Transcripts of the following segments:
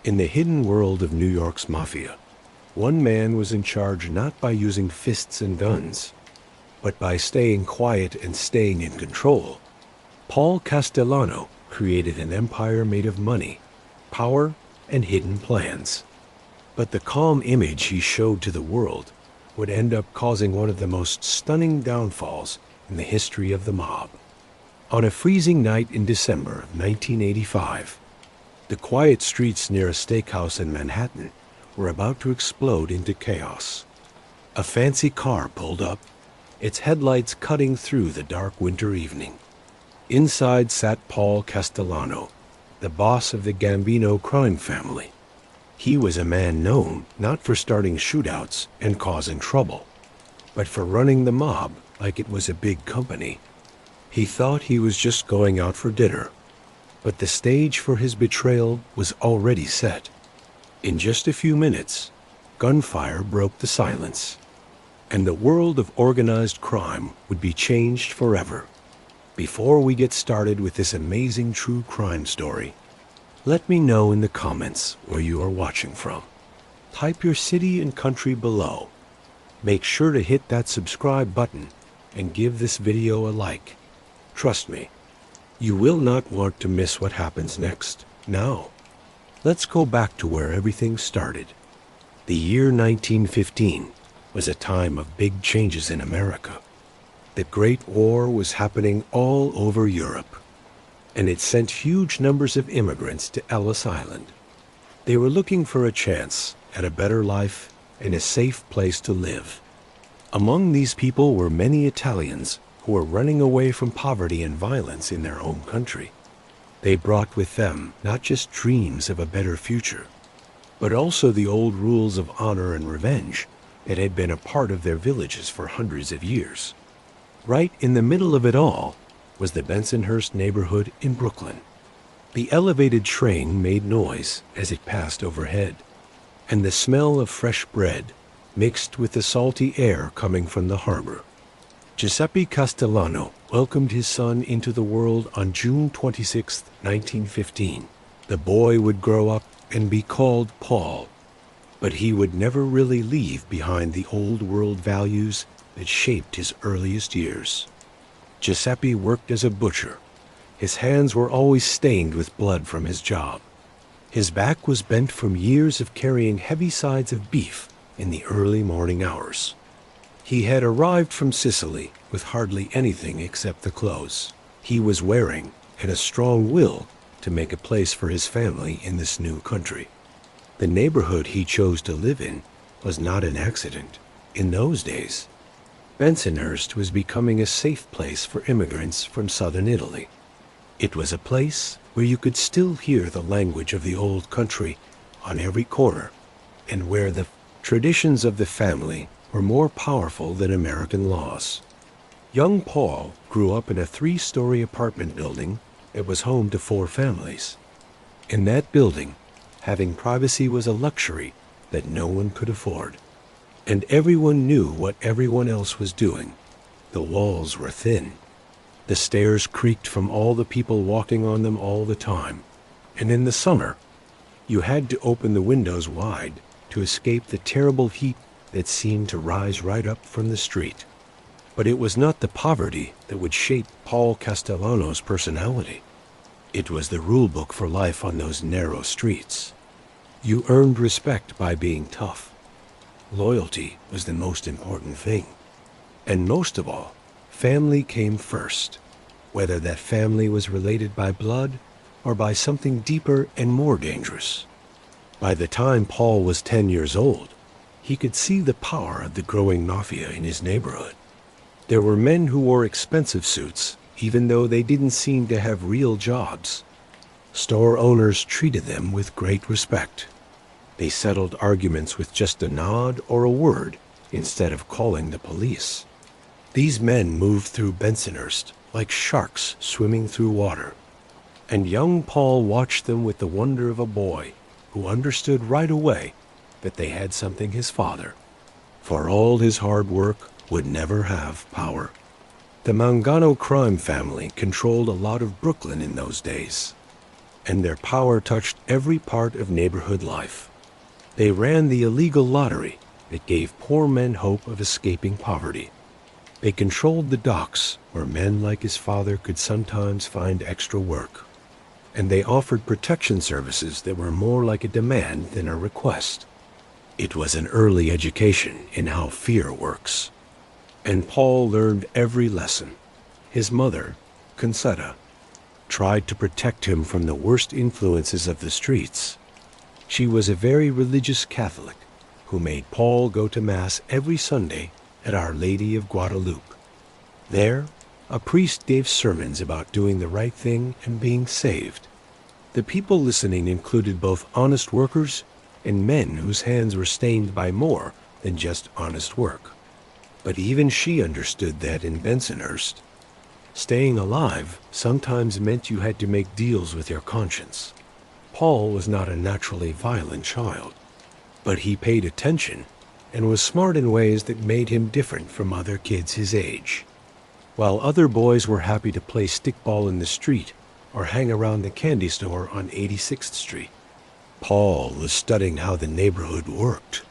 In the hidden world of New York's Mafia, one man was in charge not by using fists and guns, but by staying quiet and staying in control. Paul Castellano created an empire made of money, power, and hidden plans. But the calm image he showed to the world would end up causing one of the most stunning downfalls in the history of the mob. On a freezing night in December of 1985, the quiet streets near a steakhouse in Manhattan were about to explode into chaos. A fancy car pulled up, its headlights cutting through the dark winter evening. Inside sat Paul Castellano, the boss of the Gambino crime family. He was a man known not for starting shootouts and causing trouble, but for running the mob like it was a big company. He thought he was just going out for dinner, but the stage for his betrayal was already set. In just a few minutes, gunfire broke the silence, and the world of organized crime would be changed forever. Before we get started with this amazing true crime story, let me know in the comments where you are watching from. Type your city and country below. Make sure to hit that subscribe button and give this video a like. Trust me, you will not want to miss what happens next. Now, let's go back to where everything started. The year 1915 was a time of big changes in America. The Great War was happening all over Europe, and it sent huge numbers of immigrants to Ellis Island. They were looking for a chance at a better life and a safe place to live. Among these people were many Italians who were running away from poverty and violence in their own country. They brought with them not just dreams of a better future, but also the old rules of honor and revenge that had been a part of their villages for hundreds of years. Right in the middle of it all was the Bensonhurst neighborhood in Brooklyn. The elevated train made noise as it passed overhead, and the smell of fresh bread mixed with the salty air coming from the harbor. Giuseppe Castellano welcomed his son into the world on June 26, 1915. The boy would grow up and be called Paul, but he would never really leave behind the old world values that shaped his earliest years. Giuseppe worked as a butcher. His hands were always stained with blood from his job. His back was bent from years of carrying heavy sides of beef in the early morning hours. He had arrived from Sicily with hardly anything except the clothes he was wearing and a strong will to make a place for his family in this new country. The neighborhood he chose to live in was not an accident. In those days, Bensonhurst was becoming a safe place for immigrants from southern Italy. It was a place where you could still hear the language of the old country on every corner, and where the traditions of the family were more powerful than American laws. Young Paul grew up in a 3-story apartment building that was home to 4 families. In that building, having privacy was a luxury that no one could afford, and everyone knew what everyone else was doing. The walls were thin. The stairs creaked from all the people walking on them all the time, and in the summer, you had to open the windows wide to escape the terrible heat that seemed to rise right up from the street. But it was not the poverty that would shape Paul Castellano's personality. It was the rule book for life on those narrow streets. You earned respect by being tough. Loyalty was the most important thing. And most of all, family came first, whether that family was related by blood or by something deeper and more dangerous. By the time Paul was 10 years old, he could see the power of the growing mafia in his neighborhood. There were men who wore expensive suits, even though they didn't seem to have real jobs. Store owners treated them with great respect. They settled arguments with just a nod or a word instead of calling the police. These men moved through Bensonhurst like sharks swimming through water, and young Paul watched them with the wonder of a boy who understood right away that they had something his father, for all his hard work, would never have power. The Mangano crime family controlled a lot of Brooklyn in those days. and their power touched every part of neighborhood life. They ran the illegal lottery that gave poor men hope of escaping poverty. They controlled the docks, where men like his father could sometimes find extra work. And they offered protection services that were more like a demand than a request. It was an early education in how fear works. And Paul learned every lesson. His mother, Concetta, tried to protect him from the worst influences of the streets. She was a very religious Catholic who made Paul go to Mass every Sunday at Our Lady of Guadalupe. There, a priest gave sermons about doing the right thing and being saved. The people listening included both honest workers and men whose hands were stained by more than just honest work. But even she understood that in Bensonhurst, staying alive sometimes meant you had to make deals with your conscience. Paul was not a naturally violent child, but he paid attention and was smart in ways that made him different from other kids his age. While other boys were happy to play stickball in the street or hang around the candy store on 86th Street, Paul was studying how the neighborhood worked.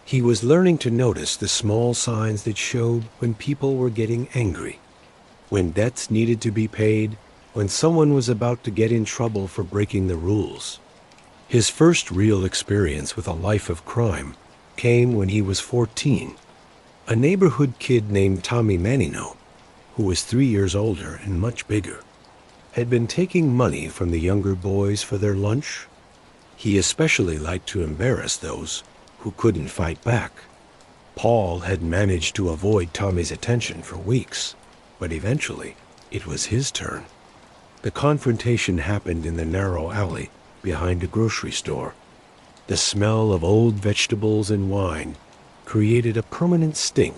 He was learning to notice the small signs that showed when people were getting angry, when debts needed to be paid, when someone was about to get in trouble for breaking the rules. His first real experience with a life of crime came when he was 14. A neighborhood kid named Tommy Manino, who was 3 years older and much bigger, had been taking money from the younger boys for their lunch. He especially liked to embarrass those who couldn't fight back. Paul had managed to avoid Tommy's attention for weeks, but eventually it was his turn. The confrontation happened in the narrow alley behind a grocery store. The smell of old vegetables and wine created a permanent stink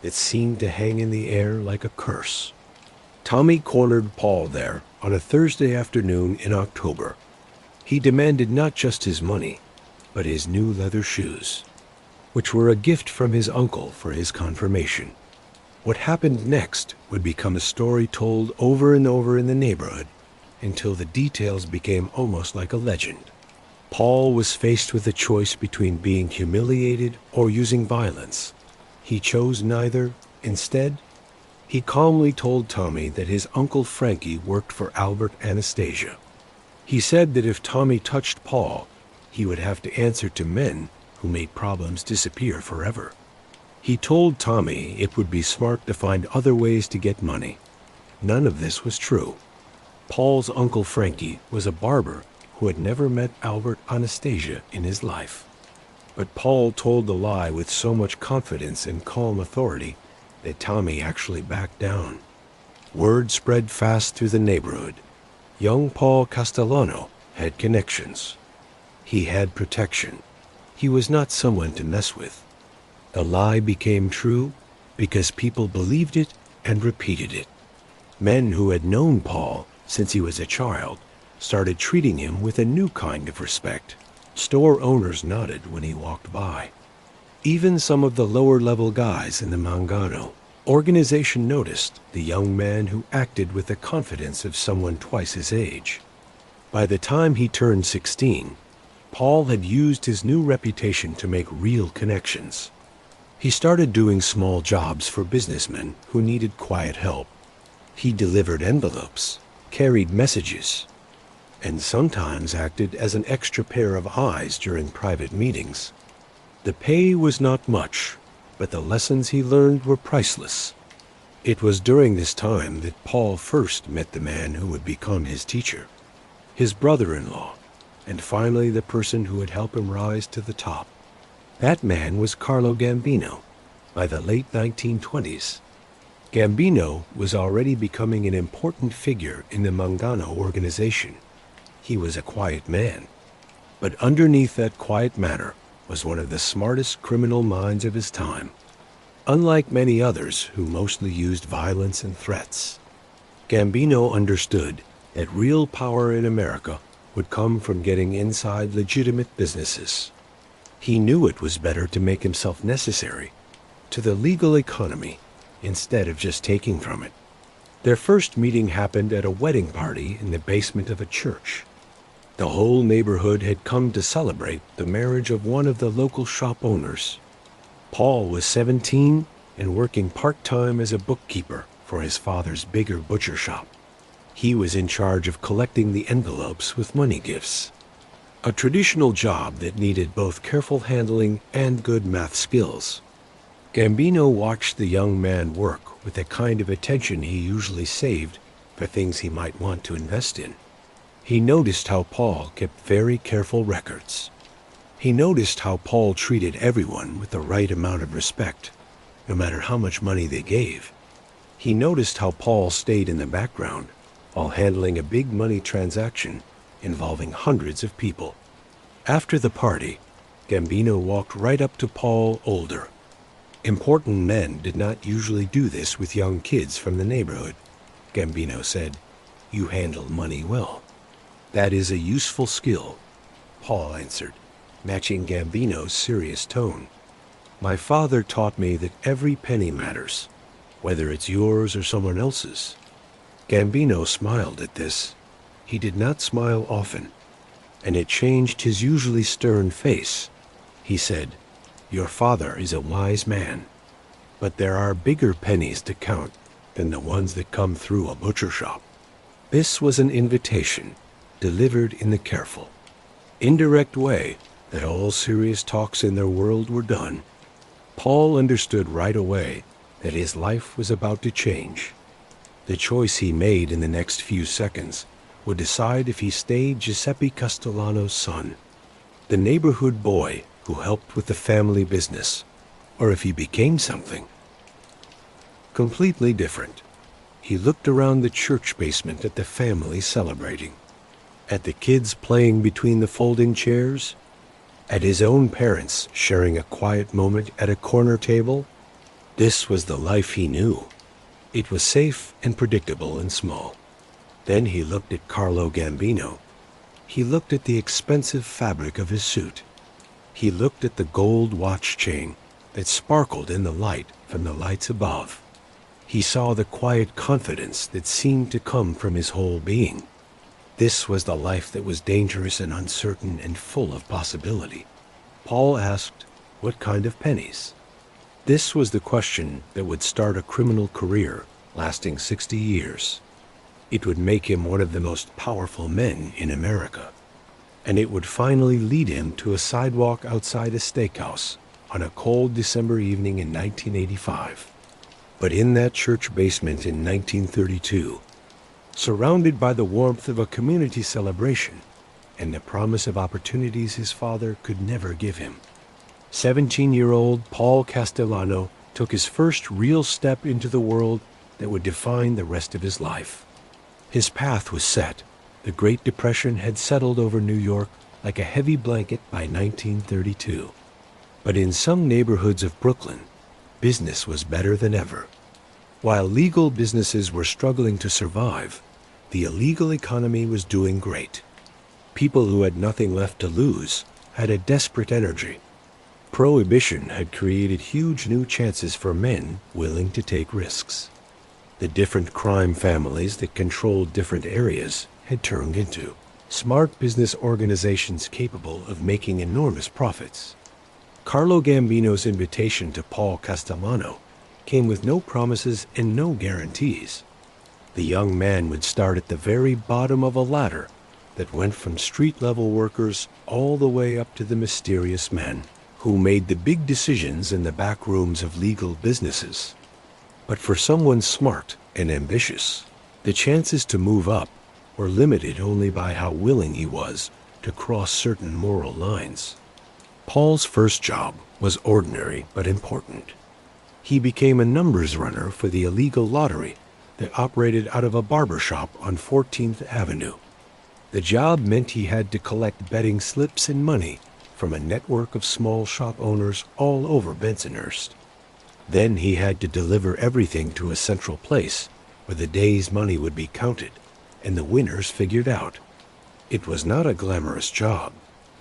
that seemed to hang in the air like a curse. Tommy cornered Paul there on a Thursday afternoon in October. He demanded not just his money, but his new leather shoes, which were a gift from his uncle for his confirmation. What happened next would become a story told over and over in the neighborhood until the details became almost like a legend. Paul was faced with a choice between being humiliated or using violence. He chose neither. Instead, he calmly told Tommy that his Uncle Frankie worked for Albert Anastasia. He said that if Tommy touched Paul, he would have to answer to men who made problems disappear forever. He told Tommy it would be smart to find other ways to get money. None of this was true. Paul's Uncle Frankie was a barber who had never met Albert Anastasia in his life. But Paul told the lie with so much confidence and calm authority that Tommy actually backed down. Word spread fast through the neighborhood. Young Paul Castellano had connections. He had protection. He was not someone to mess with. The lie became true because people believed it and repeated it. Men who had known Paul since he was a child started treating him with a new kind of respect. Store owners nodded when he walked by. Even some of the lower-level guys in the Mangano organization noticed the young man who acted with the confidence of someone twice his age. By the time he turned 16, Paul had used his new reputation to make real connections. He started doing small jobs for businessmen who needed quiet help. He delivered envelopes, carried messages, and sometimes acted as an extra pair of eyes during private meetings. The pay was not much, but the lessons he learned were priceless. It was during this time that Paul first met the man who would become his teacher, his brother-in-law, and finally the person who would help him rise to the top. That man was Carlo Gambino. By the late 1920s, Gambino was already becoming an important figure in the Mangano organization. He was a quiet man, but underneath that quiet manner was one of the smartest criminal minds of his time. Unlike many others who mostly used violence and threats, Gambino understood that real power in America would come from getting inside legitimate businesses. He knew it was better to make himself necessary to the legal economy instead of just taking from it. Their first meeting happened at a wedding party in the basement of a church. The whole neighborhood had come to celebrate the marriage of one of the local shop owners. Paul was 17 and working part-time as a bookkeeper for his father's bigger butcher shop. He was in charge of collecting the envelopes with money gifts. A traditional job that needed both careful handling and good math skills. Gambino watched the young man work with the kind of attention he usually saved for things he might want to invest in. He noticed how Paul kept very careful records. He noticed how Paul treated everyone with the right amount of respect, no matter how much money they gave. He noticed how Paul stayed in the background while handling a big money transaction involving hundreds of people. After the party, Gambino walked right up to Paul older. Important men did not usually do this with young kids from the neighborhood. Gambino said, "You handle money well." "That is a useful skill," Paul answered, matching Gambino's serious tone. "My father taught me that every penny matters, whether it's yours or someone else's." Gambino smiled at this. He did not smile often, and it changed his usually stern face. He said, "Your father is a wise man, but there are bigger pennies to count than the ones that come through a butcher shop." This was an invitation, delivered in the careful, indirect way that all serious talks in their world were done. Paul understood right away that his life was about to change. The choice he made in the next few seconds would decide if he stayed Giuseppe Castellano's son, the neighborhood boy who helped with the family business, or if he became something completely different. He looked around the church basement at the family celebrating, at the kids playing between the folding chairs, at his own parents sharing a quiet moment at a corner table. This was the life he knew. It was safe and predictable and small. Then he looked at Carlo Gambino. He looked at the expensive fabric of his suit. He looked at the gold watch chain that sparkled in the light from the lights above. He saw the quiet confidence that seemed to come from his whole being. This was the life that was dangerous and uncertain and full of possibility. Paul asked, "What kind of pennies?" This was the question that would start a criminal career lasting 60 years. It would make him one of the most powerful men in America. And it would finally lead him to a sidewalk outside a steakhouse on a cold December evening in 1985. But in that church basement in 1932, surrounded by the warmth of a community celebration and the promise of opportunities his father could never give him, 17-year-old Paul Castellano took his first real step into the world that would define the rest of his life. His path was set. The Great Depression had settled over New York like a heavy blanket by 1932. But in some neighborhoods of Brooklyn, business was better than ever. While legal businesses were struggling to survive, the illegal economy was doing great. People who had nothing left to lose had a desperate energy. Prohibition had created huge new chances for men willing to take risks. The different crime families that controlled different areas had turned into smart business organizations capable of making enormous profits. Carlo Gambino's invitation to Paul Castellano came with no promises and no guarantees. The young man would start at the very bottom of a ladder that went from street-level workers all the way up to the mysterious men who made the big decisions in the back rooms of legal businesses. But for someone smart and ambitious, the chances to move up were limited only by how willing he was to cross certain moral lines. Paul's first job was ordinary but important. He became a numbers runner for the illegal lottery that operated out of a barber shop on 14th Avenue. The job meant he had to collect betting slips and money from a network of small shop owners all over Bensonhurst. Then he had to deliver everything to a central place where the day's money would be counted and the winners figured out. It was not a glamorous job,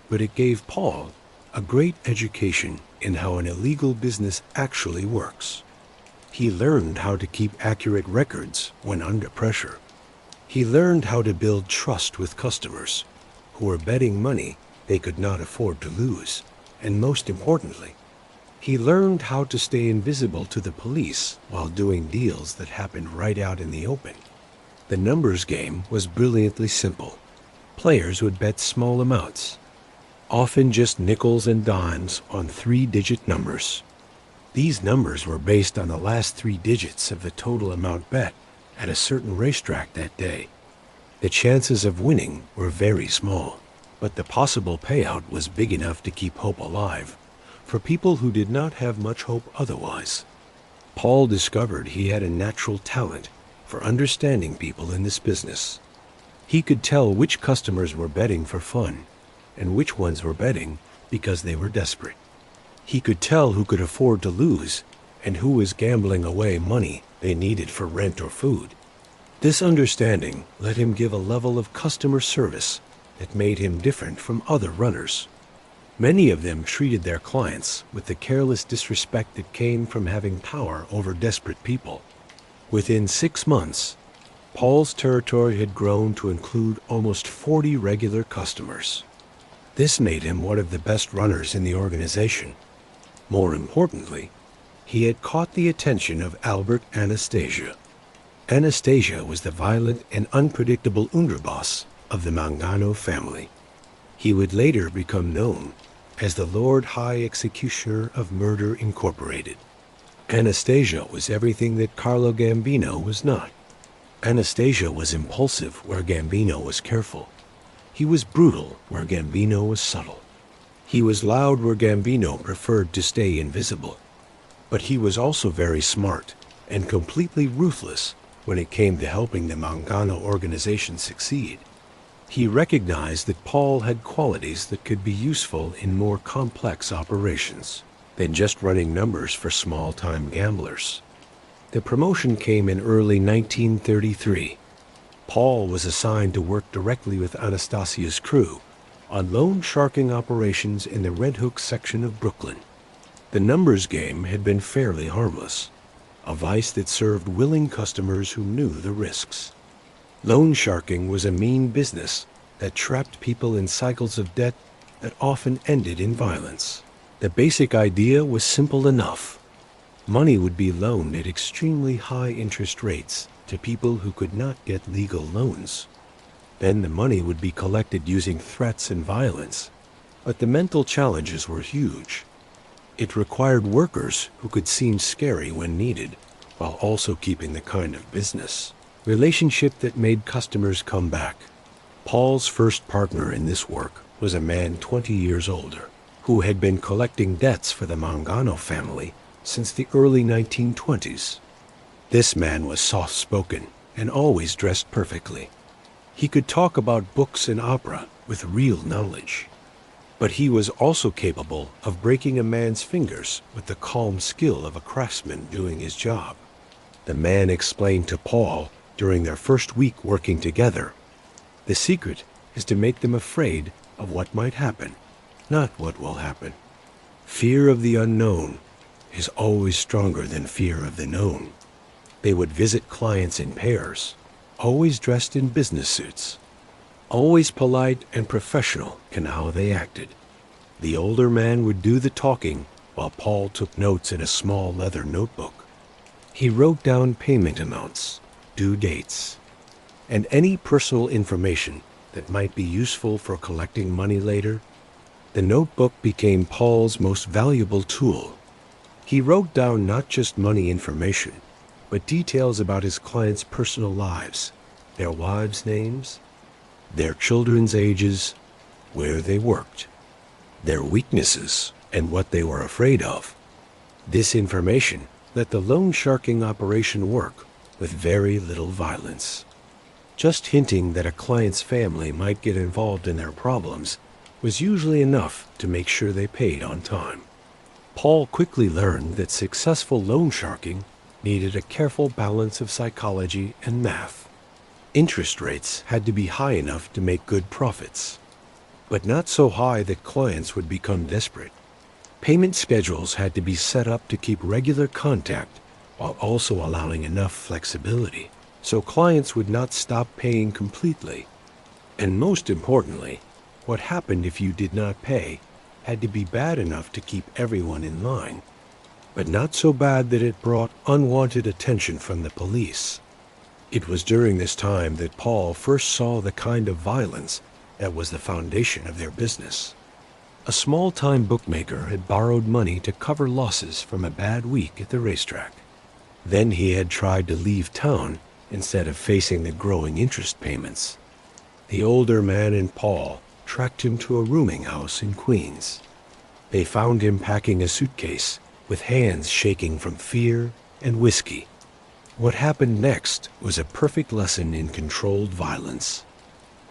but it gave Paul a great education in how an illegal business actually works. He learned how to keep accurate records when under pressure. He learned how to build trust with customers who were betting money they could not afford to lose, and most importantly, he learned how to stay invisible to the police while doing deals that happened right out in the open. The numbers game was brilliantly simple. Players would bet small amounts, often just nickels and dimes on 3-digit numbers. These numbers were based on the last 3 digits of the total amount bet at a certain racetrack that day. The chances of winning were very small, but the possible payout was big enough to keep hope alive for people who did not have much hope otherwise. Paul discovered he had a natural talent for understanding people in this business. He could tell which customers were betting for fun and which ones were betting because they were desperate. He could tell who could afford to lose and who was gambling away money they needed for rent or food. This understanding let him give a level of customer service that made him different from other runners. Many of them treated their clients with the careless disrespect that came from having power over desperate people. Within 6 months, Paul's territory had grown to include almost 40 regular customers. This made him one of the best runners in the organization. More importantly, he had caught the attention of Albert Anastasia. Anastasia was the violent and unpredictable underboss of the Mangano family. He would later become known as the Lord High Executioner of Murder Incorporated. Anastasia was everything that Carlo Gambino was not. Anastasia was impulsive where Gambino was careful. He was brutal where Gambino was subtle. He was loud where Gambino preferred to stay invisible. But he was also very smart and completely ruthless when it came to helping the Mangano organization succeed. He recognized that Paul had qualities that could be useful in more complex operations than just running numbers for small-time gamblers. The promotion came in early 1933. Paul was assigned to work directly with Anastasia's crew on loan sharking operations in the Red Hook section of Brooklyn. The numbers game had been fairly harmless, a vice that served willing customers who knew the risks. Loan sharking was a mean business that trapped people in cycles of debt that often ended in violence. The basic idea was simple enough. Money would be loaned at extremely high interest rates to people who could not get legal loans. Then the money would be collected using threats and violence. But the mental challenges were huge. It required workers who could seem scary when needed, while also keeping the kind of business relationship that made customers come back. Paul's first partner in this work was a man 20 years older, who had been collecting debts for the Mangano family since the early 1920s. This man was soft-spoken and always dressed perfectly. He could talk about books and opera with real knowledge. But he was also capable of breaking a man's fingers with the calm skill of a craftsman doing his job. The man explained to Paul during their first week working together, "The secret is to make them afraid of what might happen, not what will happen. Fear of the unknown is always stronger than fear of the known." They would visit clients in pairs, always dressed in business suits, always polite and professional in how they acted. The older man would do the talking while Paul took notes in a small leather notebook. He wrote down payment amounts, due dates, and any personal information that might be useful for collecting money later. The notebook became Paul's most valuable tool. He wrote down not just money information, but details about his clients' personal lives, their wives' names, their children's ages, where they worked, their weaknesses, and what they were afraid of. This information let the loan sharking operation work with very little violence. Just hinting that a client's family might get involved in their problems was usually enough to make sure they paid on time. Paul quickly learned that successful loan sharking needed a careful balance of psychology and math. Interest rates had to be high enough to make good profits, but not so high that clients would become desperate. Payment schedules had to be set up to keep regular contact while also allowing enough flexibility so clients would not stop paying completely. And most importantly, What happened if you did not pay had to be bad enough to keep everyone in line, but not so bad that it brought unwanted attention from the police. It was during this time that Paul first saw the kind of violence that was the foundation of their business. A small-time bookmaker had borrowed money to cover losses from a bad week at the racetrack. Then he had tried to leave town instead of facing the growing interest payments. The older man and Paul tracked him to a rooming house in Queens. They found him packing a suitcase with hands shaking from fear and whiskey. What happened next was a perfect lesson in controlled violence.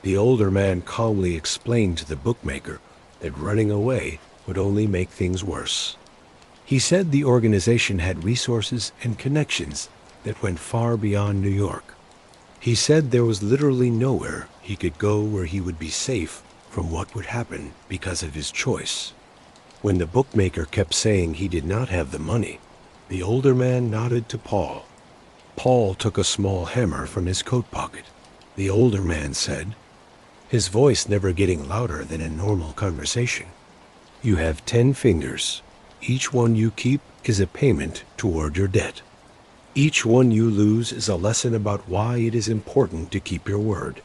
The older man calmly explained to the bookmaker that running away would only make things worse. He said the organization had resources and connections that went far beyond New York. He said there was literally nowhere he could go where he would be safe from what would happen because of his choice. When the bookmaker kept saying he did not have the money, the older man nodded to Paul. Paul took a small hammer from his coat pocket. The older man said, his voice never getting louder than a normal conversation, "You have 10 fingers. Each one you keep is a payment toward your debt. Each one you lose is a lesson about why it is important to keep your word."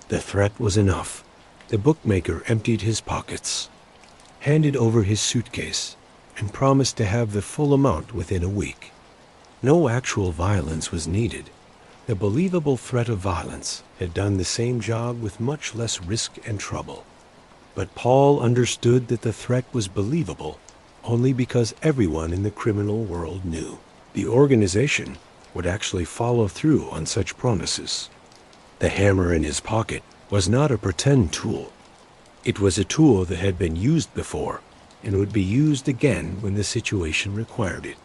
The threat was enough. The bookmaker emptied his pockets, handed over his suitcase, and promised to have the full amount within a week. No actual violence was needed. The believable threat of violence had done the same job with much less risk and trouble. But Paul understood that the threat was believable only because everyone in the criminal world knew the organization would actually follow through on such promises. The hammer in his pocket was not a pretend tool. It was a tool that had been used before and would be used again when the situation required it.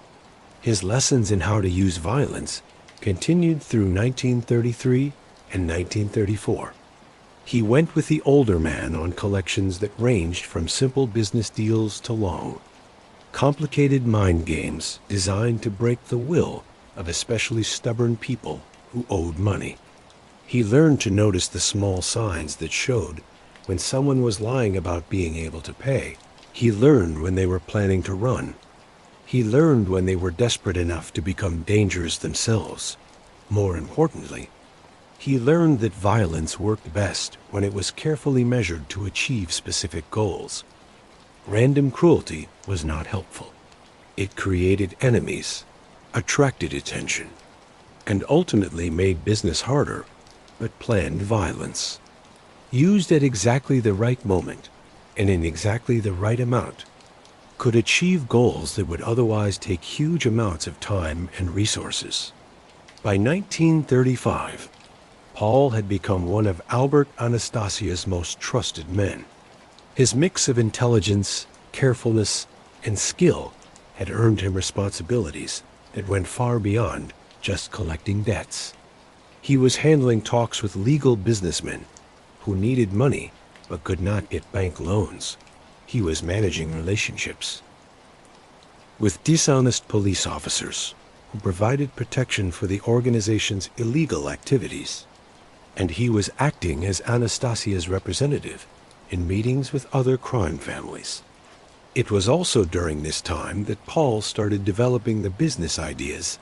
His lessons in how to use violence continued through 1933 and 1934. He went with the older man on collections that ranged from simple business deals to long, complicated mind games designed to break the will of especially stubborn people who owed money. He learned to notice the small signs that showed when someone was lying about being able to pay. He learned when they were planning to run. He learned when they were desperate enough to become dangerous themselves. More importantly, he learned that violence worked best when it was carefully measured to achieve specific goals. Random cruelty was not helpful. It created enemies, attracted attention, and ultimately made business harder, but planned violence, used at exactly the right moment and in exactly the right amount, could achieve goals that would otherwise take huge amounts of time and resources. By 1935, Paul had become one of Albert Anastasia's most trusted men. His mix of intelligence, carefulness, and skill had earned him responsibilities that went far beyond just collecting debts. He was handling talks with legal businessmen who needed money but could not get bank loans. He was managing relationships with dishonest police officers who provided protection for the organization's illegal activities. And he was acting as Anastasia's representative in meetings with other crime families. It was also during this time that Paul started developing the business ideas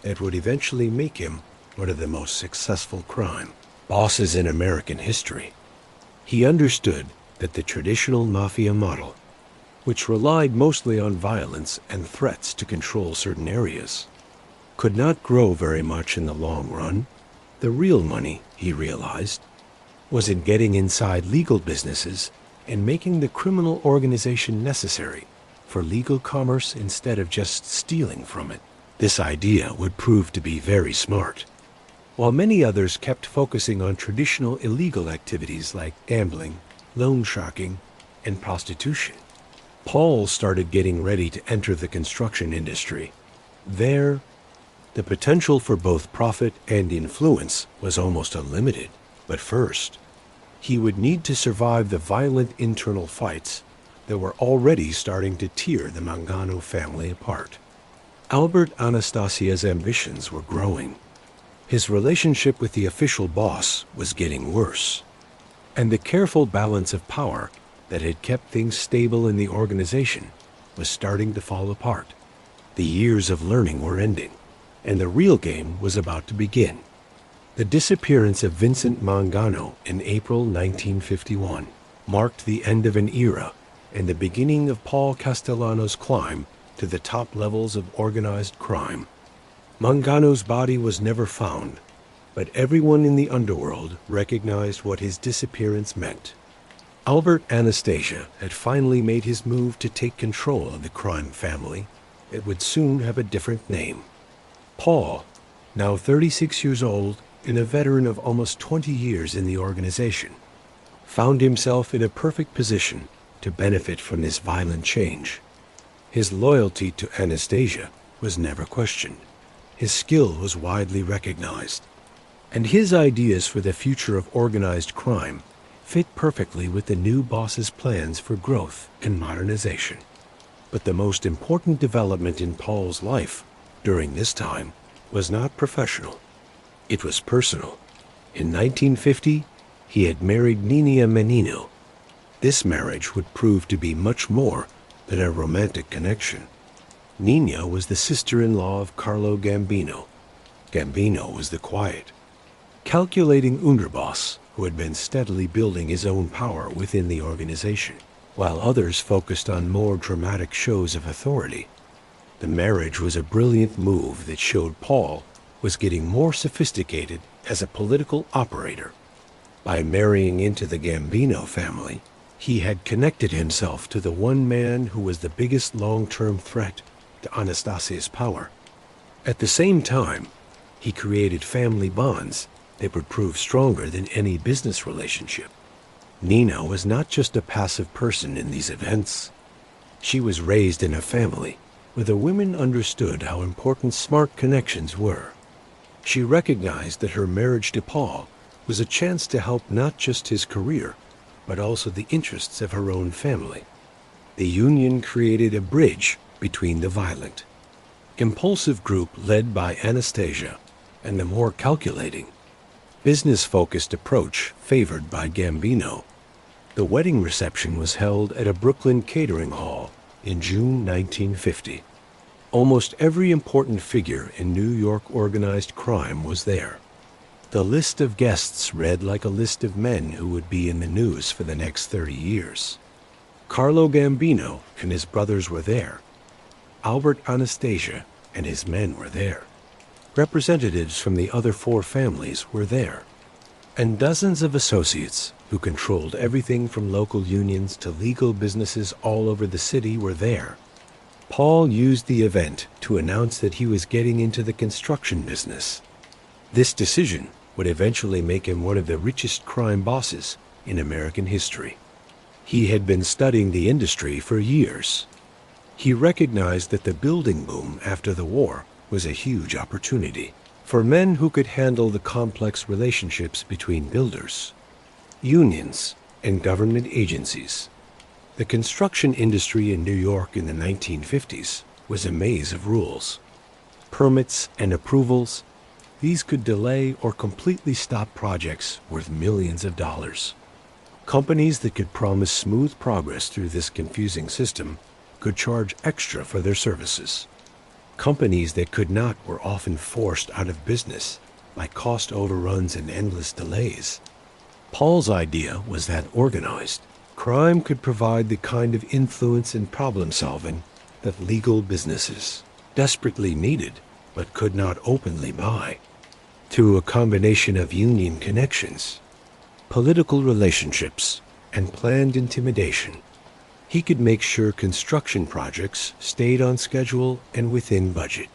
that would eventually make him one of the most successful crime bosses in American history. He understood that the traditional mafia model, which relied mostly on violence and threats to control certain areas, could not grow very much in the long run. The real money, he realized, was in getting inside legal businesses and making the criminal organization necessary for legal commerce instead of just stealing from it. This idea would prove to be very smart. While many others kept focusing on traditional illegal activities like gambling, loan sharking, and prostitution, Paul started getting ready to enter the construction industry. There, the potential for both profit and influence was almost unlimited. But first, he would need to survive the violent internal fights that were already starting to tear the Mangano family apart. Albert Anastasia's ambitions were growing. His relationship with the official boss was getting worse. And the careful balance of power that had kept things stable in the organization was starting to fall apart. The years of learning were ending, and the real game was about to begin. The disappearance of Vincent Mangano in April 1951 marked the end of an era and the beginning of Paul Castellano's climb to the top levels of organized crime. Mangano's body was never found, but everyone in the underworld recognized what his disappearance meant. Albert Anastasia had finally made his move to take control of the crime family that would soon have a different name. Paul, now 36 years old and a veteran of almost 20 years in the organization, found himself in a perfect position to benefit from this violent change. His loyalty to Anastasia was never questioned. His skill was widely recognized, and his ideas for the future of organized crime fit perfectly with the new boss's plans for growth and modernization. But the most important development in Paul's life during this time was not professional. It was personal. In 1950, he had married Nina Menino. This marriage would prove to be much more than a romantic connection. Nina was the sister-in-law of Carlo Gambino. Gambino was the quiet, calculating underboss who had been steadily building his own power within the organization, while others focused on more dramatic shows of authority. The marriage was a brilliant move that showed Paul was getting more sophisticated as a political operator. By marrying into the Gambino family, he had connected himself to the one man who was the biggest long-term threat to Anastasia's power. At the same time, he created family bonds that would prove stronger than any business relationship. Nina was not just a passive person in these events. She was raised in a family where the women understood how important smart connections were. She recognized that her marriage to Paul was a chance to help not just his career, but also the interests of her own family. The union created a bridge between the violent, impulsive group led by Anastasia and the more calculating, business-focused approach favored by Gambino. The wedding reception was held at a Brooklyn catering hall in June 1950. Almost every important figure in New York organized crime was there. The list of guests read like a list of men who would be in the news for the next 30 years. Carlo Gambino and his brothers were there. Albert Anastasia and his men were there. Representatives from the other four families were there. And dozens of associates who controlled everything from local unions to legal businesses all over the city were there. Paul used the event to announce that he was getting into the construction business. This decision would eventually make him one of the richest crime bosses in American history. He had been studying the industry for years. He recognized that the building boom after the war was a huge opportunity for men who could handle the complex relationships between builders, unions, and government agencies. The construction industry in New York in the 1950s was a maze of rules. Permits and approvals, these could delay or completely stop projects worth millions of dollars. Companies that could promise smooth progress through this confusing system could charge extra for their services. Companies that could not were often forced out of business by cost overruns and endless delays. Paul's idea was that organized crime could provide the kind of influence and problem-solving that legal businesses desperately needed but could not openly buy. Through a combination of union connections, political relationships, and planned intimidation, he could make sure construction projects stayed on schedule and within budget.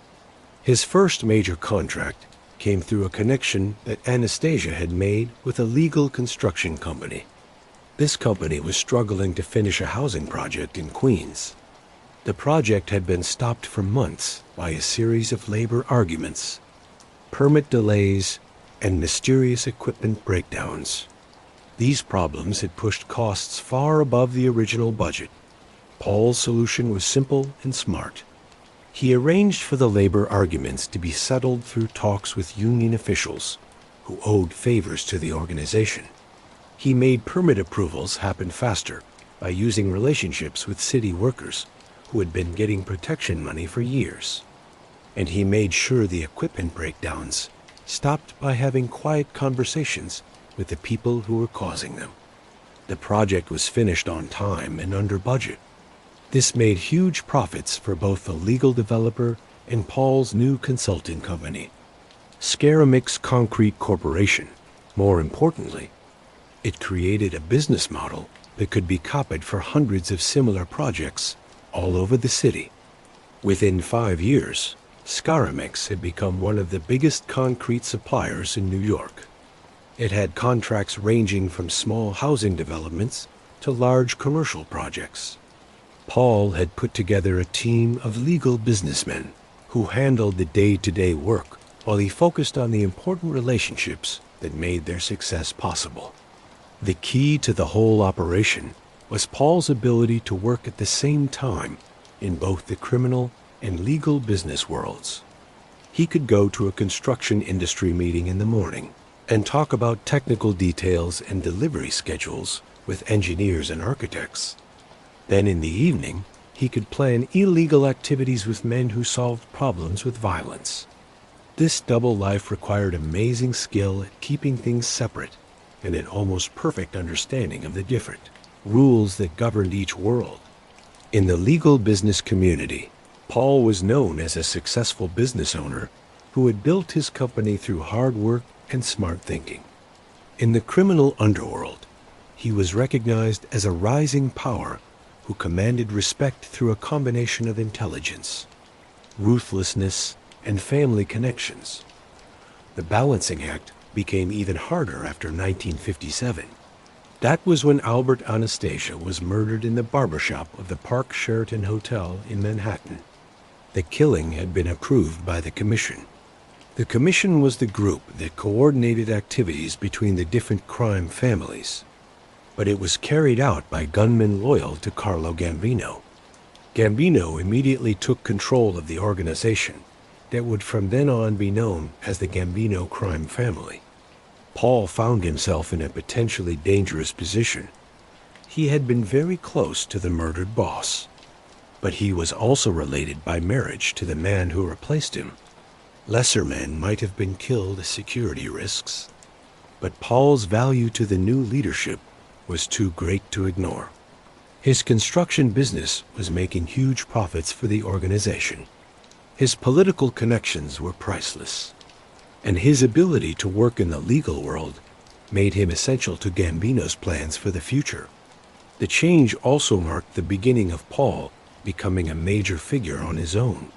His first major contract came through a connection that Anastasia had made with a legal construction company. This company was struggling to finish a housing project in Queens. The project had been stopped for months by a series of labor arguments, permit delays, and mysterious equipment breakdowns. These problems had pushed costs far above the original budget. Paul's solution was simple and smart. He arranged for the labor arguments to be settled through talks with union officials who owed favors to the organization. He made permit approvals happen faster by using relationships with city workers who had been getting protection money for years. And he made sure the equipment breakdowns stopped by having quiet conversations with the people who were causing them. The project was finished on time and under budget. This made huge profits for both the legal developer and Paul's new consulting company, Scaramix Concrete Corporation. More importantly, it created a business model that could be copied for hundreds of similar projects all over the city. Within 5 years, Scaramix had become one of the biggest concrete suppliers in New York. It had contracts ranging from small housing developments to large commercial projects. Paul had put together a team of legal businessmen who handled the day-to-day work while he focused on the important relationships that made their success possible. The key to the whole operation was Paul's ability to work at the same time in both the criminal and legal business worlds. He could go to a construction industry meeting in the morning and talk about technical details and delivery schedules with engineers and architects. Then in the evening, he could plan illegal activities with men who solved problems with violence. This double life required amazing skill at keeping things separate and an almost perfect understanding of the different rules that governed each world. In the legal business community, Paul was known as a successful business owner who had built his company through hard work and smart thinking. In the criminal underworld, he was recognized as a rising power who commanded respect through a combination of intelligence, ruthlessness, and family connections. The balancing act became even harder after 1957. That was when Albert Anastasia was murdered in the barbershop of the Park Sheraton Hotel in Manhattan. The killing had been approved by the Commission. The Commission was the group that coordinated activities between the different crime families, but it was carried out by gunmen loyal to Carlo Gambino. Gambino immediately took control of the organization that would from then on be known as the Gambino crime family. Paul found himself in a potentially dangerous position. He had been very close to the murdered boss, but he was also related by marriage to the man who replaced him. Lesser men might have been killed as security risks, but Paul's value to the new leadership was too great to ignore. His construction business was making huge profits for the organization. His political connections were priceless, and his ability to work in the legal world made him essential to Gambino's plans for the future. The change also marked the beginning of Paul becoming a major figure on his own.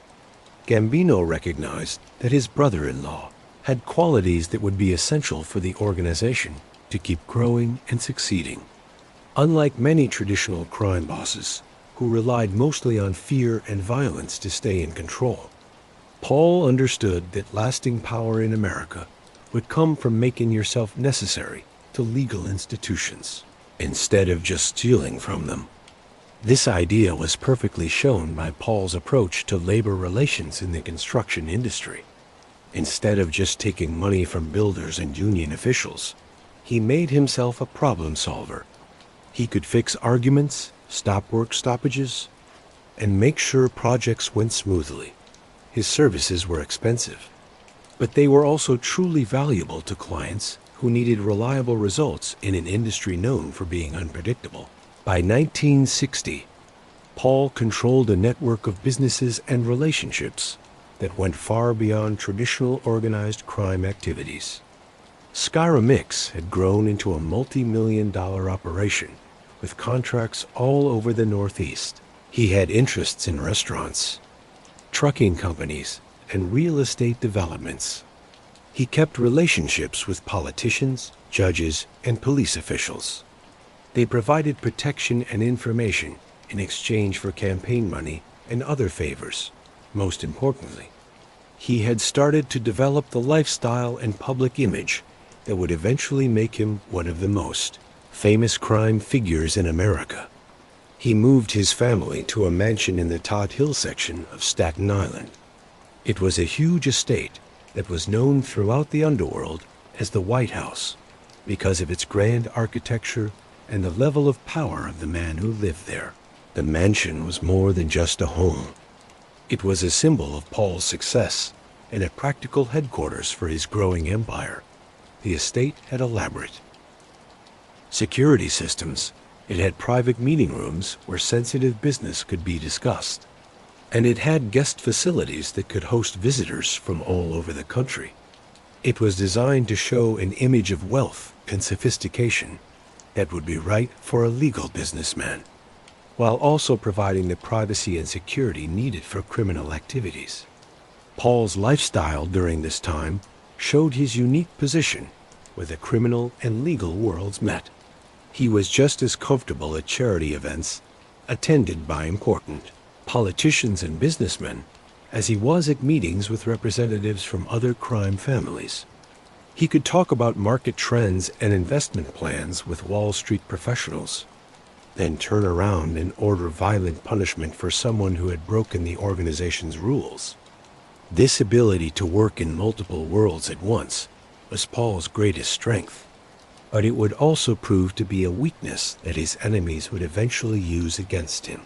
Gambino recognized that his brother-in-law had qualities that would be essential for the organization to keep growing and succeeding. Unlike many traditional crime bosses, who relied mostly on fear and violence to stay in control, Paul understood that lasting power in America would come from making yourself necessary to legal institutions, instead of just stealing from them. This idea was perfectly shown by Paul's approach to labor relations in the construction industry. Instead of just taking money from builders and union officials, he made himself a problem solver. He could fix arguments, stop work stoppages, and make sure projects went smoothly. His services were expensive, but they were also truly valuable to clients who needed reliable results in an industry known for being unpredictable. By 1960, Paul controlled a network of businesses and relationships that went far beyond traditional organized crime activities. Scaramix had grown into a multi-million-dollar operation with contracts all over the Northeast. He had interests in restaurants, trucking companies, and real estate developments. He kept relationships with politicians, judges, and police officials. They provided protection and information in exchange for campaign money and other favors. Most importantly, he had started to develop the lifestyle and public image that would eventually make him one of the most famous crime figures in America. He moved his family to a mansion in the Todd Hill section of Staten Island. It was a huge estate that was known throughout the underworld as the White House. because of its grand architecture and the level of power of the man who lived there. The mansion was more than just a home. It was a symbol of Paul's success and a practical headquarters for his growing empire. The estate had elaborate security systems. It had private meeting rooms where sensitive business could be discussed. And it had guest facilities that could host visitors from all over the country. It was designed to show an image of wealth and sophistication that would be right for a legal businessman, while also providing the privacy and security needed for criminal activities. Paul's lifestyle during this time showed his unique position where the criminal and legal worlds met. He was just as comfortable at charity events attended by important politicians and businessmen as he was at meetings with representatives from other crime families. He could talk about market trends and investment plans with Wall Street professionals, then turn around and order violent punishment for someone who had broken the organization's rules. This ability to work in multiple worlds at once was Paul's greatest strength, but it would also prove to be a weakness that his enemies would eventually use against him.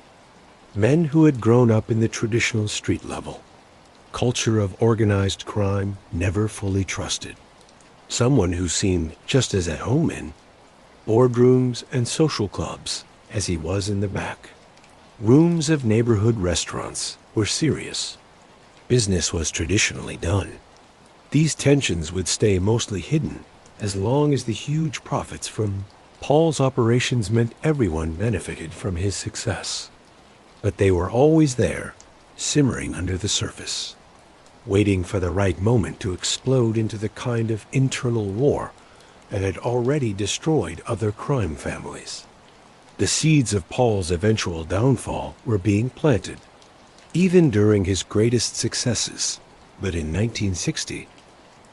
Men who had grown up in the traditional street level culture of organized crime never fully trusted. Someone who seemed just as at home in boardrooms and social clubs as he was in the back rooms of neighborhood restaurants were serious. Business was traditionally done. These tensions would stay mostly hidden as long as the huge profits from Paul's operations meant everyone benefited from his success. But they were always there, simmering under the surface, waiting for the right moment to explode into the kind of internal war that had already destroyed other crime families. The seeds of Paul's eventual downfall were being planted, even during his greatest successes. But in 1960,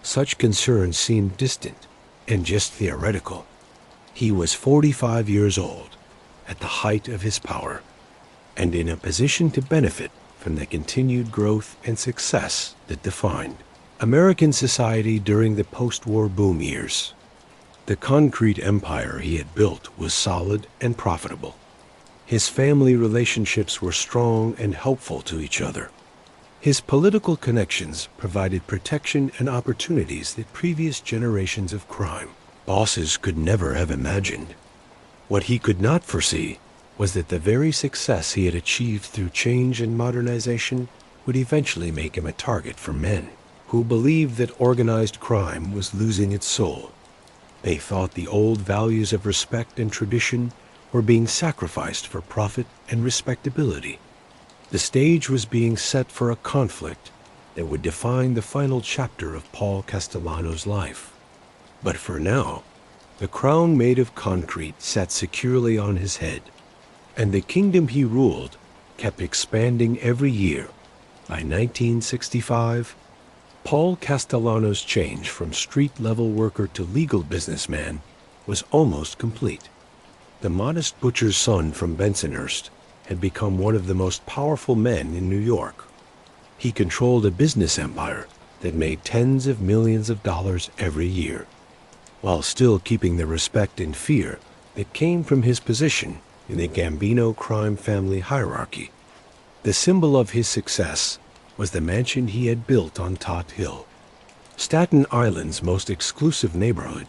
such concerns seemed distant and just theoretical. He was 45 years old, at the height of his power, and in a position to benefit from the continued growth and success that defined American society during the post-war boom years. The concrete empire he had built was solid and profitable. His family relationships were strong and helpful to each other. His political connections provided protection and opportunities that previous generations of crime bosses could never have imagined. What he could not foresee was that the very success he had achieved through change and modernization would eventually make him a target for men who believed that organized crime was losing its soul. They thought the old values of respect and tradition were being sacrificed for profit and respectability. The stage was being set for a conflict that would define the final chapter of Paul Castellano's life. But for now, the crown made of concrete sat securely on his head, and the kingdom he ruled kept expanding every year. By 1965, Paul Castellano's change from street-level worker to legal businessman was almost complete. The modest butcher's son from Bensonhurst had become one of the most powerful men in New York. He controlled a business empire that made tens of millions of dollars every year, while still keeping the respect and fear that came from his position in the Gambino crime family hierarchy. The symbol of his success was the mansion he had built on Tot Hill, Staten Island's most exclusive neighborhood.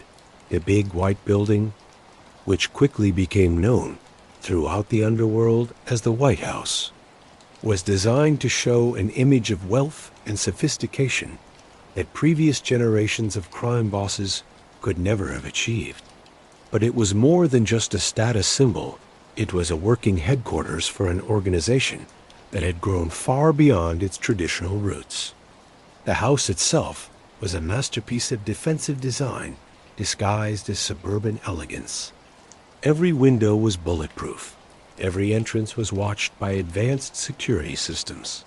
The big white building, which quickly became known throughout the underworld as the White House, was designed to show an image of wealth and sophistication that previous generations of crime bosses could never have achieved. But it was more than just a status symbol. It was a working headquarters for an organization that had grown far beyond its traditional roots. The house itself was a masterpiece of defensive design disguised as suburban elegance. Every window was bulletproof. Every entrance was watched by advanced security systems.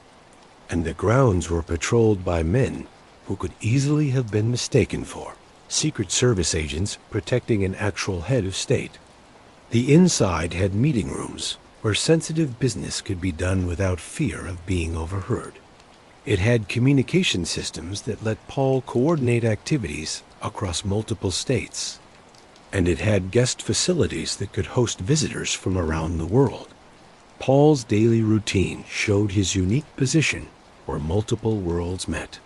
And the grounds were patrolled by men who could easily have been mistaken for Secret Service agents protecting an actual head of state. The inside had meeting rooms where sensitive business could be done without fear of being overheard. It had communication systems that let Paul coordinate activities across multiple states. and it had guest facilities that could host visitors from around the world. Paul's daily routine showed his unique position where multiple worlds met.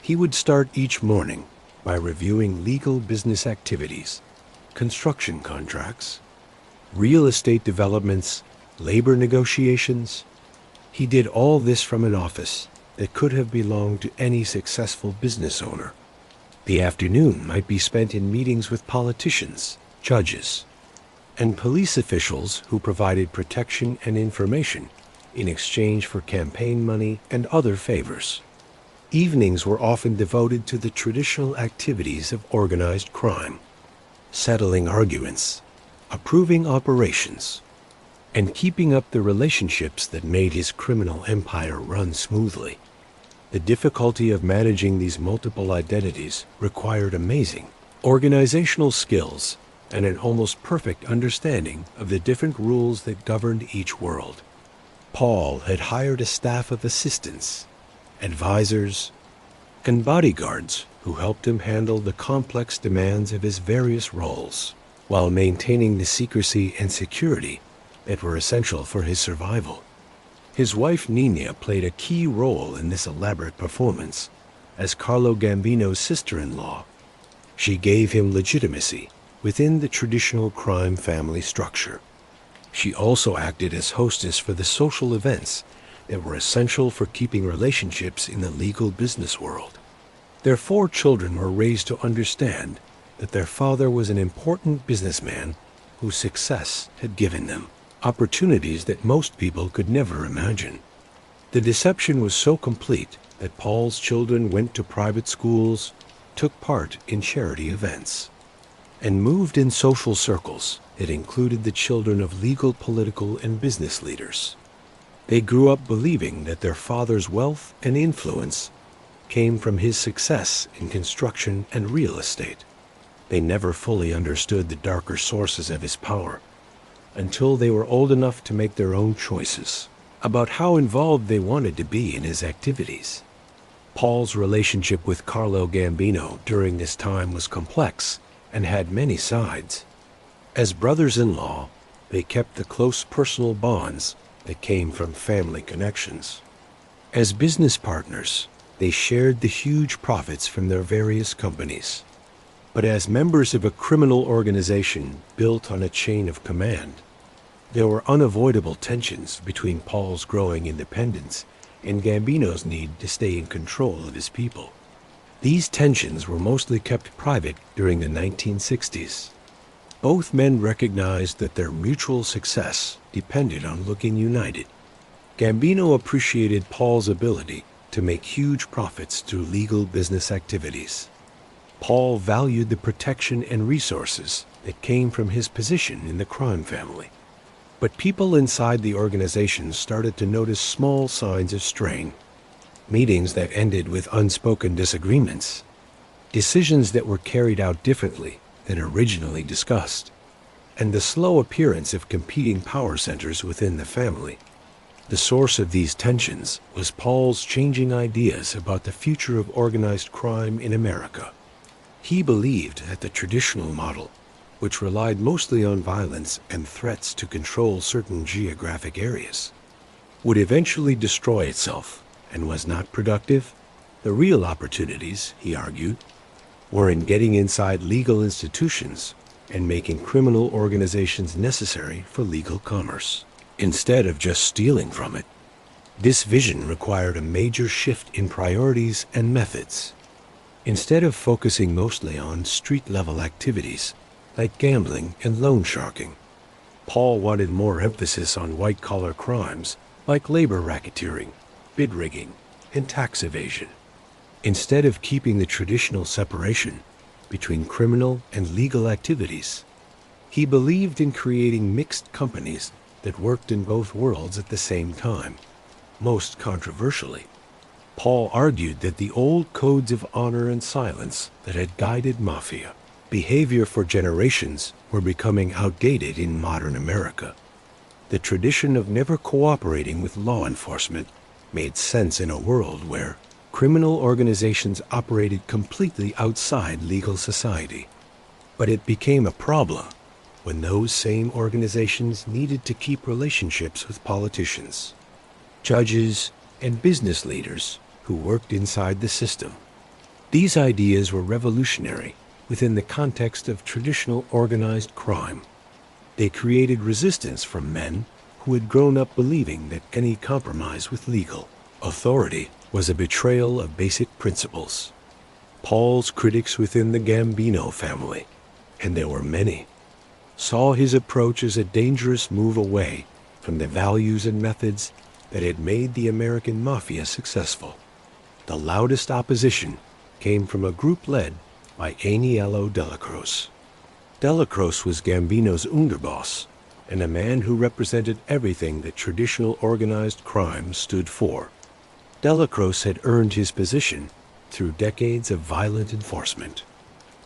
He would start each morning by reviewing legal business activities, construction contracts, real estate developments, labor negotiations. He did all this from an office that could have belonged to any successful business owner. The afternoon might be spent in meetings with politicians, judges, and police officials who provided protection and information in exchange for campaign money and other favors. Evenings were often devoted to the traditional activities of organized crime, settling arguments, approving operations, and keeping up the relationships that made his criminal empire run smoothly. The difficulty of managing these multiple identities required amazing organizational skills and an almost perfect understanding of the different rules that governed each world. Paul had hired a staff of assistants, advisors, and bodyguards who helped him handle the complex demands of his various roles, while maintaining the secrecy and security that were essential for his survival. His wife Nina played a key role in this elaborate performance as Carlo Gambino's sister-in-law. She gave him legitimacy within the traditional crime family structure. She also acted as hostess for the social events that were essential for keeping relationships in the legal business world. Their 4 children were raised to understand that their father was an important businessman whose success had given them opportunities that most people could never imagine. The deception was so complete that Paul's children went to private schools, took part in charity events, and moved in social circles that included the children of legal, political, and business leaders. They grew up believing that their father's wealth and influence came from his success in construction and real estate. They never fully understood the darker sources of his power until they were old enough to make their own choices about how involved they wanted to be in his activities. Paul's relationship with Carlo Gambino during this time was complex and had many sides. As brothers-in-law, they kept the close personal bonds that came from family connections. As business partners, they shared the huge profits from their various companies. But as members of a criminal organization built on a chain of command, there were unavoidable tensions between Paul's growing independence and Gambino's need to stay in control of his people. These tensions were mostly kept private during the 1960s. Both men recognized that their mutual success depended on looking united. Gambino appreciated Paul's ability to make huge profits through legal business activities. Paul valued the protection and resources that came from his position in the crime family. But people inside the organization started to notice small signs of strain. Meetings that ended with unspoken disagreements, decisions that were carried out differently than originally discussed, and the slow appearance of competing power centers within the family. The source of these tensions was Paul's changing ideas about the future of organized crime in America. He believed that the traditional model, which relied mostly on violence and threats to control certain geographic areas, would eventually destroy itself and was not productive. The real opportunities, he argued, were in getting inside legal institutions and making criminal organizations necessary for legal commerce, instead of just stealing from it. This vision required a major shift in priorities and methods. Instead of focusing mostly on street-level activities like gambling and loan sharking, Paul wanted more emphasis on white-collar crimes like labor racketeering, bid rigging, and tax evasion. Instead of keeping the traditional separation between criminal and legal activities, he believed in creating mixed companies that worked in both worlds at the same time. Most controversially, Paul argued that the old codes of honor and silence that had guided mafia behavior for generations were becoming outdated in modern America. The tradition of never cooperating with law enforcement made sense in a world where criminal organizations operated completely outside legal society. But it became a problem when those same organizations needed to keep relationships with politicians, judges, and business leaders who worked inside the system. These ideas were revolutionary within the context of traditional organized crime. They created resistance from men who had grown up believing that any compromise with legal authority was a betrayal of basic principles. Paul's critics within the Gambino family, and there were many, saw his approach as a dangerous move away from the values and methods that had made the American Mafia successful. The loudest opposition came from a group led by Aniello Delacroce. Delacroce was Gambino's underboss and a man who represented everything that traditional organized crime stood for. Delacroce had earned his position through decades of violent enforcement.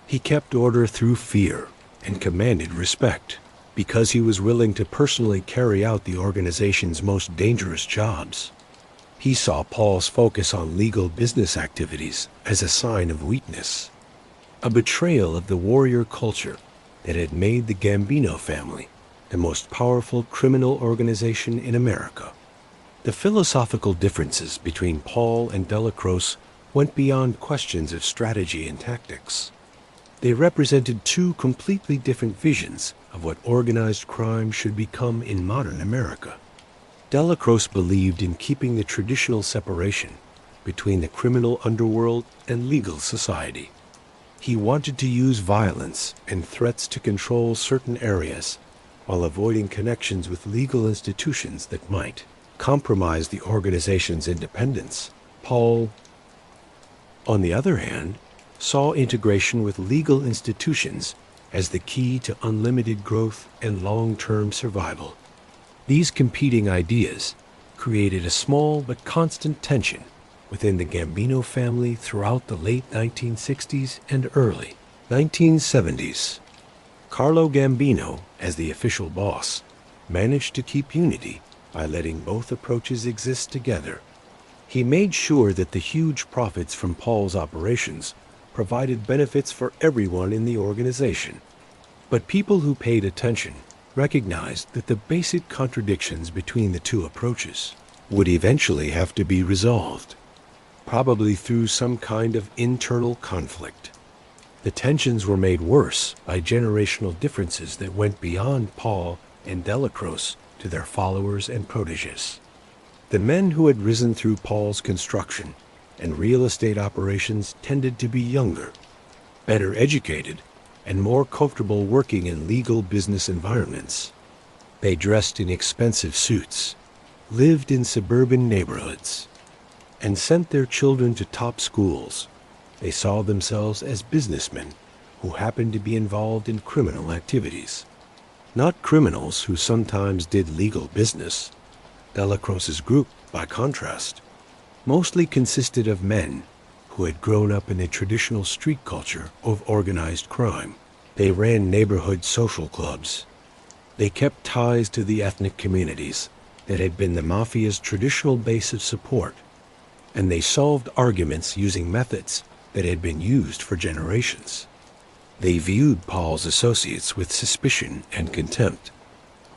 He kept order through fear and commanded respect because he was willing to personally carry out the organization's most dangerous jobs. He saw Paul's focus on legal business activities as a sign of weakness, a betrayal of the warrior culture that had made the Gambino family the most powerful criminal organization in America. The philosophical differences between Paul and Delacroce went beyond questions of strategy and tactics. They represented two completely different visions of what organized crime should become in modern America. Delacroce believed in keeping the traditional separation between the criminal underworld and legal society. He wanted to use violence and threats to control certain areas while avoiding connections with legal institutions that might compromise the organization's independence. Paul, on the other hand, saw integration with legal institutions as the key to unlimited growth and long-term survival. These competing ideas created a small but constant tension within the Gambino family throughout the late 1960s and early 1970s. Carlo Gambino, as the official boss, managed to keep unity by letting both approaches exist together. He made sure that the huge profits from Paul's operations provided benefits for everyone in the organization. But people who paid attention recognized that the basic contradictions between the two approaches would eventually have to be resolved, probably through some kind of internal conflict. The tensions were made worse by generational differences that went beyond Paul and Delacroce to their followers and proteges. The men who had risen through Paul's construction and real estate operations tended to be younger, better educated, and more comfortable working in legal business environments. They dressed in expensive suits, lived in suburban neighborhoods, and sent their children to top schools. They saw themselves as businessmen who happened to be involved in criminal activities, not criminals who sometimes did legal business. Delacroce's group, by contrast, mostly consisted of men who had grown up in the traditional street culture of organized crime. They ran neighborhood social clubs. They kept ties to the ethnic communities that had been the Mafia's traditional base of support, and they solved arguments using methods that had been used for generations. They viewed Paul's associates with suspicion and contempt.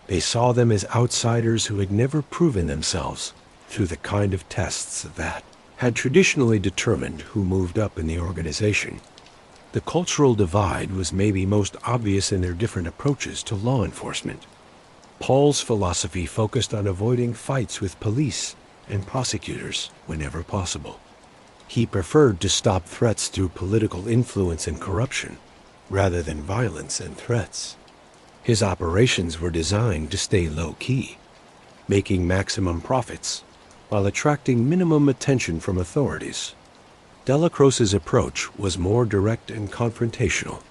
They saw them as outsiders who had never proven themselves through the kind of tests that had traditionally determined who moved up in the organization. The cultural divide was maybe most obvious in their different approaches to law enforcement. Paul's philosophy focused on avoiding fights with police and prosecutors whenever possible. He preferred to stop threats through political influence and corruption, rather than violence and threats. His operations were designed to stay low-key, making maximum profits while attracting minimum attention from authorities. Delacroce's approach was more direct and confrontational.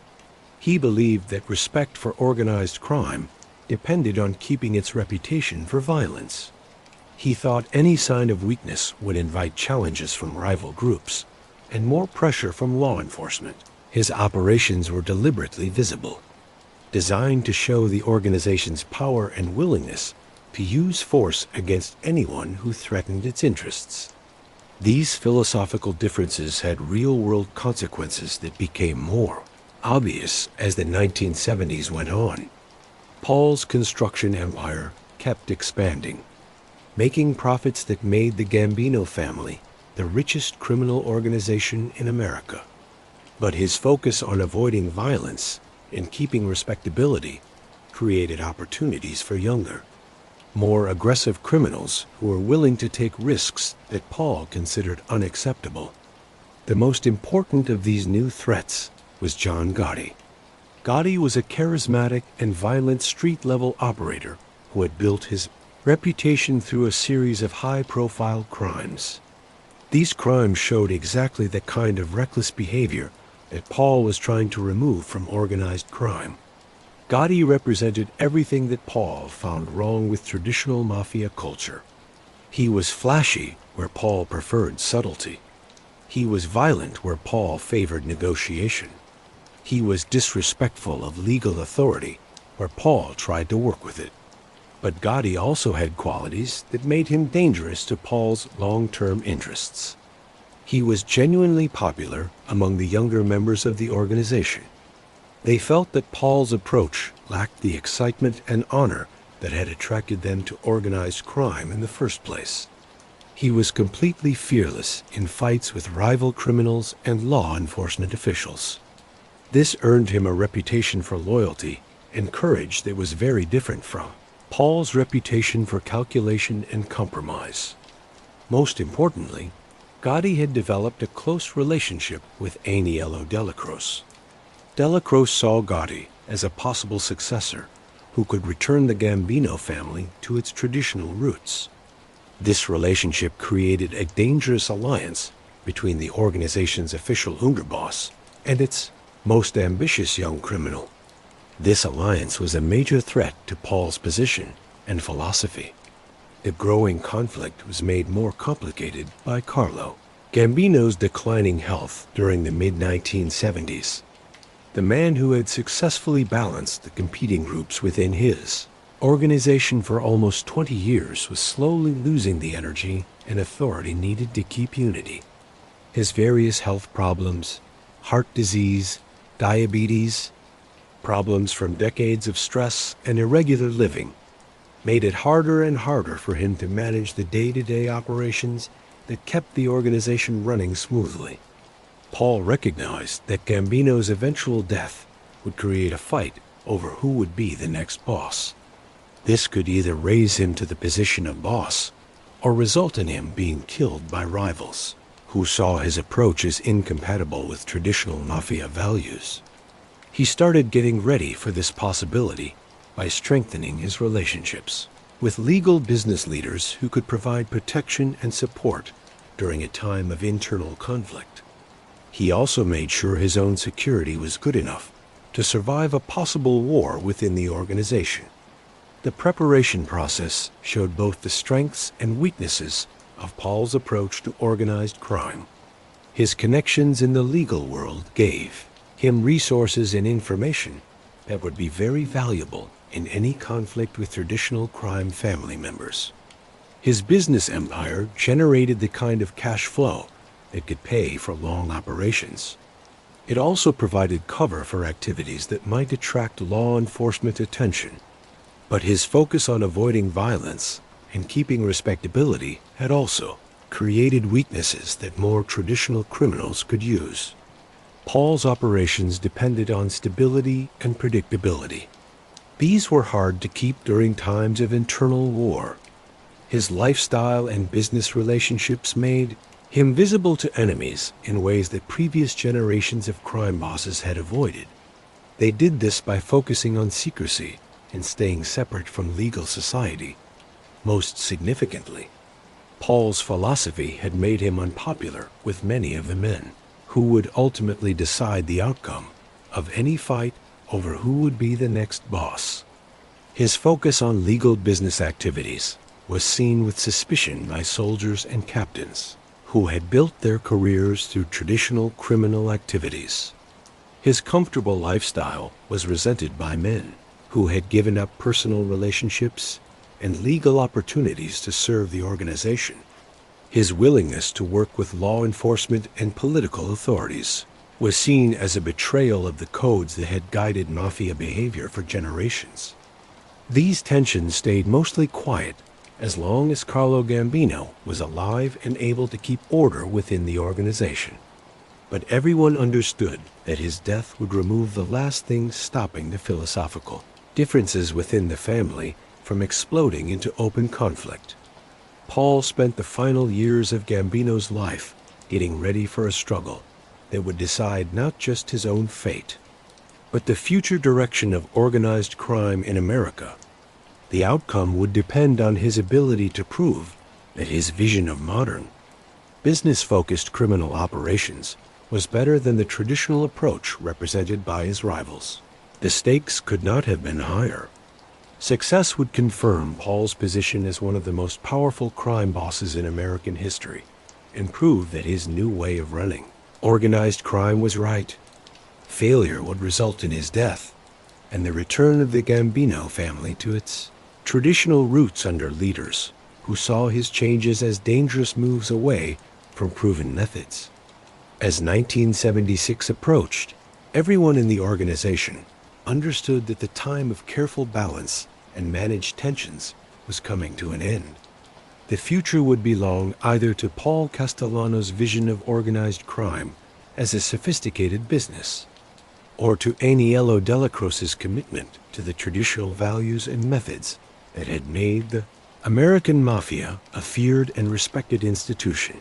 He believed that respect for organized crime depended on keeping its reputation for violence. He thought any sign of weakness would invite challenges from rival groups and more pressure from law enforcement. His operations were deliberately visible, designed to show the organization's power and willingness to use force against anyone who threatened its interests. These philosophical differences had real-world consequences that became more obvious as the 1970s went on. Paul's construction empire kept expanding, making profits that made the Gambino family the richest criminal organization in America. But his focus on avoiding violence and keeping respectability created opportunities for younger, more aggressive criminals who were willing to take risks that Paul considered unacceptable. The most important of these new threats was John Gotti. Gotti was a charismatic and violent street-level operator who had built his reputation through a series of high-profile crimes. These crimes showed exactly the kind of reckless behavior that Paul was trying to remove from organized crime. Gotti represented everything that Paul found wrong with traditional mafia culture. He was flashy where Paul preferred subtlety. He was violent where Paul favored negotiation. He was disrespectful of legal authority where Paul tried to work with it. But Gotti also had qualities that made him dangerous to Paul's long-term interests. He was genuinely popular among the younger members of the organization. They felt that Paul's approach lacked the excitement and honor that had attracted them to organized crime in the first place. He was completely fearless in fights with rival criminals and law enforcement officials. This earned him a reputation for loyalty and courage that was very different from Paul's reputation for calculation and compromise. Most importantly, Gotti had developed a close relationship with Aniello Delacroce. Delacroce saw Gotti as a possible successor who could return the Gambino family to its traditional roots. This relationship created a dangerous alliance between the organization's official underboss and its most ambitious young criminal. This alliance was a major threat to Paul's position and philosophy. The growing conflict was made more complicated by Carlo, Gambino's declining health during the mid-1970s. The man who had successfully balanced the competing groups within his organization for almost 20 years was slowly losing the energy and authority needed to keep unity. His various health problems, heart disease, diabetes, problems from decades of stress and irregular living, made it harder and harder for him to manage the day-to-day operations that kept the organization running smoothly. Paul recognized that Gambino's eventual death would create a fight over who would be the next boss. This could either raise him to the position of boss or result in him being killed by rivals who saw his approach as incompatible with traditional mafia values. He started getting ready for this possibility by strengthening his relationships with legal business leaders who could provide protection and support during a time of internal conflict. He also made sure his own security was good enough to survive a possible war within the organization. The preparation process showed both the strengths and weaknesses of Paul's approach to organized crime. His connections in the legal world gave him resources and information that would be very valuable in any conflict with traditional crime family members. His business empire generated the kind of cash flow that could pay for long operations. It also provided cover for activities that might attract law enforcement attention. But his focus on avoiding violence and keeping respectability had also created weaknesses that more traditional criminals could use. Paul's operations depended on stability and predictability. These were hard to keep during times of internal war. His lifestyle and business relationships made him visible to enemies in ways that previous generations of crime bosses had avoided. They did this by focusing on secrecy and staying separate from legal society. Most significantly, Paul's philosophy had made him unpopular with many of the men who would ultimately decide the outcome of any fight over who would be the next boss. His focus on legal business activities was seen with suspicion by soldiers and captains who had built their careers through traditional criminal activities. His comfortable lifestyle was resented by men who had given up personal relationships and legal opportunities to serve the organization. His willingness to work with law enforcement and political authorities was seen as a betrayal of the codes that had guided mafia behavior for generations. These tensions stayed mostly quiet as long as Carlo Gambino was alive and able to keep order within the organization. But everyone understood that his death would remove the last thing stopping the philosophical differences within the family from exploding into open conflict. Paul spent the final years of Gambino's life getting ready for a struggle that would decide not just his own fate, but the future direction of organized crime in America. The outcome would depend on his ability to prove that his vision of modern, business-focused criminal operations was better than the traditional approach represented by his rivals. The stakes could not have been higher. Success would confirm Paul's position as one of the most powerful crime bosses in American history and prove that his new way of running organized crime was right. Failure would result in his death and the return of the Gambino family to its traditional roots under leaders who saw his changes as dangerous moves away from proven methods. As 1976 approached, everyone in the organization understood that the time of careful balance and managed tensions was coming to an end. The future would belong either to Paul Castellano's vision of organized crime as a sophisticated business, or to Aniello Delacroce's commitment to the traditional values and methods that had made the American Mafia a feared and respected institution.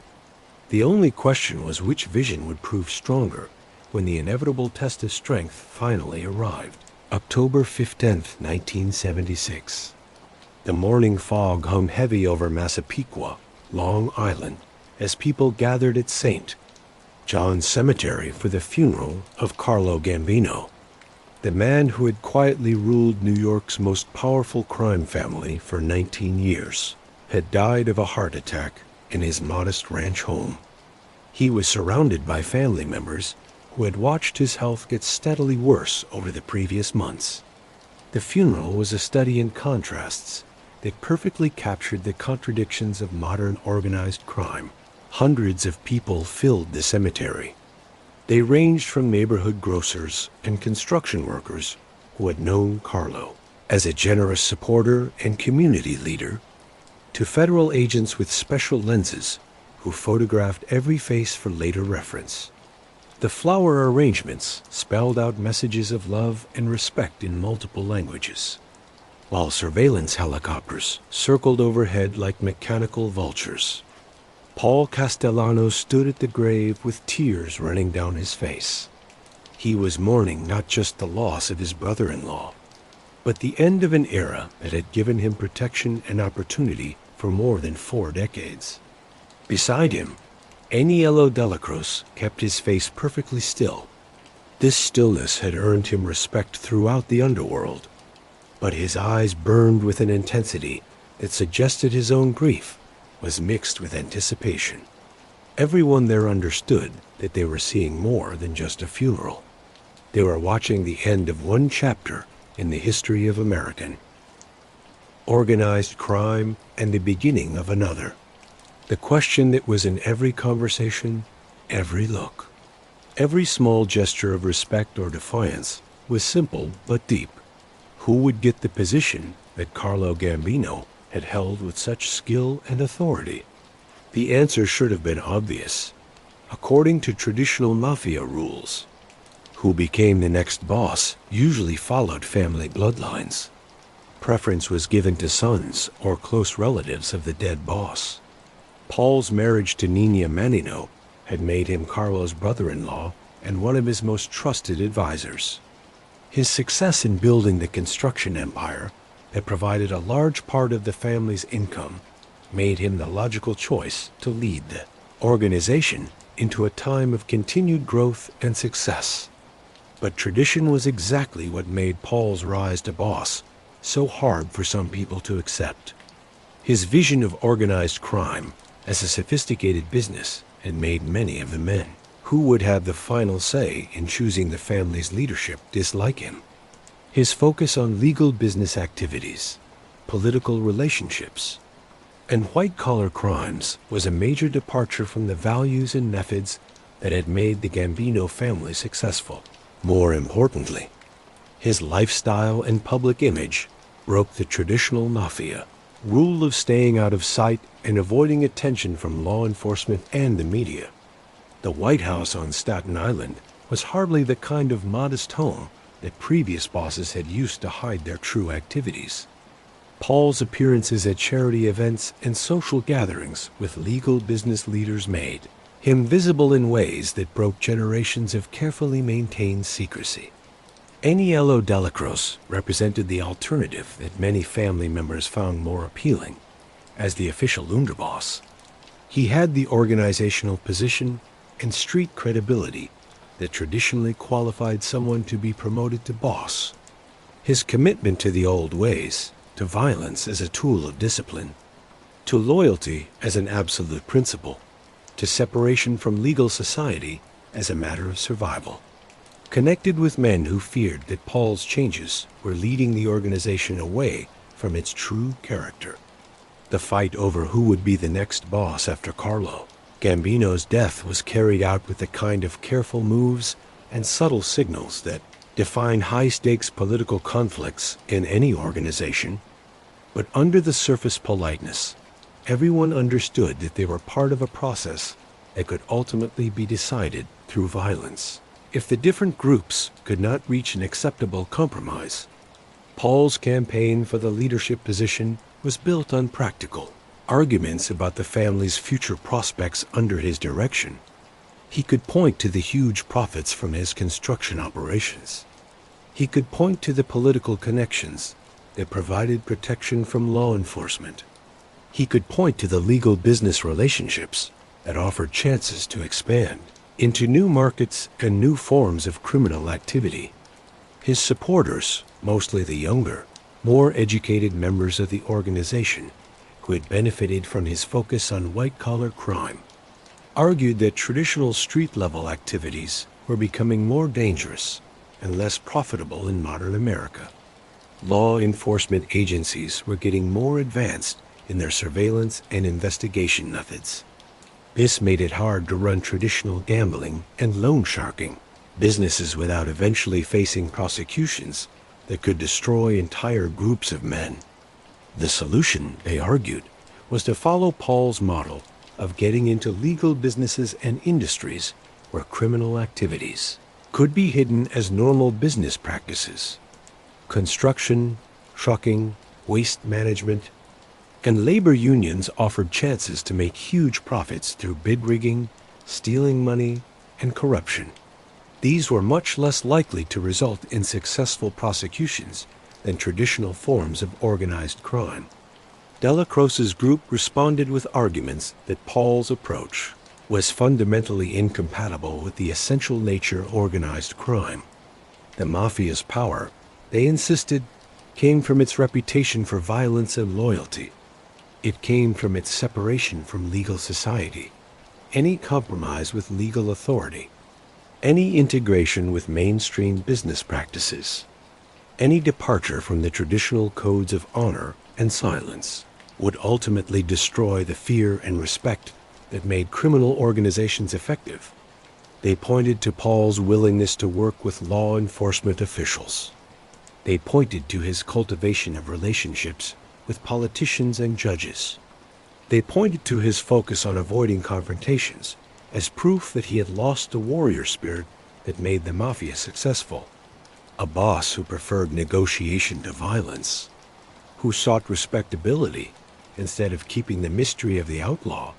The only question was which vision would prove stronger when the inevitable test of strength finally arrived. October 15th, 1976. The morning fog hung heavy over Massapequa, Long Island, as people gathered at St. John's Cemetery for the funeral of Carlo Gambino, the man who had quietly ruled New York's most powerful crime family for 19 years, had died of a heart attack in his modest ranch home. He was surrounded by family members who had watched his health get steadily worse over the previous months. The funeral was a study in contrasts that perfectly captured the contradictions of modern organized crime. Hundreds of people filled the cemetery. They ranged from neighborhood grocers and construction workers who had known Carlo as a generous supporter and community leader, to federal agents with special lenses who photographed every face for later reference. The flower arrangements spelled out messages of love and respect in multiple languages, while surveillance helicopters circled overhead like mechanical vultures. Paul Castellano stood at the grave with tears running down his face. He was mourning not just the loss of his brother-in-law, but the end of an era that had given him protection and opportunity for more than 4 decades. Beside him, Aniello Delacroce kept his face perfectly still. This stillness had earned him respect throughout the underworld, but his eyes burned with an intensity that suggested his own grief was mixed with anticipation. Everyone there understood that they were seeing more than just a funeral. They were watching the end of one chapter in the history of American organized crime and the beginning of another. The question that was in every conversation, every look, every small gesture of respect or defiance was simple but deep. Who would get the position that Carlo Gambino had held with such skill and authority? The answer should have been obvious. According to traditional mafia rules, who became the next boss usually followed family bloodlines. Preference was given to sons or close relatives of the dead boss. Paul's marriage to Nina Manino had made him Carlo's brother-in-law and one of his most trusted advisors. His success in building the construction empire that provided a large part of the family's income made him the logical choice to lead the organization into a time of continued growth and success. But tradition was exactly what made Paul's rise to boss so hard for some people to accept. His vision of organized crime as a sophisticated business had made many of the men who would have the final say in choosing the family's leadership dislike him. His focus on legal business activities, political relationships, and white-collar crimes was a major departure from the values and methods that had made the Gambino family successful. More importantly, his lifestyle and public image broke the traditional mafia rule of staying out of sight and avoiding attention from law enforcement and the media. The White House on Staten Island was hardly the kind of modest home that previous bosses had used to hide their true activities. Paul's appearances at charity events and social gatherings with legal business leaders made him visible in ways that broke generations of carefully maintained secrecy. Aniello Delacroce represented the alternative that many family members found more appealing as the official underboss. He had the organizational position and street credibility that traditionally qualified someone to be promoted to boss. His commitment to the old ways, to violence as a tool of discipline, to loyalty as an absolute principle, to separation from legal society as a matter of survival, connected with men who feared that Paul's changes were leading the organization away from its true character. The fight over who would be the next boss after Carlo Gambino's death was carried out with the kind of careful moves and subtle signals that define high-stakes political conflicts in any organization. But under the surface politeness, everyone understood that they were part of a process that could ultimately be decided through violence. If the different groups could not reach an acceptable compromise, Paul's campaign for the leadership position was built on practical arguments about the family's future prospects under his direction. He could point to the huge profits from his construction operations. He could point to the political connections that provided protection from law enforcement. He could point to the legal business relationships that offered chances to expand into new markets and new forms of criminal activity. His supporters, mostly the younger, more educated members of the organization who had benefited from his focus on white-collar crime, argued that traditional street-level activities were becoming more dangerous and less profitable in modern America. Law enforcement agencies were getting more advanced in their surveillance and investigation methods. This made it hard to run traditional gambling and loan sharking businesses without eventually facing prosecutions that could destroy entire groups of men. The solution, they argued, was to follow Paul's model of getting into legal businesses and industries where criminal activities could be hidden as normal business practices. Construction, trucking, waste management, and labor unions offered chances to make huge profits through bid rigging, stealing money, and corruption. These were much less likely to result in successful prosecutions than traditional forms of organized crime. Delacroce's group responded with arguments that Paul's approach was fundamentally incompatible with the essential nature of organized crime. The mafia's power, they insisted, came from its reputation for violence and loyalty. It came from its separation from legal society, any compromise with legal authority, any integration with mainstream business practices, any departure from the traditional codes of honor and silence would ultimately destroy the fear and respect that made criminal organizations effective. They pointed to Paul's willingness to work with law enforcement officials. They pointed to his cultivation of relationships with politicians and judges. They pointed to his focus on avoiding confrontations as proof that he had lost the warrior spirit that made the mafia successful. A boss who preferred negotiation to violence, who sought respectability instead of keeping the mystery of the outlaw,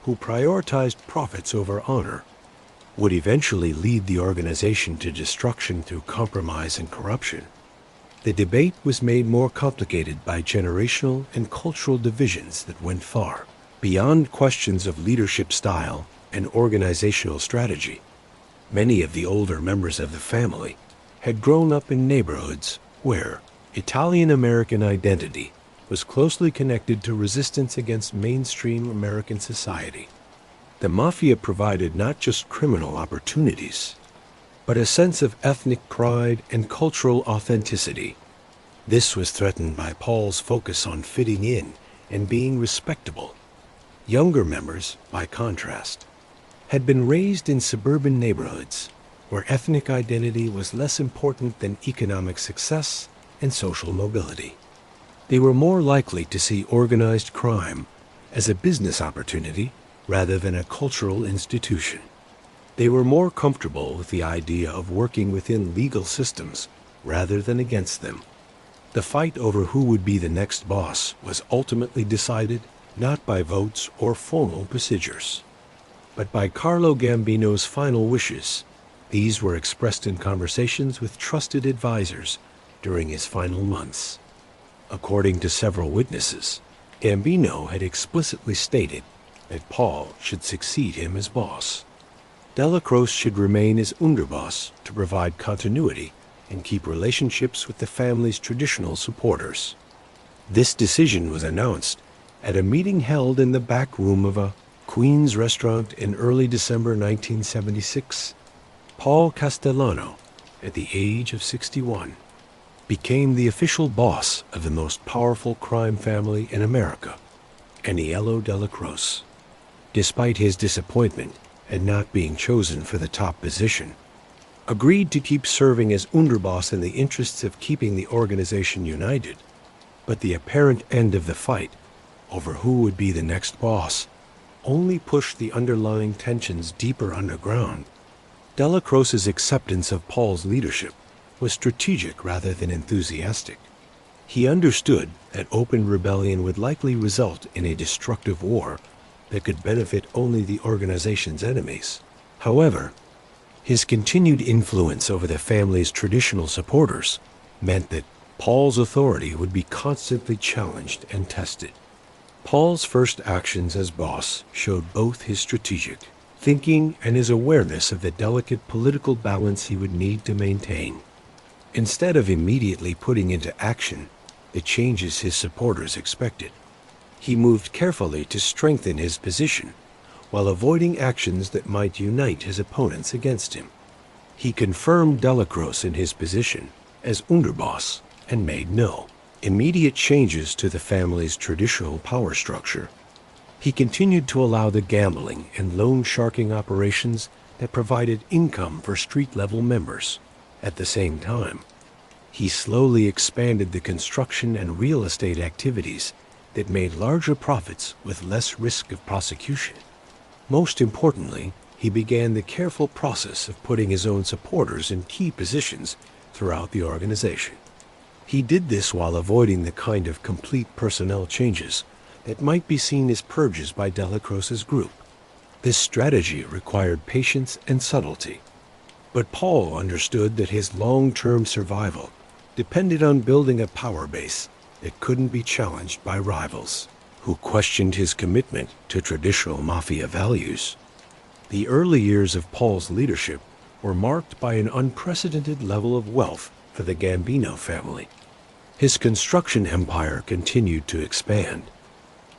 who prioritized profits over honor, would eventually lead the organization to destruction through compromise and corruption. The debate was made more complicated by generational and cultural divisions that went far beyond questions of leadership style and organizational strategy. Many of the older members of the family had grown up in neighborhoods where Italian-American identity was closely connected to resistance against mainstream American society. The mafia provided not just criminal opportunities, but a sense of ethnic pride and cultural authenticity. This was threatened by Paul's focus on fitting in and being respectable. Younger members, by contrast, had been raised in suburban neighborhoods where ethnic identity was less important than economic success and social mobility. They were more likely to see organized crime as a business opportunity rather than a cultural institution. They were more comfortable with the idea of working within legal systems rather than against them. The fight over who would be the next boss was ultimately decided not by votes or formal procedures, but by Carlo Gambino's final wishes. These were expressed in conversations with trusted advisors during his final months. According to several witnesses, Gambino had explicitly stated that Paul should succeed him as boss. Dela Croce should remain as underboss to provide continuity and keep relationships with the family's traditional supporters. This decision was announced at a meeting held in the back room of a Queens restaurant in early December 1976. Paul Castellano, at the age of 61, became the official boss of the most powerful crime family in America, Aniello Dela Croce. Despite his disappointment at not being chosen for the top position, agreed to keep serving as underboss in the interests of keeping the organization united. But the apparent end of the fight over who would be the next boss only pushed the underlying tensions deeper underground. Dela Croce's acceptance of Paul's leadership was strategic rather than enthusiastic. He understood that open rebellion would likely result in a destructive war that could benefit only the organization's enemies. However, his continued influence over the family's traditional supporters meant that Paul's authority would be constantly challenged and tested. Paul's first actions as boss showed both his strategic thinking and his awareness of the delicate political balance he would need to maintain. Instead of immediately putting into action the changes his supporters expected, he moved carefully to strengthen his position while avoiding actions that might unite his opponents against him. He confirmed Dela Croce in his position as underboss and made no immediate changes to the family's traditional power structure. He continued to allow the gambling and loan sharking operations that provided income for street-level members. At the same time, he slowly expanded the construction and real estate activities that made larger profits with less risk of prosecution. Most importantly, he began the careful process of putting his own supporters in key positions throughout the organization. He did this while avoiding the kind of complete personnel changes that might be seen as purges by Dela Croce's group. This strategy required patience and subtlety, but Paul understood that his long-term survival depended on building a power base that couldn't be challenged by rivals who questioned his commitment to traditional mafia values. The early years of Paul's leadership were marked by an unprecedented level of wealth for the Gambino family. His construction empire continued to expand,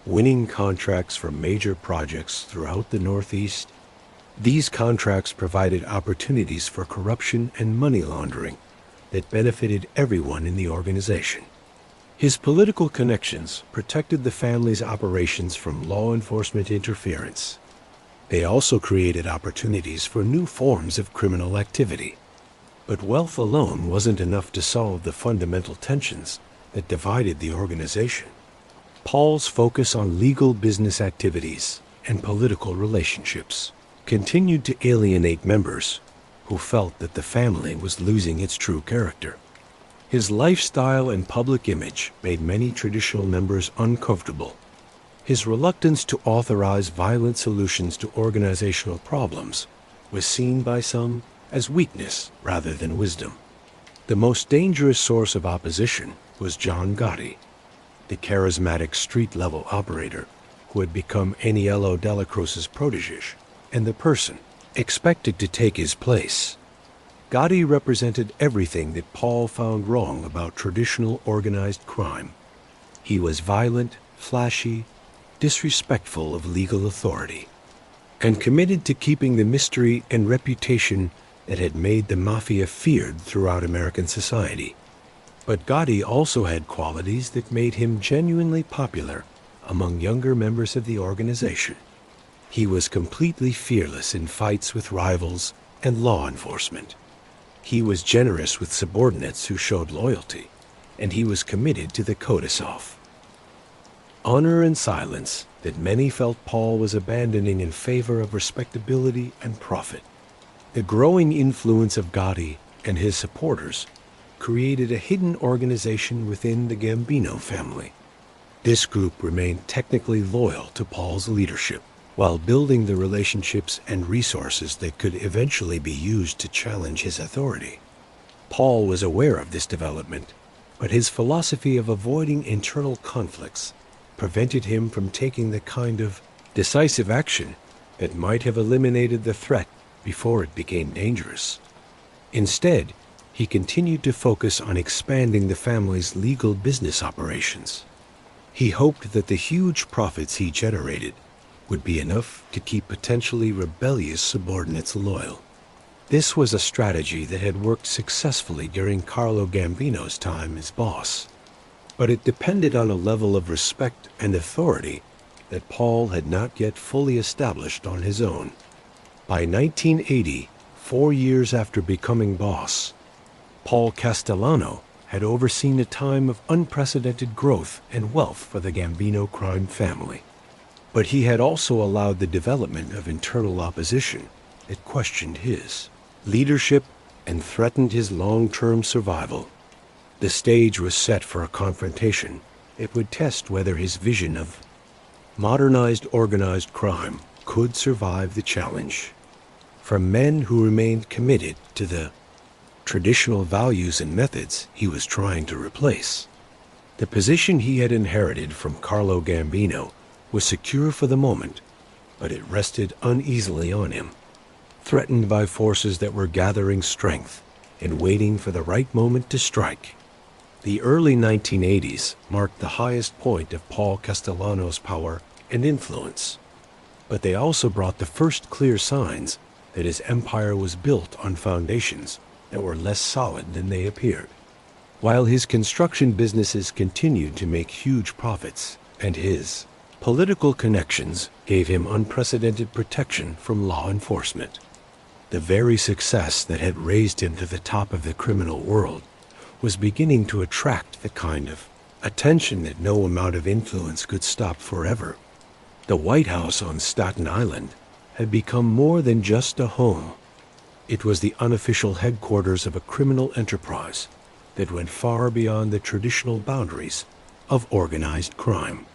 winning contracts for major projects throughout the Northeast. These contracts provided opportunities for corruption and money laundering that benefited everyone in the organization. His political connections protected the family's operations from law enforcement interference. They also created opportunities for new forms of criminal activity. But wealth alone wasn't enough to solve the fundamental tensions that divided the organization. Paul's focus on legal business activities and political relationships continued to alienate members who felt that the family was losing its true character. His lifestyle and public image made many traditional members uncomfortable. His reluctance to authorize violent solutions to organizational problems was seen by some as weakness rather than wisdom. The most dangerous source of opposition was John Gotti, the charismatic street-level operator who had become Aniello Dela Croce's protege and the person expected to take his place. Gotti represented everything that Paul found wrong about traditional organized crime. He was violent, flashy, disrespectful of legal authority, and committed to keeping the mystery and reputation that had made the mafia feared throughout American society. But Gotti also had qualities that made him genuinely popular among younger members of the organization. He was completely fearless in fights with rivals and law enforcement. He was generous with subordinates who showed loyalty, and he was committed to the codicil. Honor and silence that many felt Paul was abandoning in favor of respectability and profit. The growing influence of Gotti and his supporters created a hidden organization within the Gambino family. This group remained technically loyal to Paul's leadership, while building the relationships and resources that could eventually be used to challenge his authority. Paul was aware of this development, but his philosophy of avoiding internal conflicts prevented him from taking the kind of decisive action that might have eliminated the threat before it became dangerous. Instead, he continued to focus on expanding the family's legal business operations. He hoped that the huge profits he generated would be enough to keep potentially rebellious subordinates loyal. This was a strategy that had worked successfully during Carlo Gambino's time as boss, but it depended on a level of respect and authority that Paul had not yet fully established on his own. By 1980, 4 years after becoming boss, Paul Castellano had overseen a time of unprecedented growth and wealth for the Gambino crime family. But he had also allowed the development of internal opposition that questioned his leadership and threatened his long-term survival. The stage was set for a confrontation that would test whether his vision of modernized organized crime could survive the challenge. From men who remained committed to the traditional values and methods he was trying to replace. The position he had inherited from Carlo Gambino was secure for the moment, but it rested uneasily on him, threatened by forces that were gathering strength and waiting for the right moment to strike. The early 1980s marked the highest point of Paul Castellano's power and influence, but they also brought the first clear signs that his empire was built on foundations that were less solid than they appeared. While his construction businesses continued to make huge profits, and his political connections gave him unprecedented protection from law enforcement, the very success that had raised him to the top of the criminal world was beginning to attract the kind of attention that no amount of influence could stop forever. The White House on Staten Island had become more than just a home. It was the unofficial headquarters of a criminal enterprise that went far beyond the traditional boundaries of organized crime.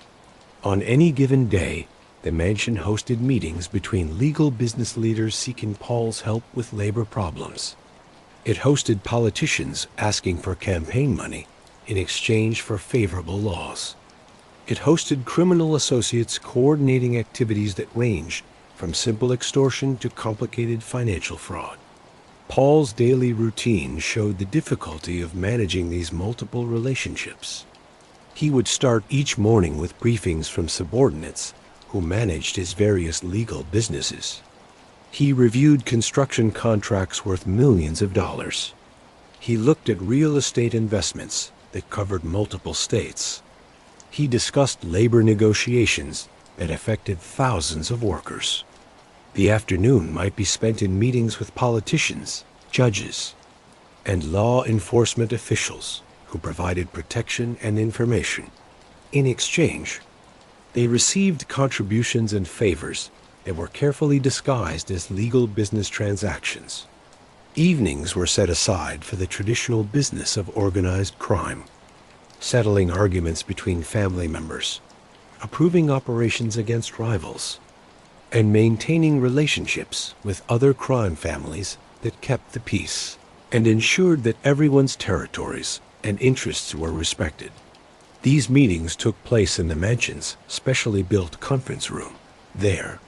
On any given day, the mansion hosted meetings between legal business leaders seeking Paul's help with labor problems. It hosted politicians asking for campaign money in exchange for favorable laws. It hosted criminal associates coordinating activities that ranged from simple extortion to complicated financial fraud. Paul's daily routine showed the difficulty of managing these multiple relationships. He would start each morning with briefings from subordinates who managed his various legal businesses. He reviewed construction contracts worth millions of dollars. He looked at real estate investments that covered multiple states. He discussed labor negotiations that affected thousands of workers. The afternoon might be spent in meetings with politicians, judges, and law enforcement officials who provided protection and information. In exchange, they received contributions and favors that were carefully disguised as legal business transactions. Evenings were set aside for the traditional business of organized crime, settling arguments between family members, approving operations against rivals, and maintaining relationships with other crime families that kept the peace and ensured that everyone's territories and interests were respected. These meetings took place in the mansion's specially built conference room. There,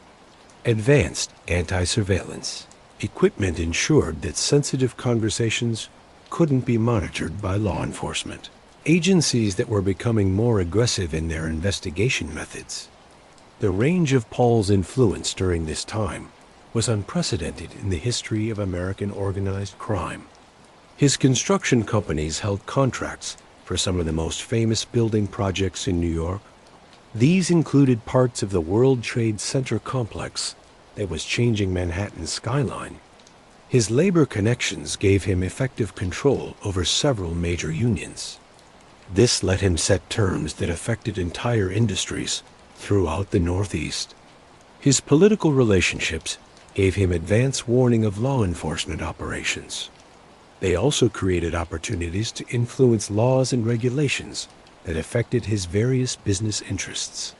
advanced anti-surveillance equipment ensured that sensitive conversations couldn't be monitored by law enforcement. Agencies that were becoming more aggressive in their investigation methods. The range of Paul's influence during this time was unprecedented in the history of American organized crime. His construction companies held contracts for some of the most famous building projects in New York, These included parts of the World Trade Center complex that was changing Manhattan's skyline. His labor connections gave him effective control over several major unions. This let him set terms that affected entire industries throughout the Northeast. His political relationships gave him advance warning of law enforcement operations. They also created opportunities to influence laws and regulations that affected his various business interests.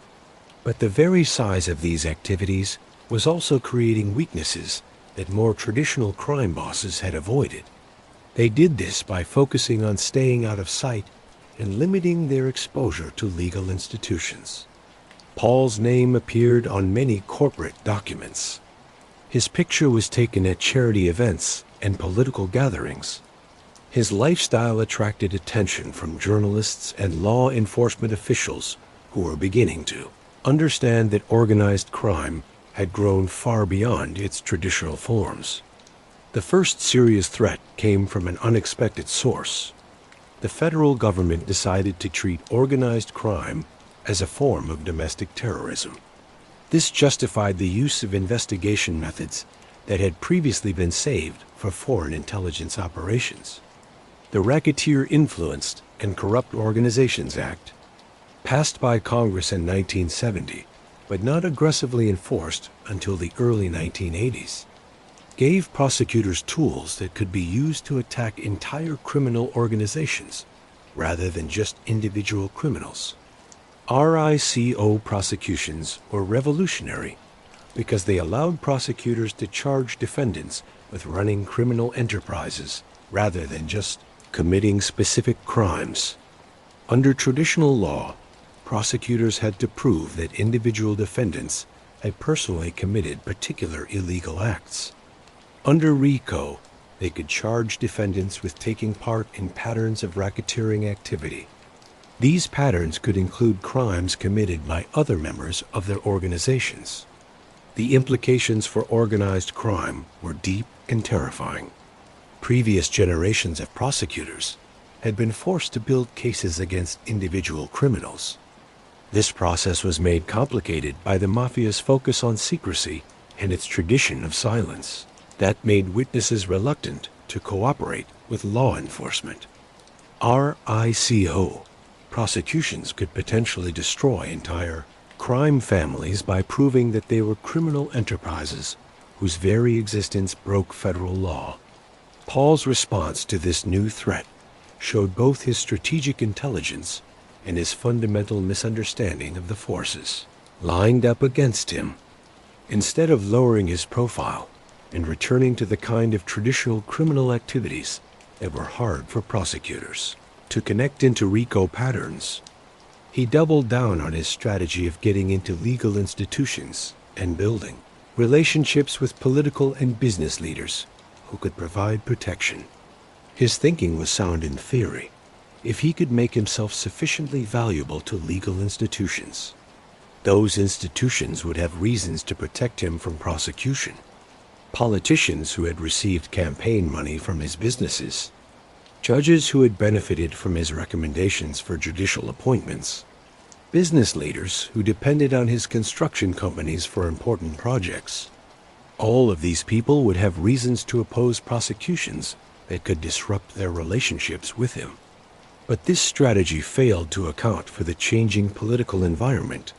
But the very size of these activities was also creating weaknesses that more traditional crime bosses had avoided. They did this by focusing on staying out of sight and limiting their exposure to legal institutions. Paul's name appeared on many corporate documents. His picture was taken at charity events and political gatherings. His lifestyle attracted attention from journalists and law enforcement officials who were beginning to understand that organized crime had grown far beyond its traditional forms. The first serious threat came from an unexpected source. The federal government decided to treat organized crime as a form of domestic terrorism. This justified the use of investigation methods that had previously been saved for foreign intelligence operations. The Racketeer Influenced and Corrupt Organizations Act, passed by Congress in 1970, but not aggressively enforced until the early 1980s, gave prosecutors tools that could be used to attack entire criminal organizations rather than just individual criminals. RICO prosecutions were revolutionary because they allowed prosecutors to charge defendants with running criminal enterprises rather than just committing specific crimes. Under traditional law, prosecutors had to prove that individual defendants had personally committed particular illegal acts. Under RICO, they could charge defendants with taking part in patterns of racketeering activity. These patterns could include crimes committed by other members of their organizations. The implications for organized crime were deep and terrifying. Previous generations of prosecutors had been forced to build cases against individual criminals. This process was made complicated by the Mafia's focus on secrecy and its tradition of silence. That made witnesses reluctant to cooperate with law enforcement. RICO prosecutions could potentially destroy entire crime families by proving that they were criminal enterprises whose very existence broke federal law. Paul's response to this new threat showed both his strategic intelligence and his fundamental misunderstanding of the forces lined up against him. Instead of lowering his profile and returning to the kind of traditional criminal activities that were hard for prosecutors to connect into RICO patterns, he doubled down on his strategy of getting into legal institutions and building relationships with political and business leaders who could provide protection. His thinking was sound in theory. If he could make himself sufficiently valuable to legal institutions, those institutions would have reasons to protect him from prosecution. Politicians who had received campaign money from his businesses, judges who had benefited from his recommendations for judicial appointments, business leaders who depended on his construction companies for important projects. All of these people would have reasons to oppose prosecutions that could disrupt their relationships with him. But this strategy failed to account for the changing political environment.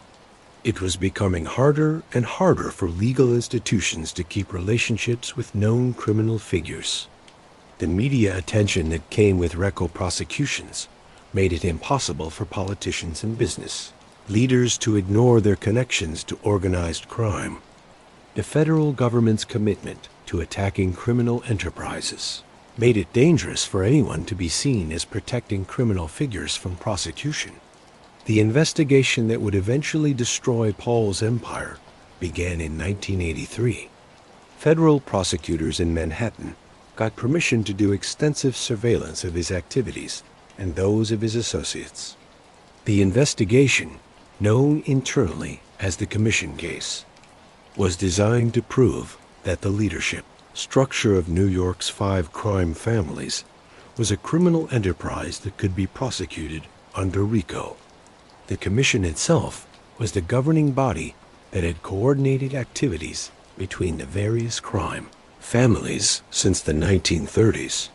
It was becoming harder and harder for legal institutions to keep relationships with known criminal figures. The media attention that came with RICO prosecutions made it impossible for politicians and business leaders to ignore their connections to organized crime. The federal government's commitment to attacking criminal enterprises made it dangerous for anyone to be seen as protecting criminal figures from prosecution. The investigation that would eventually destroy Paul's empire began in 1983. Federal prosecutors in Manhattan got permission to do extensive surveillance of his activities and those of his associates. The investigation, known internally as the Commission Case, was designed to prove that the leadership structure of New York's 5 crime families was a criminal enterprise that could be prosecuted under RICO. The commission itself was the governing body that had coordinated activities between the various crime families since the 1930s.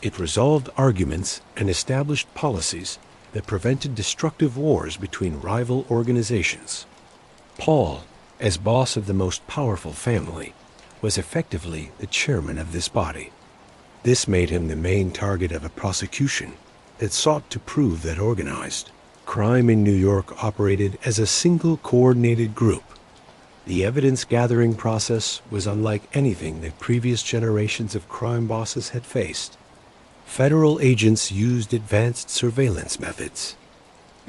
It resolved arguments and established policies that prevented destructive wars between rival organizations. Paul, as boss of the most powerful family, was effectively the chairman of this body. This made him the main target of a prosecution that sought to prove that organized crime in New York operated as a single coordinated group. The evidence-gathering process was unlike anything that previous generations of crime bosses had faced. Federal agents used advanced surveillance methods.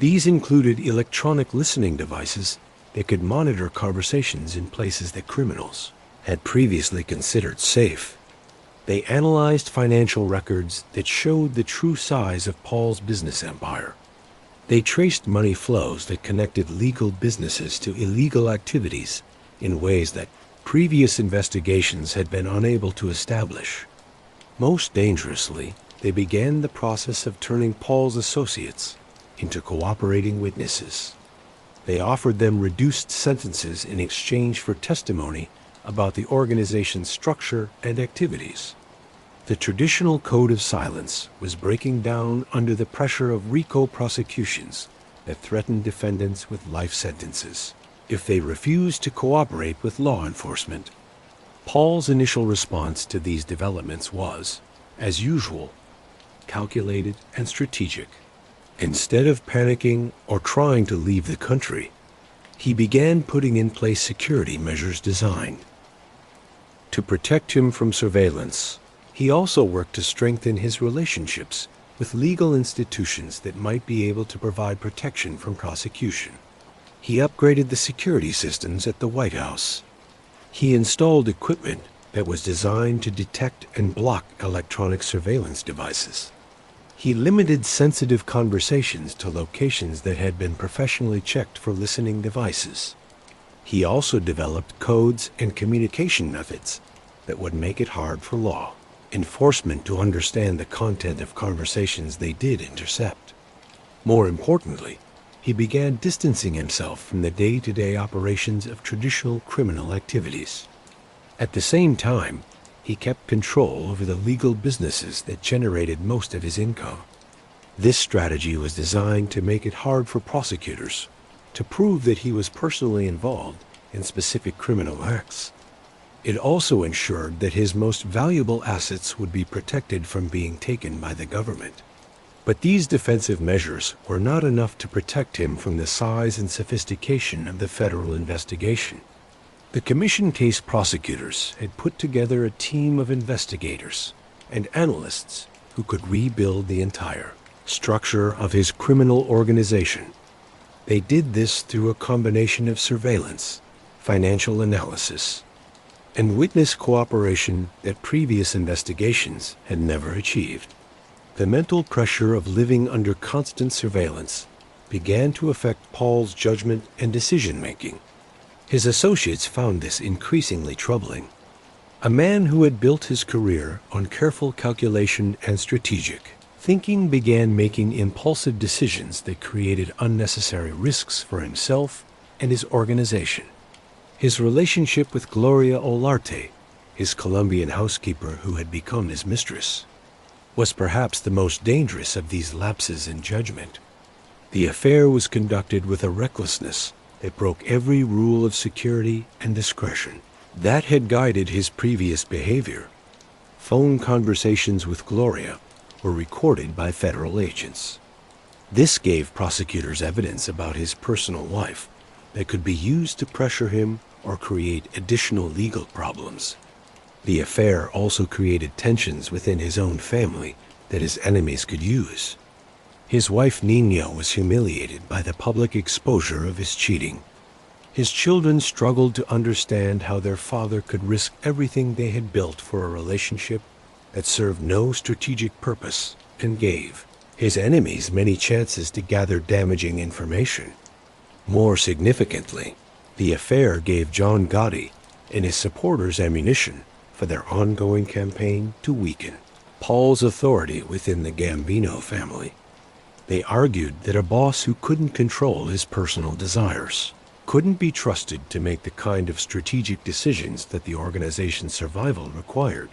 These included electronic listening devices that could monitor conversations in places that criminals had previously considered safe. They analyzed financial records that showed the true size of Paul's business empire. They traced money flows that connected legal businesses to illegal activities in ways that previous investigations had been unable to establish. Most dangerously, they began the process of turning Paul's associates into cooperating witnesses. They offered them reduced sentences in exchange for testimony about the organization's structure and activities. The traditional code of silence was breaking down under the pressure of RICO prosecutions that threatened defendants with life sentences if they refused to cooperate with law enforcement. Paul's initial response to these developments was, as usual, calculated and strategic. Instead of panicking or trying to leave the country, he began putting in place security measures designed to protect him from surveillance. He also worked to strengthen his relationships with legal institutions that might be able to provide protection from prosecution. He upgraded the security systems at the White House. He installed equipment that was designed to detect and block electronic surveillance devices. He limited sensitive conversations to locations that had been professionally checked for listening devices. He also developed codes and communication methods that would make it hard for law enforcement to understand the content of conversations they did intercept. More importantly, he began distancing himself from the day-to-day operations of traditional criminal activities. At the same time, he kept control over the legal businesses that generated most of his income. This strategy was designed to make it hard for prosecutors to prove that he was personally involved in specific criminal acts. It also ensured that his most valuable assets would be protected from being taken by the government. But these defensive measures were not enough to protect him from the size and sophistication of the federal investigation. The commission case prosecutors had put together a team of investigators and analysts who could rebuild the entire structure of his criminal organization. They did this through a combination of surveillance, financial analysis, and witness cooperation that previous investigations had never achieved. The mental pressure of living under constant surveillance began to affect Paul's judgment and decision-making. His associates found this increasingly troubling. A man who had built his career on careful calculation and strategic thinking began making impulsive decisions that created unnecessary risks for himself and his organization. His relationship with Gloria Olarte, his Colombian housekeeper who had become his mistress, was perhaps the most dangerous of these lapses in judgment. The affair was conducted with a recklessness that broke every rule of security and discretion that had guided his previous behavior. Phone conversations with Gloria were recorded by federal agents. This gave prosecutors evidence about his personal life that could be used to pressure him or create additional legal problems. The affair also created tensions within his own family that his enemies could use. His wife Nina was humiliated by the public exposure of his cheating. His children struggled to understand how their father could risk everything they had built for a relationship that served no strategic purpose and gave his enemies many chances to gather damaging information. More significantly, the affair gave John Gotti and his supporters ammunition for their ongoing campaign to weaken Paul's authority within the Gambino family. They argued that a boss who couldn't control his personal desires couldn't be trusted to make the kind of strategic decisions that the organization's survival required.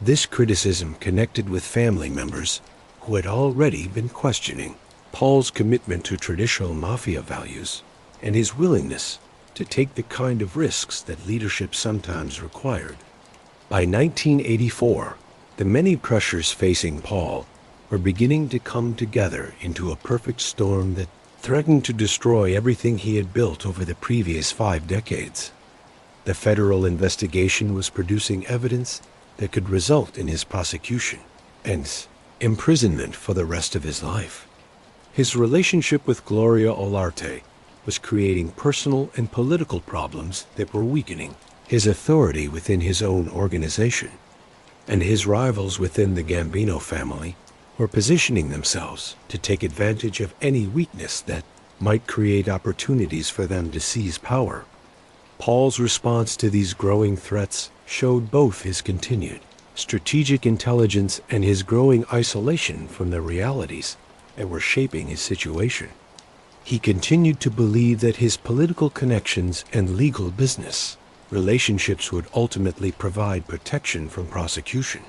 This criticism connected with family members who had already been questioning Paul's commitment to traditional mafia values and his willingness to take the kind of risks that leadership sometimes required. By 1984, the many pressures facing Paul were beginning to come together into a perfect storm that threatened to destroy everything he had built over the previous 5 decades. The federal investigation was producing evidence that could result in his prosecution and imprisonment for the rest of his life. His relationship with Gloria Olarte was creating personal and political problems that were weakening his authority within his own organization, and his rivals within the Gambino family were positioning themselves to take advantage of any weakness that might create opportunities for them to seize power. Paul's response to these growing threats showed both his continued strategic intelligence and his growing isolation from the realities that were shaping his situation. He continued to believe that his political connections and legal business relationships would ultimately provide protection from prosecution.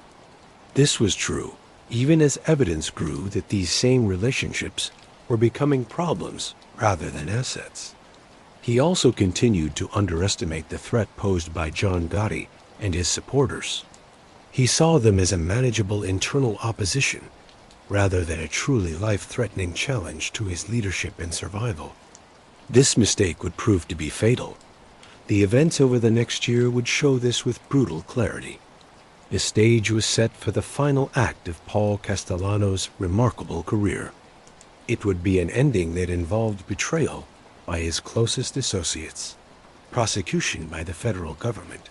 This was true even as evidence grew that these same relationships were becoming problems rather than assets. He also continued to underestimate the threat posed by John Gotti and his supporters. He saw them as a manageable internal opposition rather than a truly life-threatening challenge to his leadership and survival. This mistake would prove to be fatal. The events over the next year would show this with brutal clarity. The stage was set for the final act of Paul Castellano's remarkable career. It would be an ending that involved betrayal by his closest associates, prosecution by the federal government,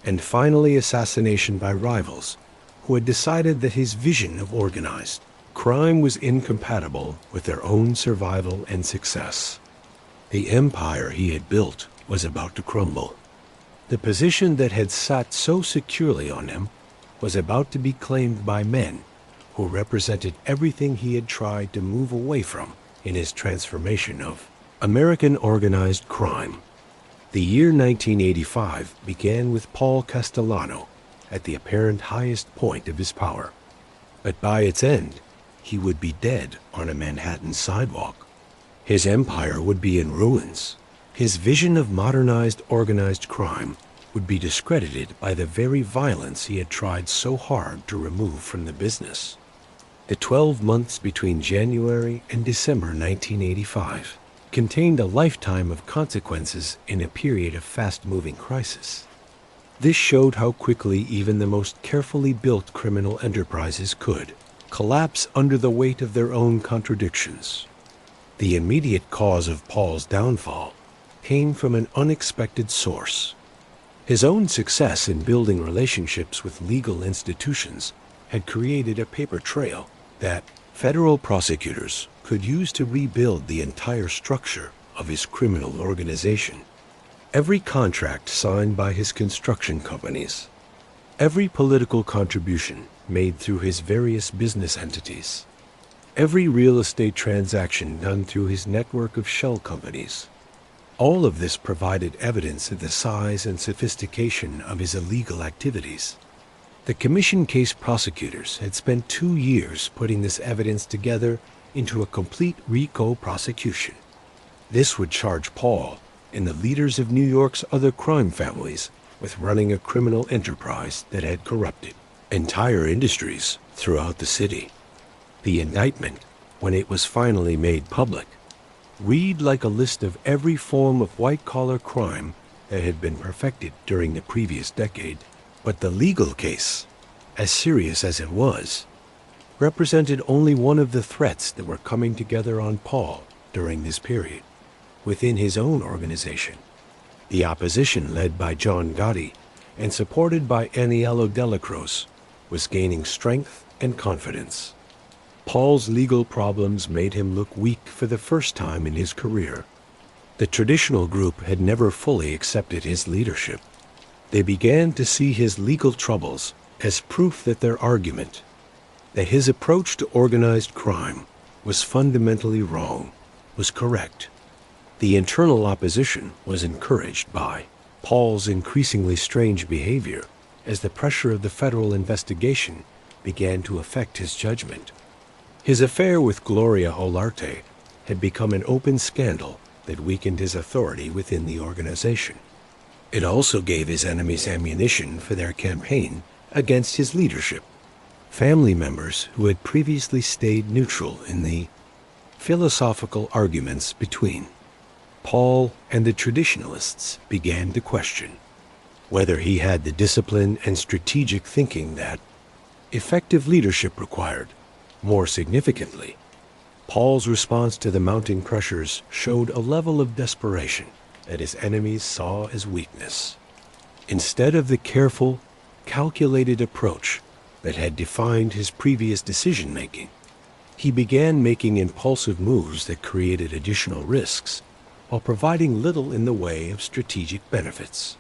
and finally assassination by rivals who had decided that his vision of organized crime was incompatible with their own survival and success. The empire he had built was about to crumble. The position that had sat so securely on him was about to be claimed by men who represented everything he had tried to move away from in his transformation of American organized crime. The year 1985 began with Paul Castellano at the apparent highest point of his power. But by its end, he would be dead on a Manhattan sidewalk. His empire would be in ruins. His vision of modernized organized crime would be discredited by the very violence he had tried so hard to remove from the business. The 12 months between January and December 1985 contained a lifetime of consequences in a period of fast-moving crisis. This showed how quickly even the most carefully built criminal enterprises could collapse under the weight of their own contradictions. The immediate cause of Paul's downfall came from an unexpected source. His own success in building relationships with legal institutions had created a paper trail that federal prosecutors could use to rebuild the entire structure of his criminal organization. Every contract signed by his construction companies, every political contribution made through his various business entities, every real estate transaction done through his network of shell companies, all of this provided evidence of the size and sophistication of his illegal activities. The commission case prosecutors had spent 2 years putting this evidence together into a complete RICO prosecution. This would charge Paul and the leaders of New York's other crime families with running a criminal enterprise that had corrupted entire industries throughout the city. The indictment, when it was finally made public, read like a list of every form of white-collar crime that had been perfected during the previous decade. But the legal case, as serious as it was, represented only one of the threats that were coming together on Paul during this period. Within his own organization, the opposition led by John Gotti and supported by Aniello Delacroce was gaining strength and confidence. Paul's legal problems made him look weak for the first time in his career. The traditional group had never fully accepted his leadership. They began to see his legal troubles as proof that their argument, that his approach to organized crime was fundamentally wrong was correct. The internal opposition was encouraged by Paul's increasingly strange behavior as the pressure of the federal investigation began to affect his judgment. His affair with Gloria Olarte had become an open scandal that weakened his authority within the organization. It also gave his enemies ammunition for their campaign against his leadership. Family members who had previously stayed neutral in the philosophical arguments between Paul and the traditionalists began to question whether he had the discipline and strategic thinking that effective leadership required. More significantly, Paul's response to the mounting pressures showed a level of desperation that his enemies saw as weakness. Instead of the careful, calculated approach that had defined his previous decision-making, he began making impulsive moves that created additional risks while providing little in the way of strategic benefits.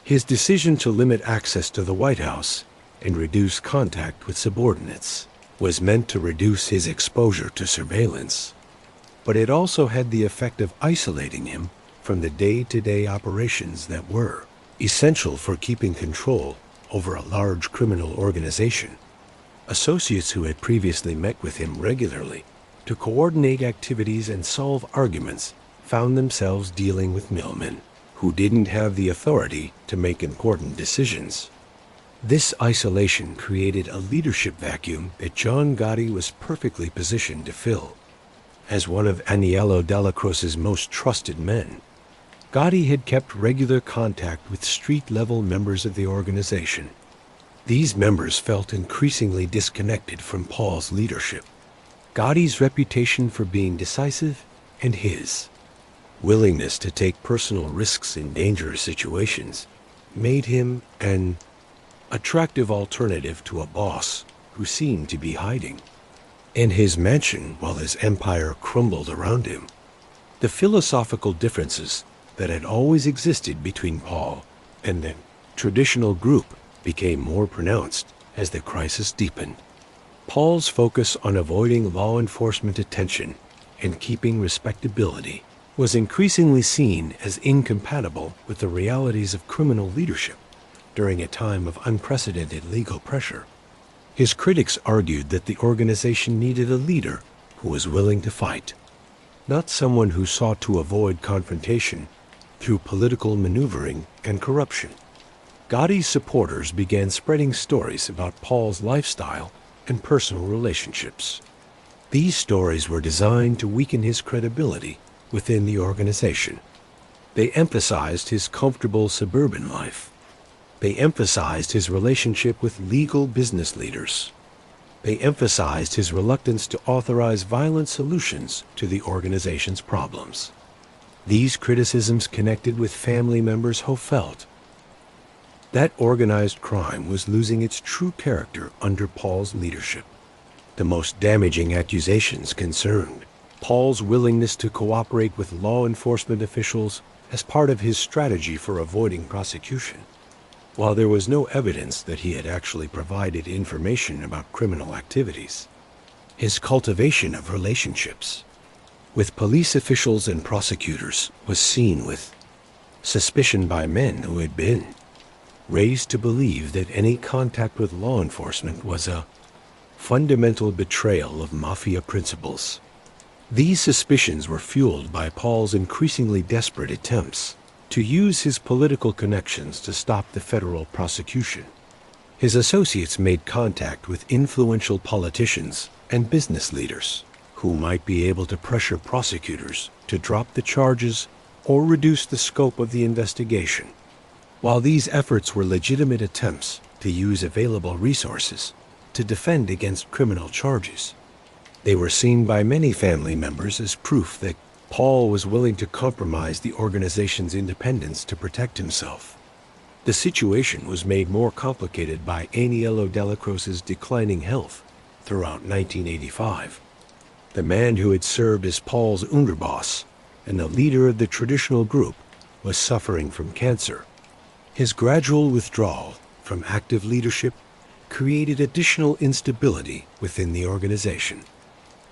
His decision to limit access to the White House and reduce contact with subordinates was meant to reduce his exposure to surveillance, but it also had the effect of isolating him from the day-to-day operations that were essential for keeping control over a large criminal organization. Associates who had previously met with him regularly to coordinate activities and solve arguments found themselves dealing with middlemen who didn't have the authority to make important decisions. This isolation created a leadership vacuum that John Gotti was perfectly positioned to fill. As one of Aniello Della Croce's most trusted men, Gotti had kept regular contact with street-level members of the organization. These members felt increasingly disconnected from Paul's leadership. Gotti's reputation for being decisive and his willingness to take personal risks in dangerous situations made him an attractive alternative to a boss who seemed to be hiding. In his mansion, while his empire crumbled around him, the philosophical differences that had always existed between Paul and the traditional group became more pronounced as the crisis deepened. Paul's focus on avoiding law enforcement attention and keeping respectability was increasingly seen as incompatible with the realities of criminal leadership during a time of unprecedented legal pressure. His critics argued that the organization needed a leader who was willing to fight, not someone who sought to avoid confrontation through political maneuvering and corruption. Gotti's supporters began spreading stories about Paul's lifestyle and personal relationships. These stories were designed to weaken his credibility within the organization. They emphasized his comfortable suburban life. They emphasized his relationship with legal business leaders. They emphasized his reluctance to authorize violent solutions to the organization's problems. These criticisms connected with family members who felt that organized crime was losing its true character under Paul's leadership. The most damaging accusations concerned Paul's willingness to cooperate with law enforcement officials as part of his strategy for avoiding prosecution. While there was no evidence that he had actually provided information about criminal activities, his cultivation of relationships with police officials and prosecutors was seen with suspicion by men who had been raised to believe that any contact with law enforcement was a fundamental betrayal of mafia principles. These suspicions were fueled by Paul's increasingly desperate attempts to use his political connections to stop the federal prosecution. His associates made contact with influential politicians and business leaders who might be able to pressure prosecutors to drop the charges or reduce the scope of the investigation. While these efforts were legitimate attempts to use available resources to defend against criminal charges, they were seen by many family members as proof that Paul was willing to compromise the organization's independence to protect himself. The situation was made more complicated by Aniello Della Croce's declining health throughout 1985. The man who had served as Paul's underboss and the leader of the traditional group was suffering from cancer. His gradual withdrawal from active leadership created additional instability within the organization.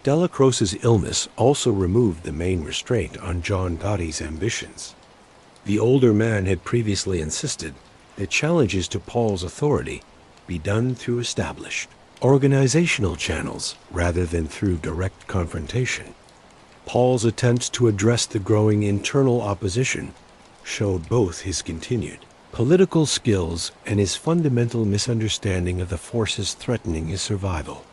Delacroce's illness also removed the main restraint on John Gotti's ambitions. The older man had previously insisted that challenges to Paul's authority be done through established organizational channels rather than through direct confrontation. Paul's attempts to address the growing internal opposition showed both his continued political skills and his fundamental misunderstanding of the forces threatening his survival.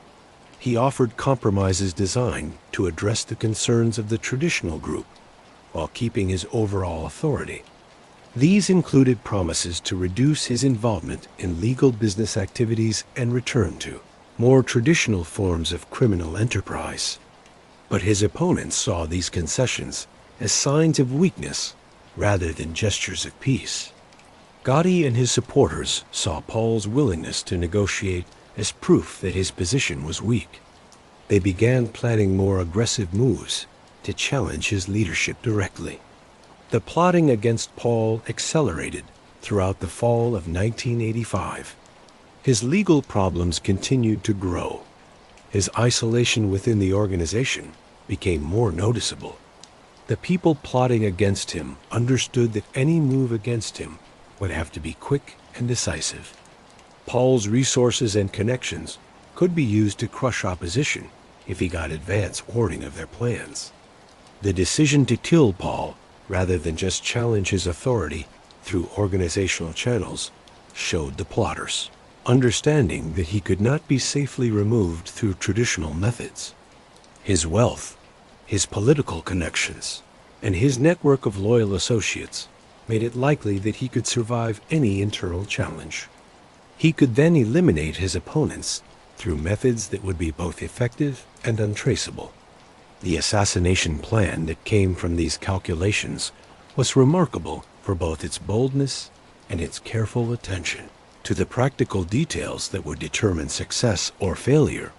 He offered compromises designed to address the concerns of the traditional group while keeping his overall authority. These included promises to reduce his involvement in legal business activities and return to more traditional forms of criminal enterprise. But his opponents saw these concessions as signs of weakness rather than gestures of peace. Gotti and his supporters saw Paul's willingness to negotiate as proof that his position was weak. They began planning more aggressive moves to challenge his leadership directly. The plotting against Paul accelerated throughout the fall of 1985. His legal problems continued to grow. His isolation within the organization became more noticeable. The people plotting against him understood that any move against him would have to be quick and decisive. Paul's resources and connections could be used to crush opposition if he got advance warning of their plans. The decision to kill Paul, rather than just challenge his authority through organizational channels, showed the plotters, understanding that he could not be safely removed through traditional methods. His wealth, his political connections, and his network of loyal associates made it likely that he could survive any internal challenge. He could then eliminate his opponents through methods that would be both effective and untraceable. The assassination plan that came from these calculations was remarkable for both its boldness and its careful attention to the practical details that would determine success or failure.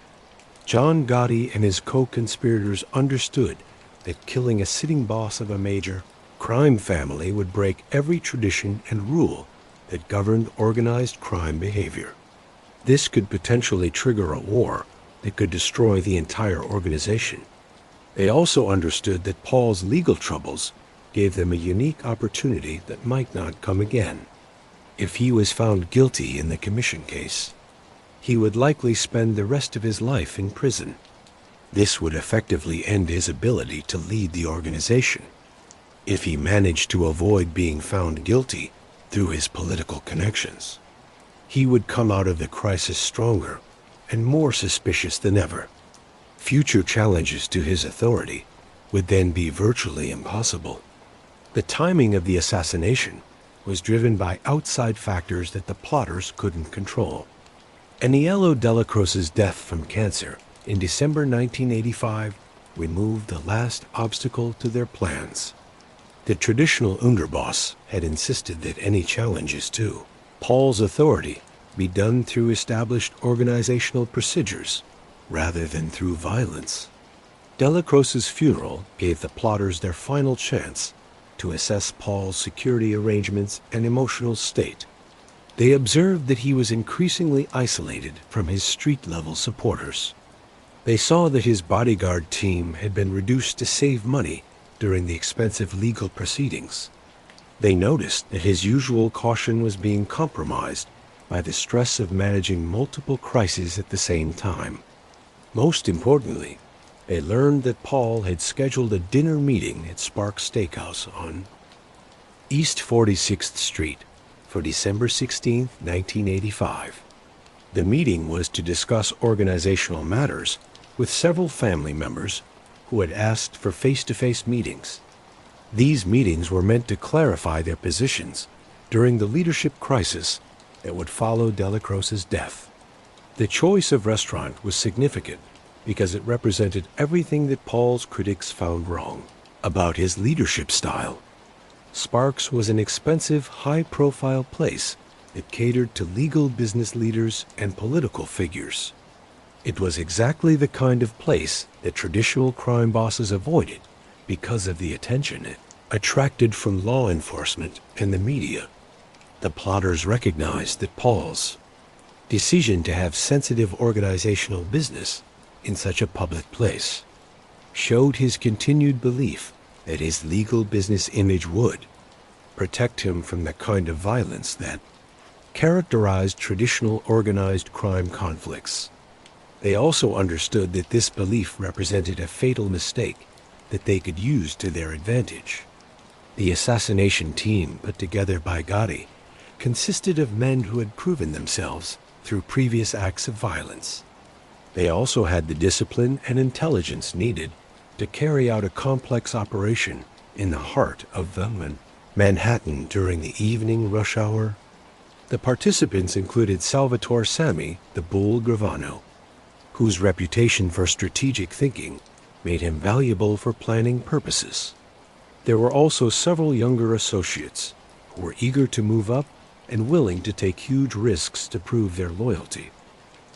John Gotti and his co-conspirators understood that killing a sitting boss of a major crime family would break every tradition and rule that governed organized crime behavior. This could potentially trigger a war that could destroy the entire organization. They also understood that Paul's legal troubles gave them a unique opportunity that might not come again. If he was found guilty in the commission case, he would likely spend the rest of his life in prison. This would effectively end his ability to lead the organization. If he managed to avoid being found guilty through his political connections, he would come out of the crisis stronger and more suspicious than ever. Future challenges to his authority would then be virtually impossible. The timing of the assassination was driven by outside factors that the plotters couldn't control. Aniello Delacroce's death from cancer in December 1985 removed the last obstacle to their plans. The traditional underboss had insisted that any challenges to Paul's authority be done through established organizational procedures rather than through violence. Delacroce's funeral gave the plotters their final chance to assess Paul's security arrangements and emotional state. They observed that he was increasingly isolated from his street-level supporters. They saw that his bodyguard team had been reduced to save money during the expensive legal proceedings. They noticed that his usual caution was being compromised by the stress of managing multiple crises at the same time. Most importantly, they learned that Paul had scheduled a dinner meeting at Sparks Steakhouse on East 46th Street for December 16, 1985. The meeting was to discuss organizational matters with several family members who had asked for face-to-face meetings. These meetings were meant to clarify their positions during the leadership crisis that would follow Delacroce's death. The choice of restaurant was significant because it represented everything that Paul's critics found wrong about his leadership style. Sparks was an expensive, high-profile place that catered to legal business leaders and political figures. It was exactly the kind of place that traditional crime bosses avoided because of the attention it attracted from law enforcement and the media. The plotters recognized that Paul's decision to have sensitive organizational business in such a public place, showed his continued belief that his legal business image would protect him from the kind of violence that characterized traditional organized crime conflicts. They also understood that this belief represented a fatal mistake that they could use to their advantage. The assassination team put together by Gotti consisted of men who had proven themselves through previous acts of violence. They also had the discipline and intelligence needed to carry out a complex operation in the heart of Manhattan during the evening rush hour. The participants included Salvatore Sami, the Bull Gravano, whose reputation for strategic thinking made him valuable for planning purposes. There were also several younger associates who were eager to move up and willing to take huge risks to prove their loyalty.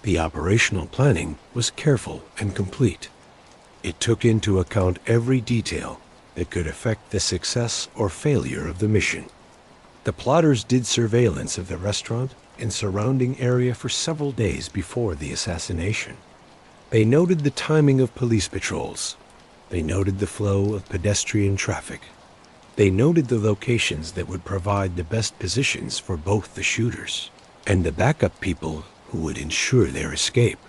The operational planning was careful and complete. It took into account every detail that could affect the success or failure of the mission. The plotters did surveillance of the restaurant and surrounding area for several days before the assassination. They noted the timing of police patrols. They noted the flow of pedestrian traffic. They noted the locations that would provide the best positions for both the shooters and the backup people who would ensure their escape.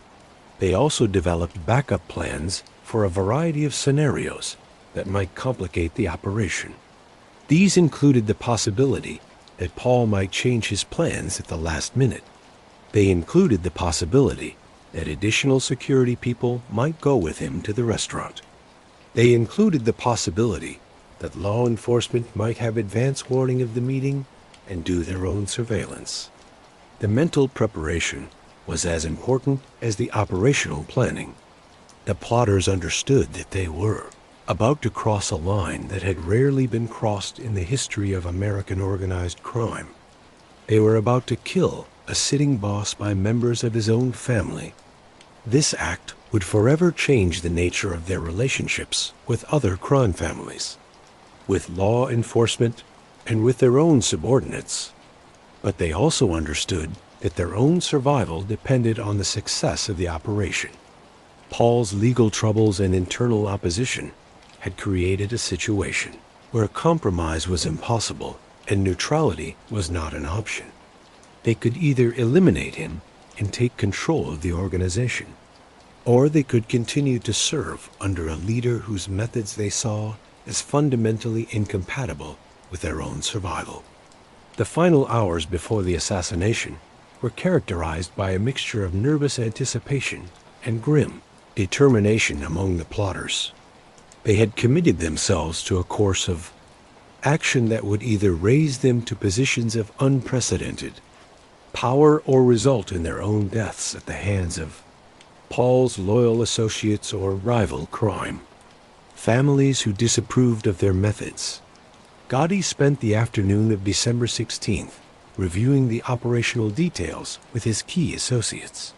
They also developed backup plans for a variety of scenarios that might complicate the operation. These included the possibility that Paul might change his plans at the last minute. They included the possibility that additional security people might go with him to the restaurant. They included the possibility that law enforcement might have advance warning of the meeting and do their own surveillance. The mental preparation was as important as the operational planning. The plotters understood that they were about to cross a line that had rarely been crossed in the history of American organized crime. They were about to kill a sitting boss by members of his own family. This act would forever change the nature of their relationships with other crime families, with law enforcement, and with their own subordinates. But they also understood that their own survival depended on the success of the operation. Paul's legal troubles and internal opposition had created a situation where compromise was impossible and neutrality was not an option. They could either eliminate him and take control of the organization, or they could continue to serve under a leader whose methods they saw as fundamentally incompatible with their own survival. The final hours before the assassination were characterized by a mixture of nervous anticipation and grim determination among the plotters. They had committed themselves to a course of action that would either raise them to positions of unprecedented power or result in their own deaths at the hands of Paul's loyal associates or rival crime, families who disapproved of their methods. Gotti spent the afternoon of December 16th reviewing the operational details with his key associates.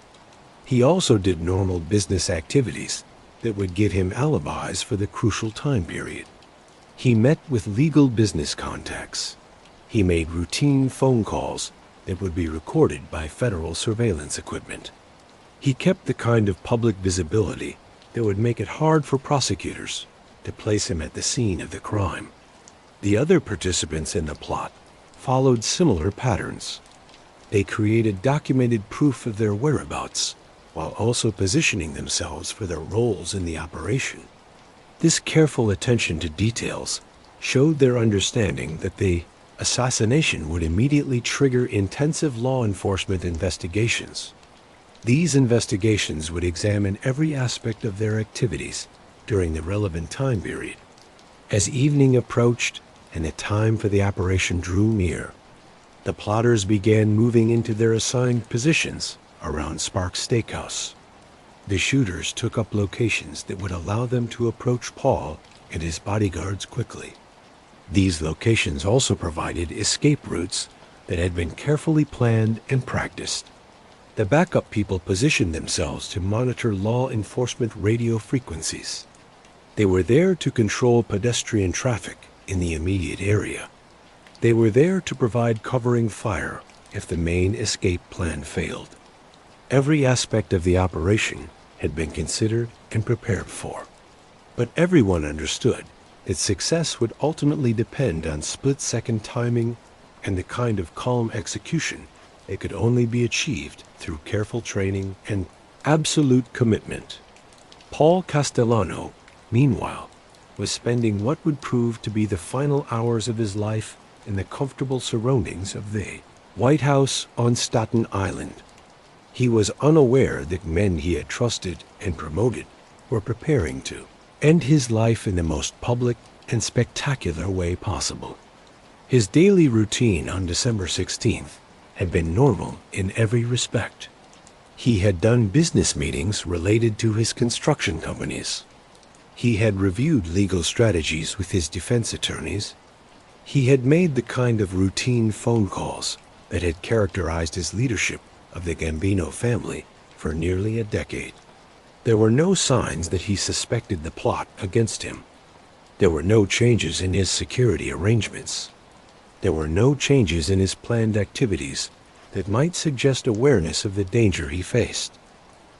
He also did normal business activities that would give him alibis for the crucial time period. He met with legal business contacts. He made routine phone calls that would be recorded by federal surveillance equipment. He kept the kind of public visibility that would make it hard for prosecutors to place him at the scene of the crime. The other participants in the plot followed similar patterns. They created documented proof of their whereabouts while also positioning themselves for their roles in the operation. This careful attention to details showed their understanding that the assassination would immediately trigger intensive law enforcement investigations. These investigations would examine every aspect of their activities during the relevant time period. As evening approached and the time for the operation drew near, the plotters began moving into their assigned positions around Sparks Steakhouse. The shooters took up locations that would allow them to approach Paul and his bodyguards quickly. These locations also provided escape routes that had been carefully planned and practiced. The backup people positioned themselves to monitor law enforcement radio frequencies. They were there to control pedestrian traffic in the immediate area. They were there to provide covering fire if the main escape plan failed. Every aspect of the operation had been considered and prepared for. But everyone understood that success would ultimately depend on split-second timing and the kind of calm execution that could only be achieved through careful training and absolute commitment. Paul Castellano, meanwhile, was spending what would prove to be the final hours of his life in the comfortable surroundings of the White House on Staten Island. He was unaware that men he had trusted and promoted were preparing to end his life in the most public and spectacular way possible. His daily routine on December 16th had been normal in every respect. He had done business meetings related to his construction companies. He had reviewed legal strategies with his defense attorneys. He had made the kind of routine phone calls that had characterized his leadership of the Gambino family for nearly a decade. There were no signs that he suspected the plot against him. There were no changes in his security arrangements. There were no changes in his planned activities that might suggest awareness of the danger he faced.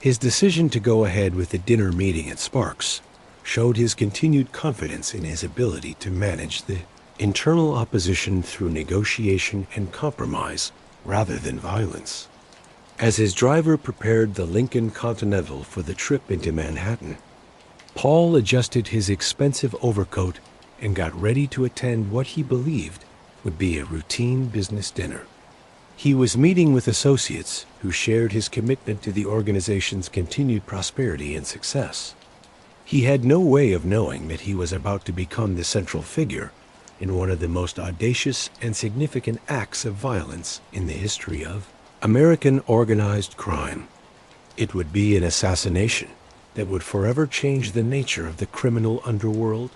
His decision to go ahead with the dinner meeting at Sparks showed his continued confidence in his ability to manage the internal opposition through negotiation and compromise rather than violence. As his driver prepared the Lincoln Continental for the trip into Manhattan, Paul adjusted his expensive overcoat and got ready to attend what he believed would be a routine business dinner. He was meeting with associates who shared his commitment to the organization's continued prosperity and success. He had no way of knowing that he was about to become the central figure in one of the most audacious and significant acts of violence in the history of American organized crime. It would be an assassination that would forever change the nature of the criminal underworld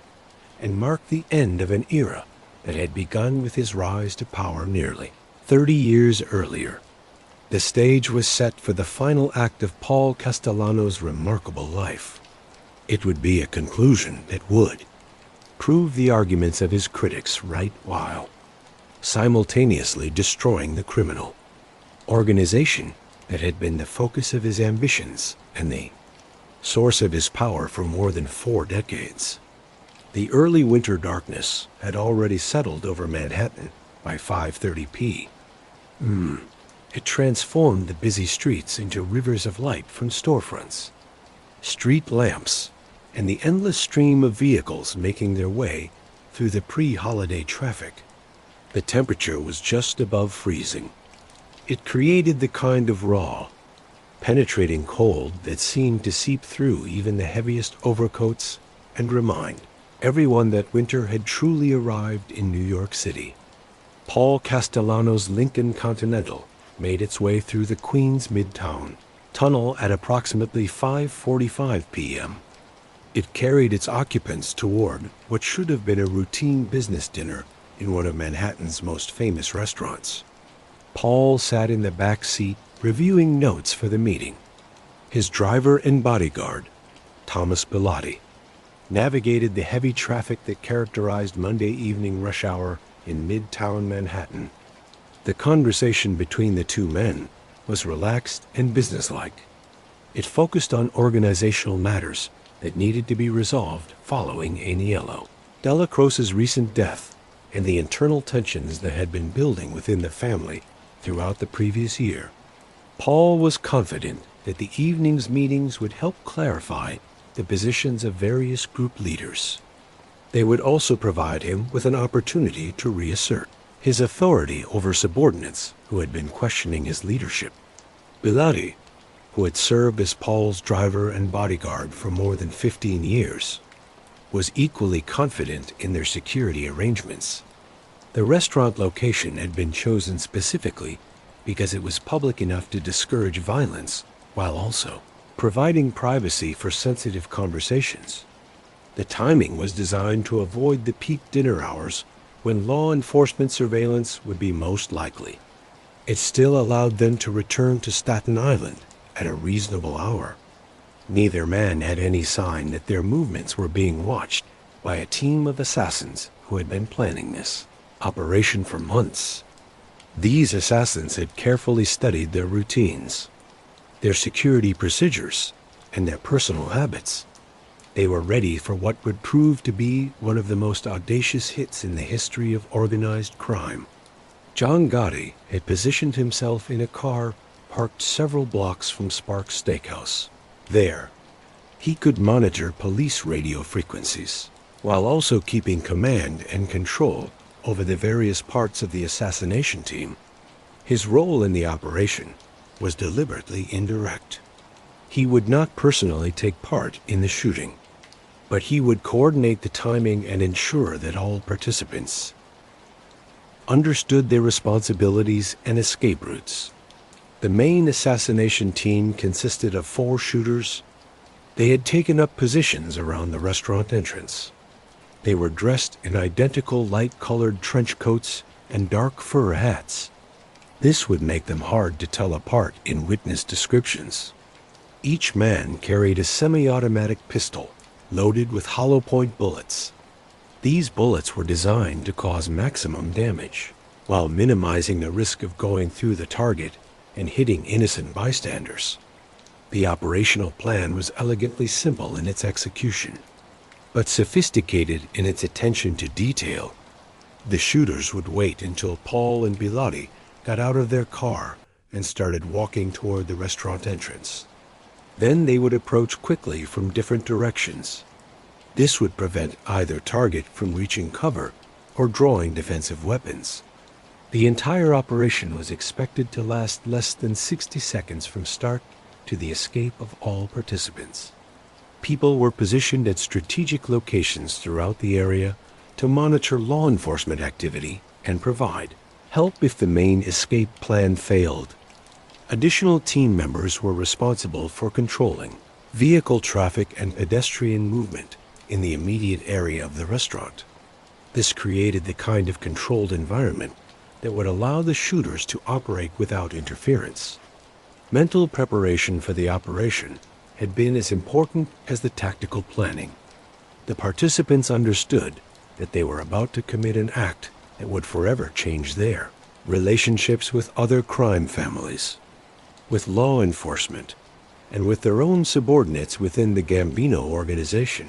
and mark the end of an era that had begun with his rise to power nearly 30 years earlier. The stage was set for the final act of Paul Castellano's remarkable life. It would be a conclusion that would prove the arguments of his critics right while simultaneously destroying the criminal organization that had been the focus of his ambitions and the source of his power for more than 4 decades. The early winter darkness had already settled over Manhattan by 5:30 p.m. It transformed the busy streets into rivers of light from storefronts, street lamps, and the endless stream of vehicles making their way through the pre-holiday traffic. The temperature was just above freezing. It created the kind of raw, penetrating cold that seemed to seep through even the heaviest overcoats and remind everyone that winter had truly arrived in New York City. Paul Castellano's Lincoln Continental made its way through the Queens Midtown Tunnel at approximately 5:45 p.m. It carried its occupants toward what should have been a routine business dinner in one of Manhattan's most famous restaurants. Paul sat in the back seat reviewing notes for the meeting. His driver and bodyguard, Thomas Bilotti, navigated the heavy traffic that characterized Monday evening rush hour in Midtown Manhattan. The conversation between the two men was relaxed and businesslike. It focused on organizational matters that needed to be resolved following Aniello Della Croce's recent death and the internal tensions that had been building within the family throughout the previous year. Paul was confident that the evening's meetings would help clarify the positions of various group leaders. They would also provide him with an opportunity to reassert his authority over subordinates who had been questioning his leadership. Bilotti, who had served as Paul's driver and bodyguard for more than 15 years, was equally confident in their security arrangements. The restaurant location had been chosen specifically because it was public enough to discourage violence while also providing privacy for sensitive conversations. The timing was designed to avoid the peak dinner hours when law enforcement surveillance would be most likely. It still allowed them to return to Staten Island at a reasonable hour. Neither man had any sign that their movements were being watched by a team of assassins who had been planning this operation for months. These assassins had carefully studied their routines, their security procedures, and their personal habits, they were ready for what would prove to be one of the most audacious hits in the history of organized crime. John Gotti had positioned himself in a car parked several blocks from Sparks Steakhouse. There, he could monitor police radio frequencies, while also keeping command and control over the various parts of the assassination team. His role in the operation was deliberately indirect. He would not personally take part in the shooting, but he would coordinate the timing and ensure that all participants understood their responsibilities and escape routes. The main assassination team consisted of 4 shooters. They had taken up positions around the restaurant entrance. They were dressed in identical light-colored trench coats and dark fur hats. This would make them hard to tell apart in witness descriptions. Each man carried a semi-automatic pistol loaded with hollow-point bullets. These bullets were designed to cause maximum damage, while minimizing the risk of going through the target and hitting innocent bystanders. The operational plan was elegantly simple in its execution, but sophisticated in its attention to detail. The shooters would wait until Paul and Bilotti got out of their car and started walking toward the restaurant entrance. Then they would approach quickly from different directions. This would prevent either target from reaching cover or drawing defensive weapons. The entire operation was expected to last less than 60 seconds from start to the escape of all participants. People were positioned at strategic locations throughout the area to monitor law enforcement activity and provide help if the main escape plan failed. Additional team members were responsible for controlling vehicle traffic and pedestrian movement in the immediate area of the restaurant. This created the kind of controlled environment that would allow the shooters to operate without interference. Mental preparation for the operation had been as important as the tactical planning. The participants understood that they were about to commit an act that would forever change their relationships with other crime families, with law enforcement, and with their own subordinates within the Gambino organization.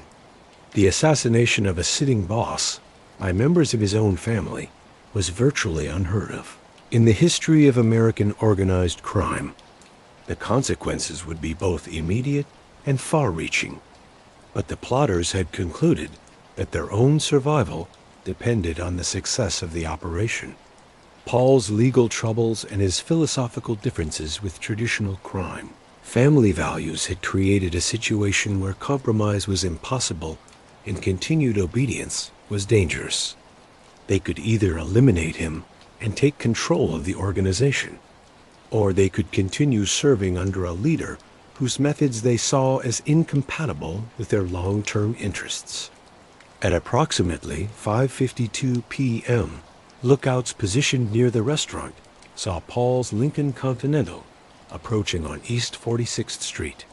The assassination of a sitting boss by members of his own family was virtually unheard of. In the history of American organized crime, the consequences would be both immediate and far-reaching, but the plotters had concluded that their own survival depended on the success of the operation. Paul's legal troubles and his philosophical differences with traditional crime, family values had created a situation where compromise was impossible and continued obedience was dangerous. They could either eliminate him and take control of the organization, or they could continue serving under a leader whose methods they saw as incompatible with their long-term interests. At approximately 5:52 p.m., lookouts positioned near the restaurant saw Paul's Lincoln Continental approaching on East 46th Street.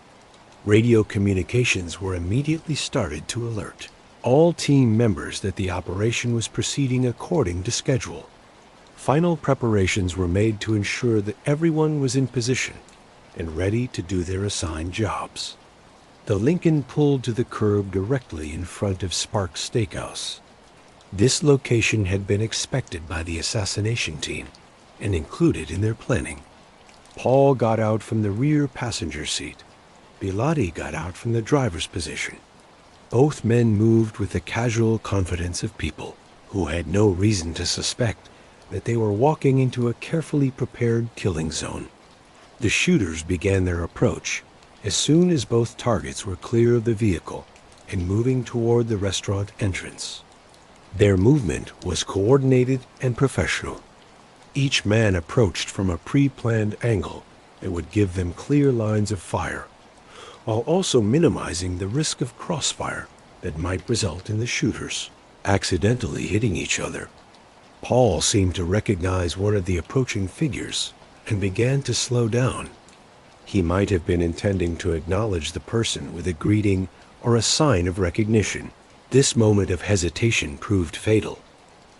Radio communications were immediately started to alert all team members that the operation was proceeding according to schedule. Final preparations were made to ensure that everyone was in position and ready to do their assigned jobs. The Lincoln pulled to the curb directly in front of Sparks Steakhouse. This location had been expected by the assassination team and included in their planning. Paul got out from the rear passenger seat. Bilotti got out from the driver's position. Both men moved with the casual confidence of people who had no reason to suspect that they were walking into a carefully prepared killing zone. The shooters began their approach as soon as both targets were clear of the vehicle and moving toward the restaurant entrance. Their movement was coordinated and professional. Each man approached from a pre-planned angle that would give them clear lines of fire, while also minimizing the risk of crossfire that might result in the shooters accidentally hitting each other. Paul seemed to recognize one of the approaching figures and began to slow down. He might have been intending to acknowledge the person with a greeting or a sign of recognition. This moment of hesitation proved fatal.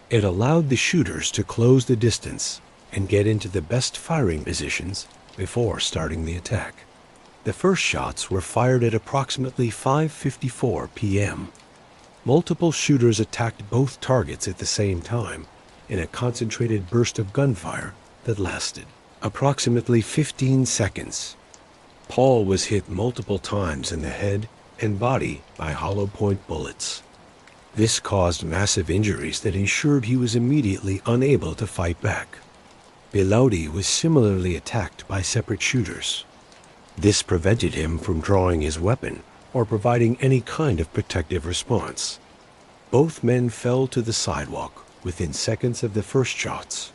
It allowed the shooters to close the distance and get into the best firing positions before starting the attack. The first shots were fired at approximately 5:54 p.m. Multiple shooters attacked both targets at the same time in a concentrated burst of gunfire that lasted approximately 15 seconds. Paul was hit multiple times in the head and body by hollow-point bullets. This caused massive injuries that ensured he was immediately unable to fight back. Biloudi was similarly attacked by separate shooters. This prevented him from drawing his weapon or providing any kind of protective response. Both men fell to the sidewalk within seconds of the first shots.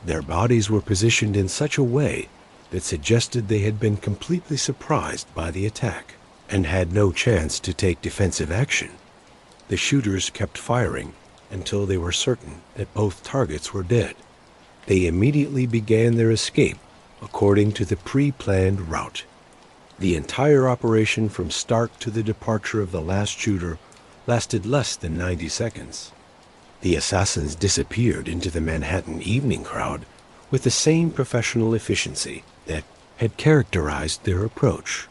Their bodies were positioned in such a way that suggested they had been completely surprised by the attack and had no chance to take defensive action. The shooters kept firing until they were certain that both targets were dead. They immediately began their escape according to the pre-planned route. The entire operation from start to the departure of the last shooter lasted less than 90 seconds. The assassins disappeared into the Manhattan evening crowd with the same professional efficiency that had characterized their approach.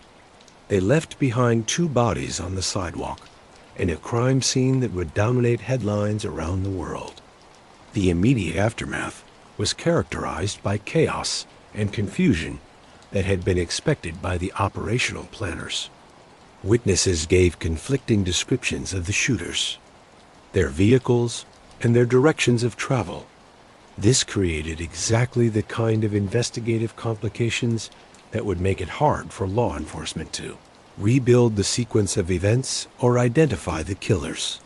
They left behind two bodies on the sidewalk in a crime scene that would dominate headlines around the world. The immediate aftermath was characterized by chaos and confusion that had been expected by the operational planners. Witnesses gave conflicting descriptions of the shooters, their vehicles, and their directions of travel. This created exactly the kind of investigative complications that would make it hard for law enforcement to rebuild the sequence of events or identify the killers.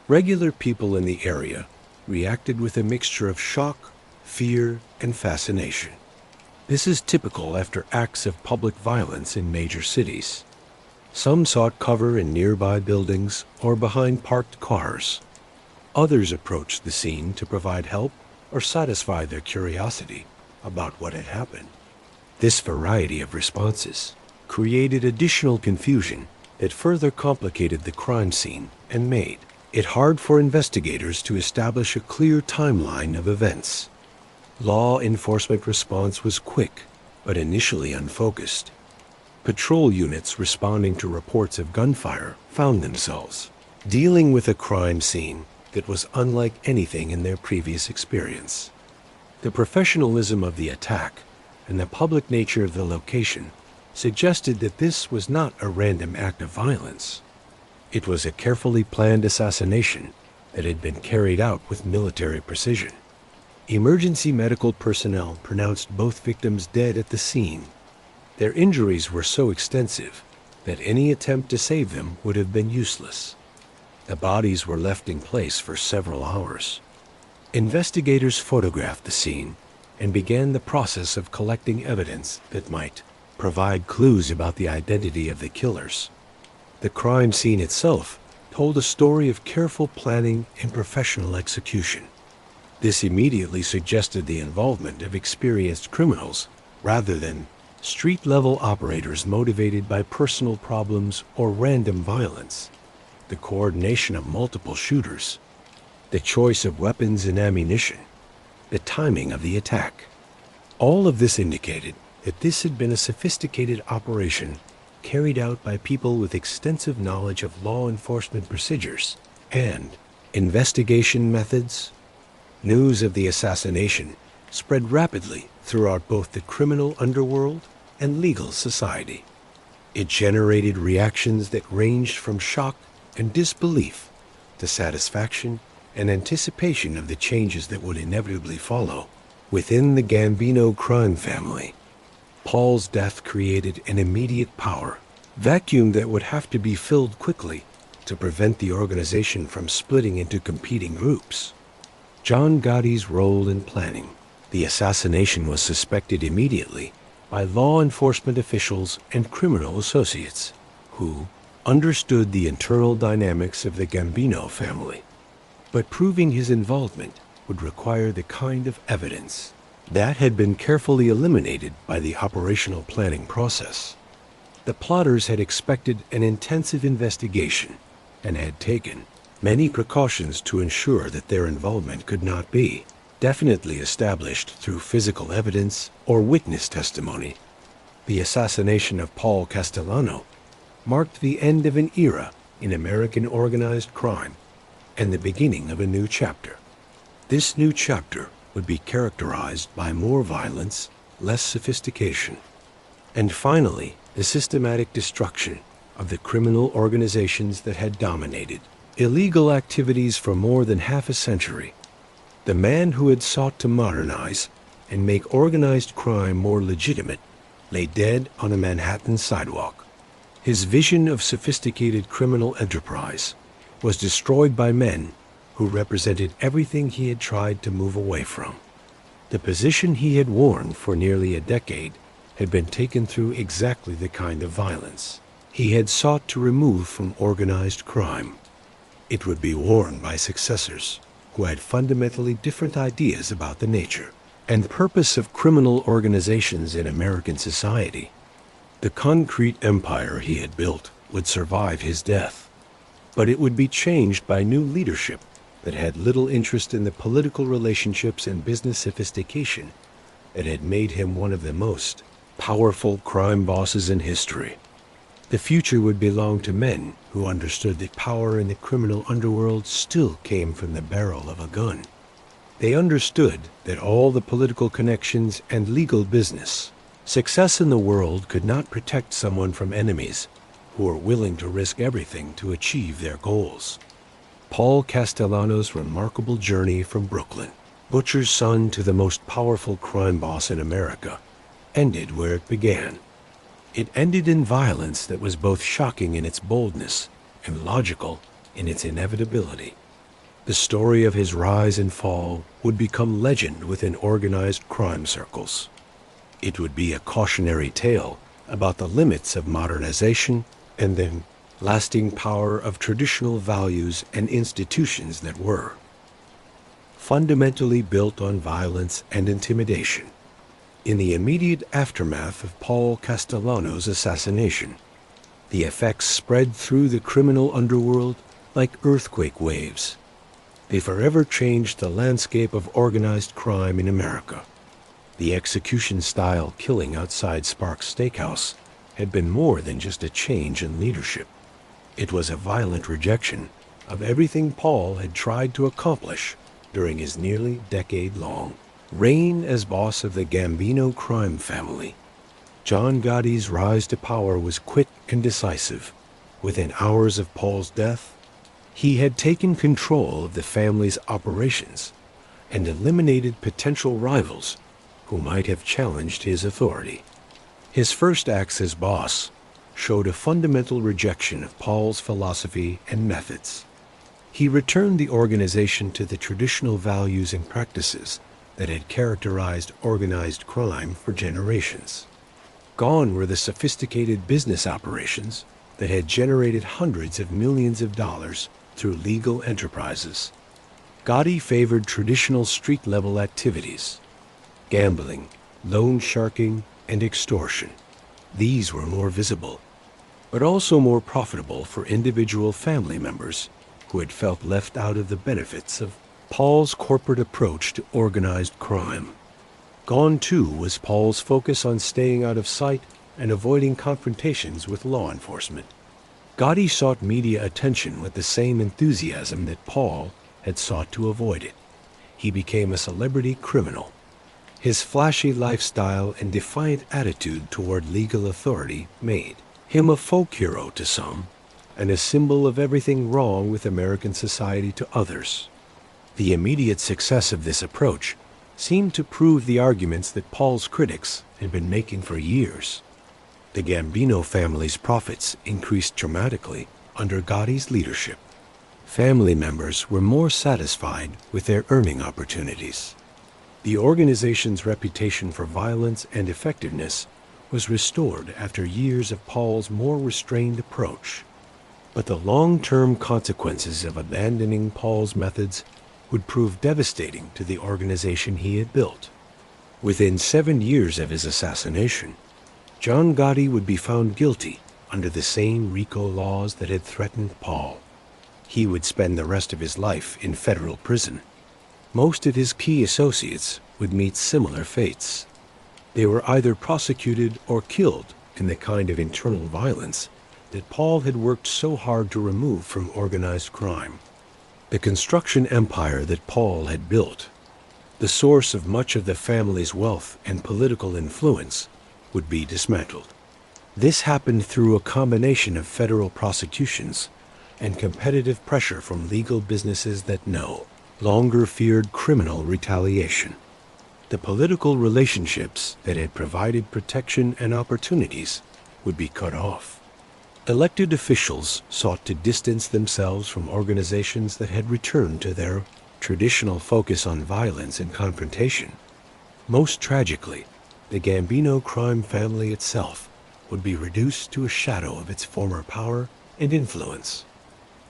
Regular people in the area reacted with a mixture of shock, fear, and fascination. This is typical after acts of public violence in major cities. Some sought cover in nearby buildings or behind parked cars. Others approached the scene to provide help or satisfy their curiosity about what had happened. This variety of responses created additional confusion that further complicated the crime scene and made it hard for investigators to establish a clear timeline of events. Law enforcement response was quick, but initially unfocused. Patrol units responding to reports of gunfire found themselves dealing with a crime scene that was unlike anything in their previous experience. The professionalism of the attack and the public nature of the location suggested that this was not a random act of violence. It was a carefully planned assassination that had been carried out with military precision. Emergency medical personnel pronounced both victims dead at the scene. Their injuries were so extensive that any attempt to save them would have been useless. The bodies were left in place for several hours. Investigators photographed the scene and began the process of collecting evidence that might provide clues about the identity of the killers. The crime scene itself told a story of careful planning and professional execution. This immediately suggested the involvement of experienced criminals rather than street-level operators motivated by personal problems or random violence. The coordination of multiple shooters, the choice of weapons and ammunition, the timing of the attack. All of this indicated that this had been a sophisticated operation carried out by people with extensive knowledge of law enforcement procedures and investigation methods. News of the assassination spread rapidly throughout both the criminal underworld and legal society. It generated reactions that ranged from shock and disbelief to satisfaction and anticipation of the changes that would inevitably follow. Within the Gambino crime family, Paul's death created an immediate power vacuum that would have to be filled quickly to prevent the organization from splitting into competing groups. John Gotti's role in planning the assassination was suspected immediately by law enforcement officials and criminal associates who understood the internal dynamics of the Gambino family. But proving his involvement would require the kind of evidence that had been carefully eliminated by the operational planning process. The plotters had expected an intensive investigation and had taken many precautions to ensure that their involvement could not be definitely established through physical evidence or witness testimony. The assassination of Paul Castellano marked the end of an era in American organized crime and the beginning of a new chapter. This new chapter would be characterized by more violence, less sophistication, and finally, the systematic destruction of the criminal organizations that had dominated illegal activities for more than half a century. The man who had sought to modernize and make organized crime more legitimate lay dead on a Manhattan sidewalk. His vision of sophisticated criminal enterprise was destroyed by men who represented everything he had tried to move away from. The position he had worn for nearly a decade had been taken through exactly the kind of violence he had sought to remove from organized crime. It would be worn by successors who had fundamentally different ideas about the nature and purpose of criminal organizations in American society. The concrete empire he had built would survive his death, but it would be changed by new leadership that had little interest in the political relationships and business sophistication that had made him one of the most powerful crime bosses in history. The future would belong to men who understood that power in the criminal underworld still came from the barrel of a gun. They understood that all the political connections and legal business, success in the world could not protect someone from enemies who were willing to risk everything to achieve their goals. Paul Castellano's remarkable journey from Brooklyn, butcher's son to the most powerful crime boss in America, ended where it began. It ended in violence that was both shocking in its boldness and logical in its inevitability. The story of his rise and fall would become legend within organized crime circles. It would be a cautionary tale about the limits of modernization and the lasting power of traditional values and institutions that were fundamentally built on violence and intimidation. In the immediate aftermath of Paul Castellano's assassination, the effects spread through the criminal underworld like earthquake waves. They forever changed the landscape of organized crime in America. The execution-style killing outside Sparks Steakhouse had been more than just a change in leadership. It was a violent rejection of everything Paul had tried to accomplish during his nearly decade-long reign as boss of the Gambino crime family. John Gotti's rise to power was quick and decisive. Within hours of Paul's death, he had taken control of the family's operations and eliminated potential rivals who might have challenged his authority. His first acts as boss showed a fundamental rejection of Paul's philosophy and methods. He returned the organization to the traditional values and practices that had characterized organized crime for generations. Gone were the sophisticated business operations that had generated hundreds of millions of dollars through legal enterprises. Gotti favored traditional street-level activities: gambling, loan sharking, and extortion. These were more visible, but also more profitable for individual family members who had felt left out of the benefits of Paul's corporate approach to organized crime. Gone, too, was Paul's focus on staying out of sight and avoiding confrontations with law enforcement. Gotti sought media attention with the same enthusiasm that Paul had sought to avoid it. He became a celebrity criminal. His flashy lifestyle and defiant attitude toward legal authority made him a folk hero to some, and a symbol of everything wrong with American society to others. The immediate success of this approach seemed to prove the arguments that Paul's critics had been making for years. The Gambino family's profits increased dramatically under Gotti's leadership. Family members were more satisfied with their earning opportunities. The organization's reputation for violence and effectiveness was restored after years of Paul's more restrained approach. But the long-term consequences of abandoning Paul's methods would prove devastating to the organization he had built. Within 7 years of his assassination, John Gotti would be found guilty under the same RICO laws that had threatened Paul. He would spend the rest of his life in federal prison. Most of his key associates would meet similar fates. They were either prosecuted or killed in the kind of internal violence that Paul had worked so hard to remove from organized crime. The construction empire that Paul had built, the source of much of the family's wealth and political influence, would be dismantled. This happened through a combination of federal prosecutions and competitive pressure from legal businesses that no longer feared criminal retaliation. The political relationships that had provided protection and opportunities would be cut off. Elected officials sought to distance themselves from organizations that had returned to their traditional focus on violence and confrontation. Most tragically, the Gambino crime family itself would be reduced to a shadow of its former power and influence.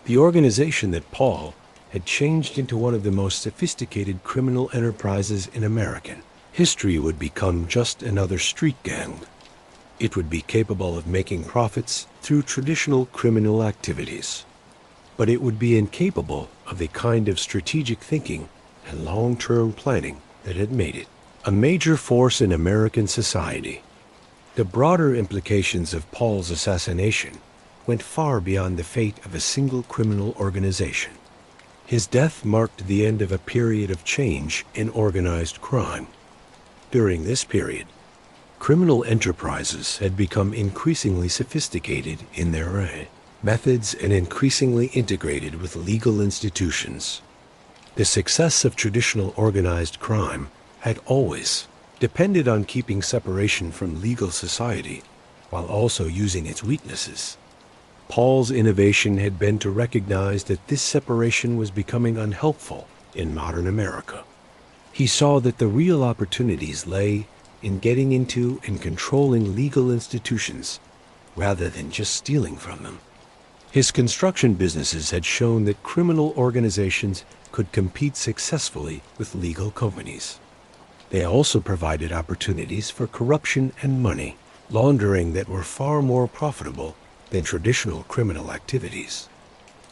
The organization that Paul had changed into one of the most sophisticated criminal enterprises in American history would become just another street gang. It would be capable of making profits through traditional criminal activities, but it would be incapable of the kind of strategic thinking and long-term planning that had made it a major force in American society. The broader implications of Paul's assassination went far beyond the fate of a single criminal organization. His death marked the end of a period of change in organized crime. During this period, criminal enterprises had become increasingly sophisticated in their methods and increasingly integrated with legal institutions. The success of traditional organized crime had always depended on keeping separation from legal society while also using its weaknesses. Paul's innovation had been to recognize that this separation was becoming unhelpful in modern America. He saw that the real opportunities lay in getting into and controlling legal institutions rather than just stealing from them. His construction businesses had shown that criminal organizations could compete successfully with legal companies. They also provided opportunities for corruption and money laundering that were far more profitable than traditional criminal activities.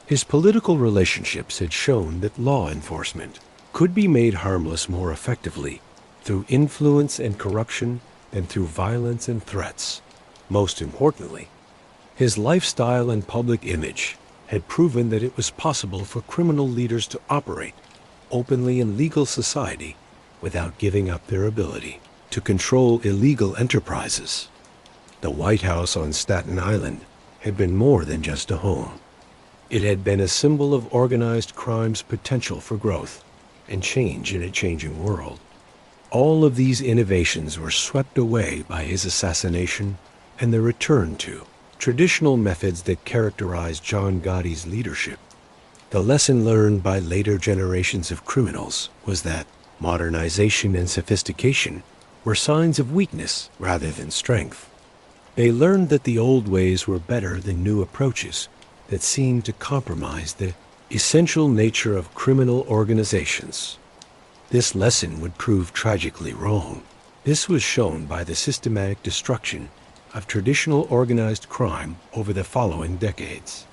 His political relationships had shown that law enforcement could be made harmless more effectively through influence and corruption than through violence and threats. Most importantly, his lifestyle and public image had proven that it was possible for criminal leaders to operate openly in legal society without giving up their ability to control illegal enterprises. The White House on Staten Island had been more than just a home. It had been a symbol of organized crime's potential for growth and change in a changing world. All of these innovations were swept away by his assassination and the return to traditional methods that characterized John Gotti's leadership. The lesson learned by later generations of criminals was that modernization and sophistication were signs of weakness rather than strength. They learned that the old ways were better than new approaches that seemed to compromise the essential nature of criminal organizations. This lesson would prove tragically wrong. This was shown by the systematic destruction of traditional organized crime over the following decades.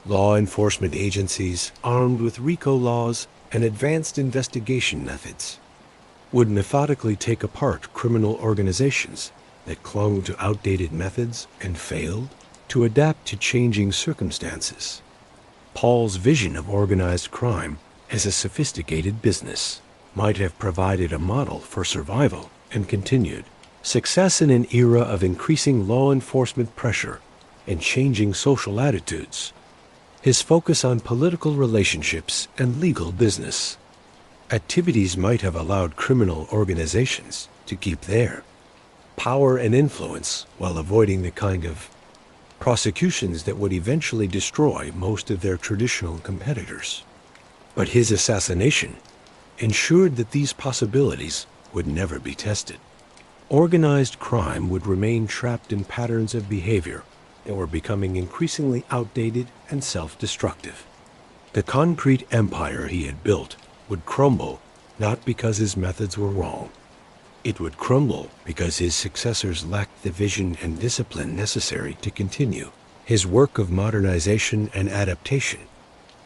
Law enforcement agencies, armed with RICO laws and advanced investigation methods, would methodically take apart criminal organizations that clung to outdated methods and failed to adapt to changing circumstances. Paul's vision of organized crime as a sophisticated business might have provided a model for survival and continued success in an era of increasing law enforcement pressure and changing social attitudes. His focus on political relationships and legal business activities might have allowed criminal organizations to keep their power and influence while avoiding the kind of prosecutions that would eventually destroy most of their traditional competitors. But his assassination ensured that these possibilities would never be tested. Organized crime would remain trapped in patterns of behavior that were becoming increasingly outdated and self-destructive. The concrete empire he had built would crumble not because his methods were wrong. It would crumble because his successors lacked the vision and discipline necessary to continue his work of modernization and adaptation.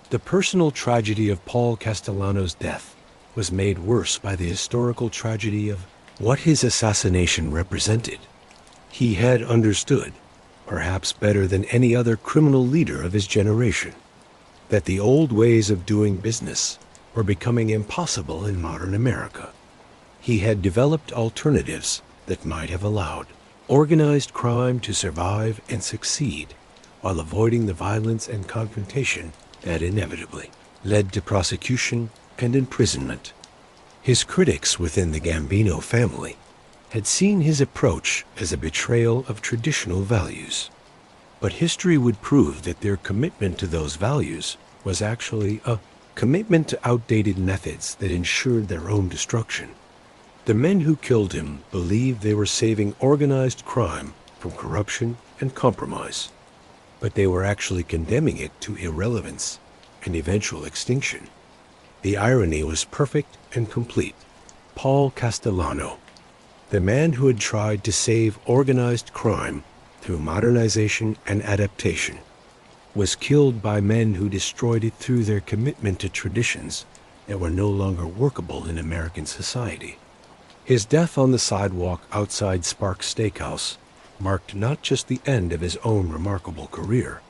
The personal tragedy of Paul Castellano's death was made worse by the historical tragedy of what his assassination represented. He had understood, perhaps better than any other criminal leader of his generation, that the old ways of doing business were becoming impossible in modern America. He had developed alternatives that might have allowed organized crime to survive and succeed while avoiding the violence and confrontation that inevitably led to prosecution and imprisonment. His critics within the Gambino family had seen his approach as a betrayal of traditional values. But history would prove that their commitment to those values was actually a commitment to outdated methods that ensured their own destruction. The men who killed him believed they were saving organized crime from corruption and compromise, but they were actually condemning it to irrelevance and eventual extinction. The irony was perfect and complete. Paul Castellano, the man who had tried to save organized crime through modernization and adaptation, was killed by men who destroyed it through their commitment to traditions that were no longer workable in American society. His death on the sidewalk outside Sparks Steakhouse marked not just the end of his own remarkable career,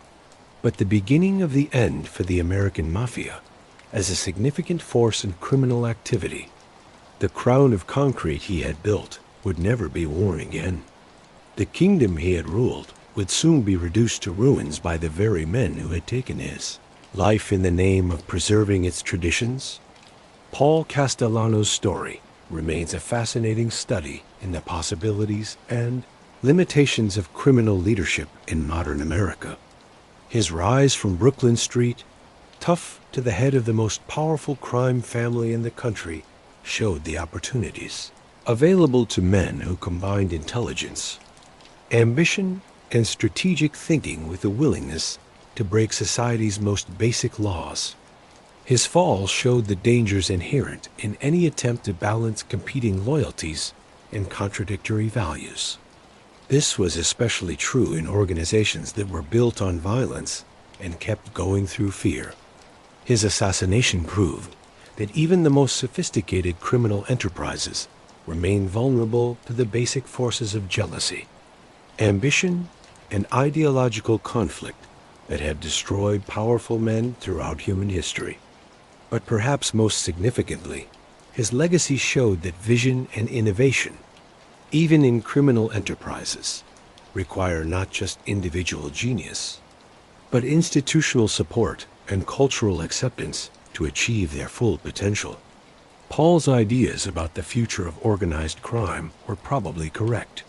but the beginning of the end for the American Mafia as a significant force in criminal activity. The crown of concrete he had built would never be worn again. The kingdom he had ruled would soon be reduced to ruins by the very men who had taken his life in the name of preserving its traditions. Paul Castellano's story remains a fascinating study in the possibilities and limitations of criminal leadership in modern America. His rise from Brooklyn Street, tough to the head of the most powerful crime family in the country, showed the opportunities available to men who combined intelligence, ambition, and strategic thinking with the willingness to break society's most basic laws. His fall showed the dangers inherent in any attempt to balance competing loyalties and contradictory values. This was especially true in organizations that were built on violence and kept going through fear. His assassination proved that even the most sophisticated criminal enterprises remain vulnerable to the basic forces of jealousy, ambition, and ideological conflict that have destroyed powerful men throughout human history. But perhaps most significantly, his legacy showed that vision and innovation, even in criminal enterprises, require not just individual genius, but institutional support and cultural acceptance to achieve their full potential. Paul's ideas about the future of organized crime were probably correct,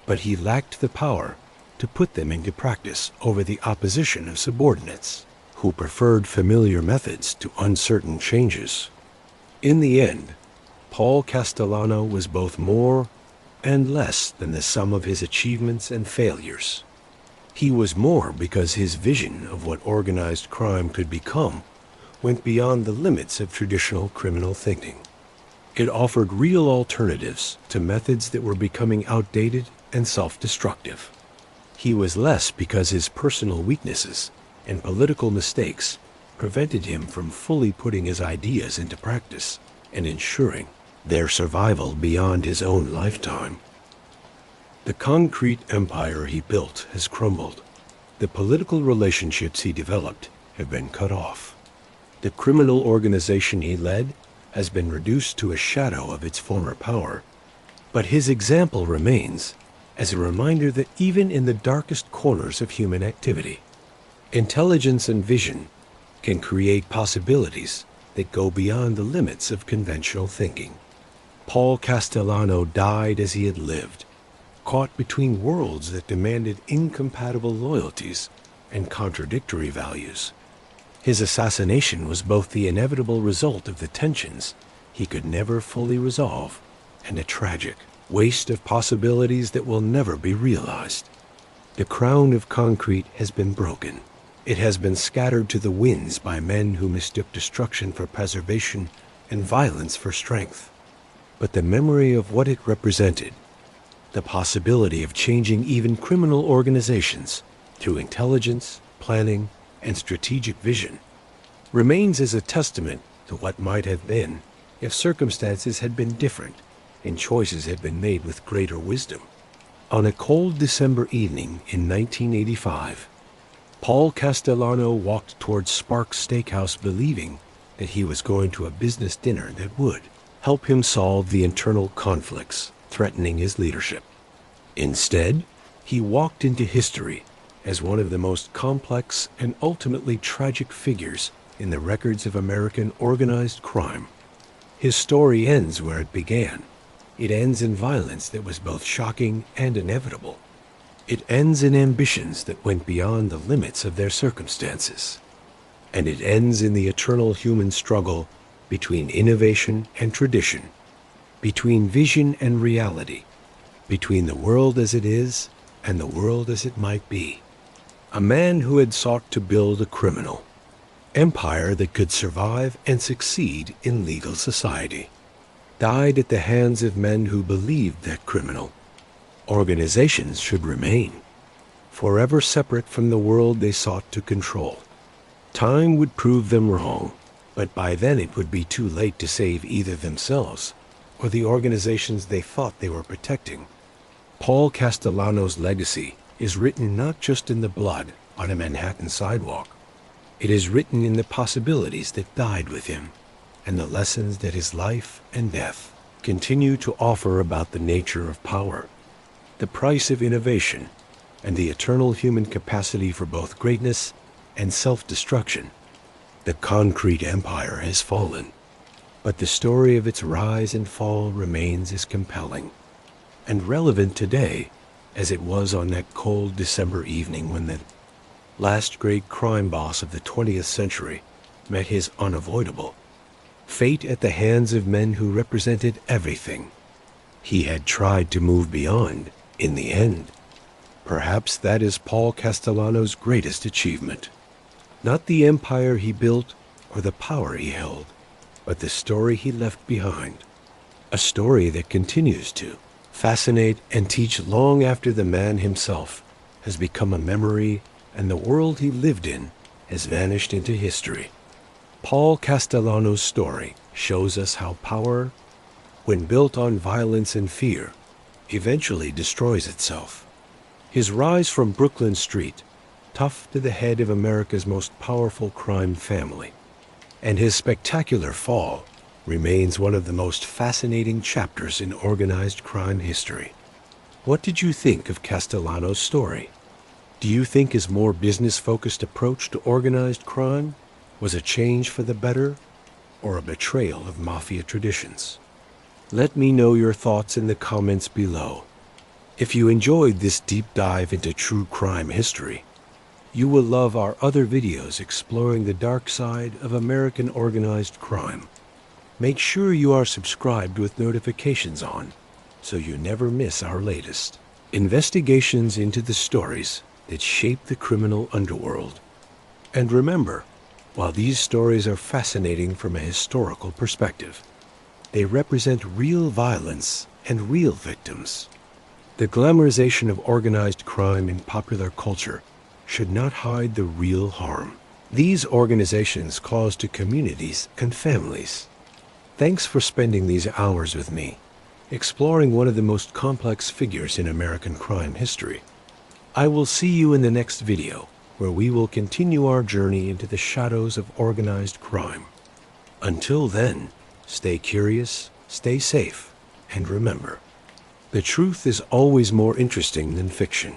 but he lacked the power to put them into practice over the opposition of subordinates who preferred familiar methods to uncertain changes. In the end, Paul Castellano was both more and less than the sum of his achievements and failures. He was more because his vision of what organized crime could become went beyond the limits of traditional criminal thinking. It offered real alternatives to methods that were becoming outdated and self-destructive. He was less because his personal weaknesses and political mistakes prevented him from fully putting his ideas into practice and ensuring their survival beyond his own lifetime. The concrete empire he built has crumbled. The political relationships he developed have been cut off. The criminal organization he led has been reduced to a shadow of its former power. But his example remains as a reminder that even in the darkest corners of human activity, intelligence and vision can create possibilities that go beyond the limits of conventional thinking. Paul Castellano died as he had lived, caught between worlds that demanded incompatible loyalties and contradictory values. His assassination was both the inevitable result of the tensions he could never fully resolve and a tragic waste of possibilities that will never be realized. The crown of concrete has been broken. It has been scattered to the winds by men who mistook destruction for preservation and violence for strength. But the memory of what it represented, the possibility of changing even criminal organizations through intelligence, planning, and strategic vision, remains as a testament to what might have been if circumstances had been different and choices had been made with greater wisdom. On a cold December evening in 1985, Paul Castellano walked towards Sparks Steakhouse believing that he was going to a business dinner that would help him solve the internal conflicts threatening his leadership. Instead, he walked into history as one of the most complex and ultimately tragic figures in the records of American organized crime. His story ends where it began. It ends in violence that was both shocking and inevitable. It ends in ambitions that went beyond the limits of their circumstances. And it ends in the eternal human struggle between innovation and tradition, between vision and reality, between the world as it is and the world as it might be. A man who had sought to build a criminal empire that could survive and succeed in legal society died at the hands of men who believed that criminal organizations should remain forever separate from the world they sought to control. Time would prove them wrong, but by then it would be too late to save either themselves or the organizations they thought they were protecting. Paul Castellano's legacy is written not just in the blood on a Manhattan sidewalk. It is written in the possibilities that died with him and the lessons that his life and death continue to offer about the nature of power, the price of innovation, and the eternal human capacity for both greatness and self-destruction. The concrete empire has fallen, but the story of its rise and fall remains as compelling and relevant today as it was on that cold December evening when the last great crime boss of the 20th century met his unavoidable fate at the hands of men who represented everything he had tried to move beyond in the end. Perhaps that is Paul Castellano's greatest achievement. Not the empire he built or the power he held, but the story he left behind. A story that continues to fascinate and teach long after the man himself has become a memory and the world he lived in has vanished into history. Paul Castellano's story shows us how power, when built on violence and fear, eventually destroys itself. His rise from Brooklyn Street, tough to the head of America's most powerful crime family, and his spectacular fall remains one of the most fascinating chapters in organized crime history. What did you think of Castellano's story? Do you think his more business-focused approach to organized crime was a change for the better or a betrayal of mafia traditions? Let me know your thoughts in the comments below. If you enjoyed this deep dive into true crime history, you will love our other videos exploring the dark side of American organized crime. Make sure you are subscribed with notifications on so you never miss our latest investigations into the stories that shape the criminal underworld. And remember, while these stories are fascinating from a historical perspective, they represent real violence and real victims. The glamorization of organized crime in popular culture should not hide the real harm these organizations cause to communities and families. Thanks for spending these hours with me, exploring one of the most complex figures in American crime history. I will see you in the next video, where we will continue our journey into the shadows of organized crime. Until then, stay curious, stay safe, and remember, the truth is always more interesting than fiction.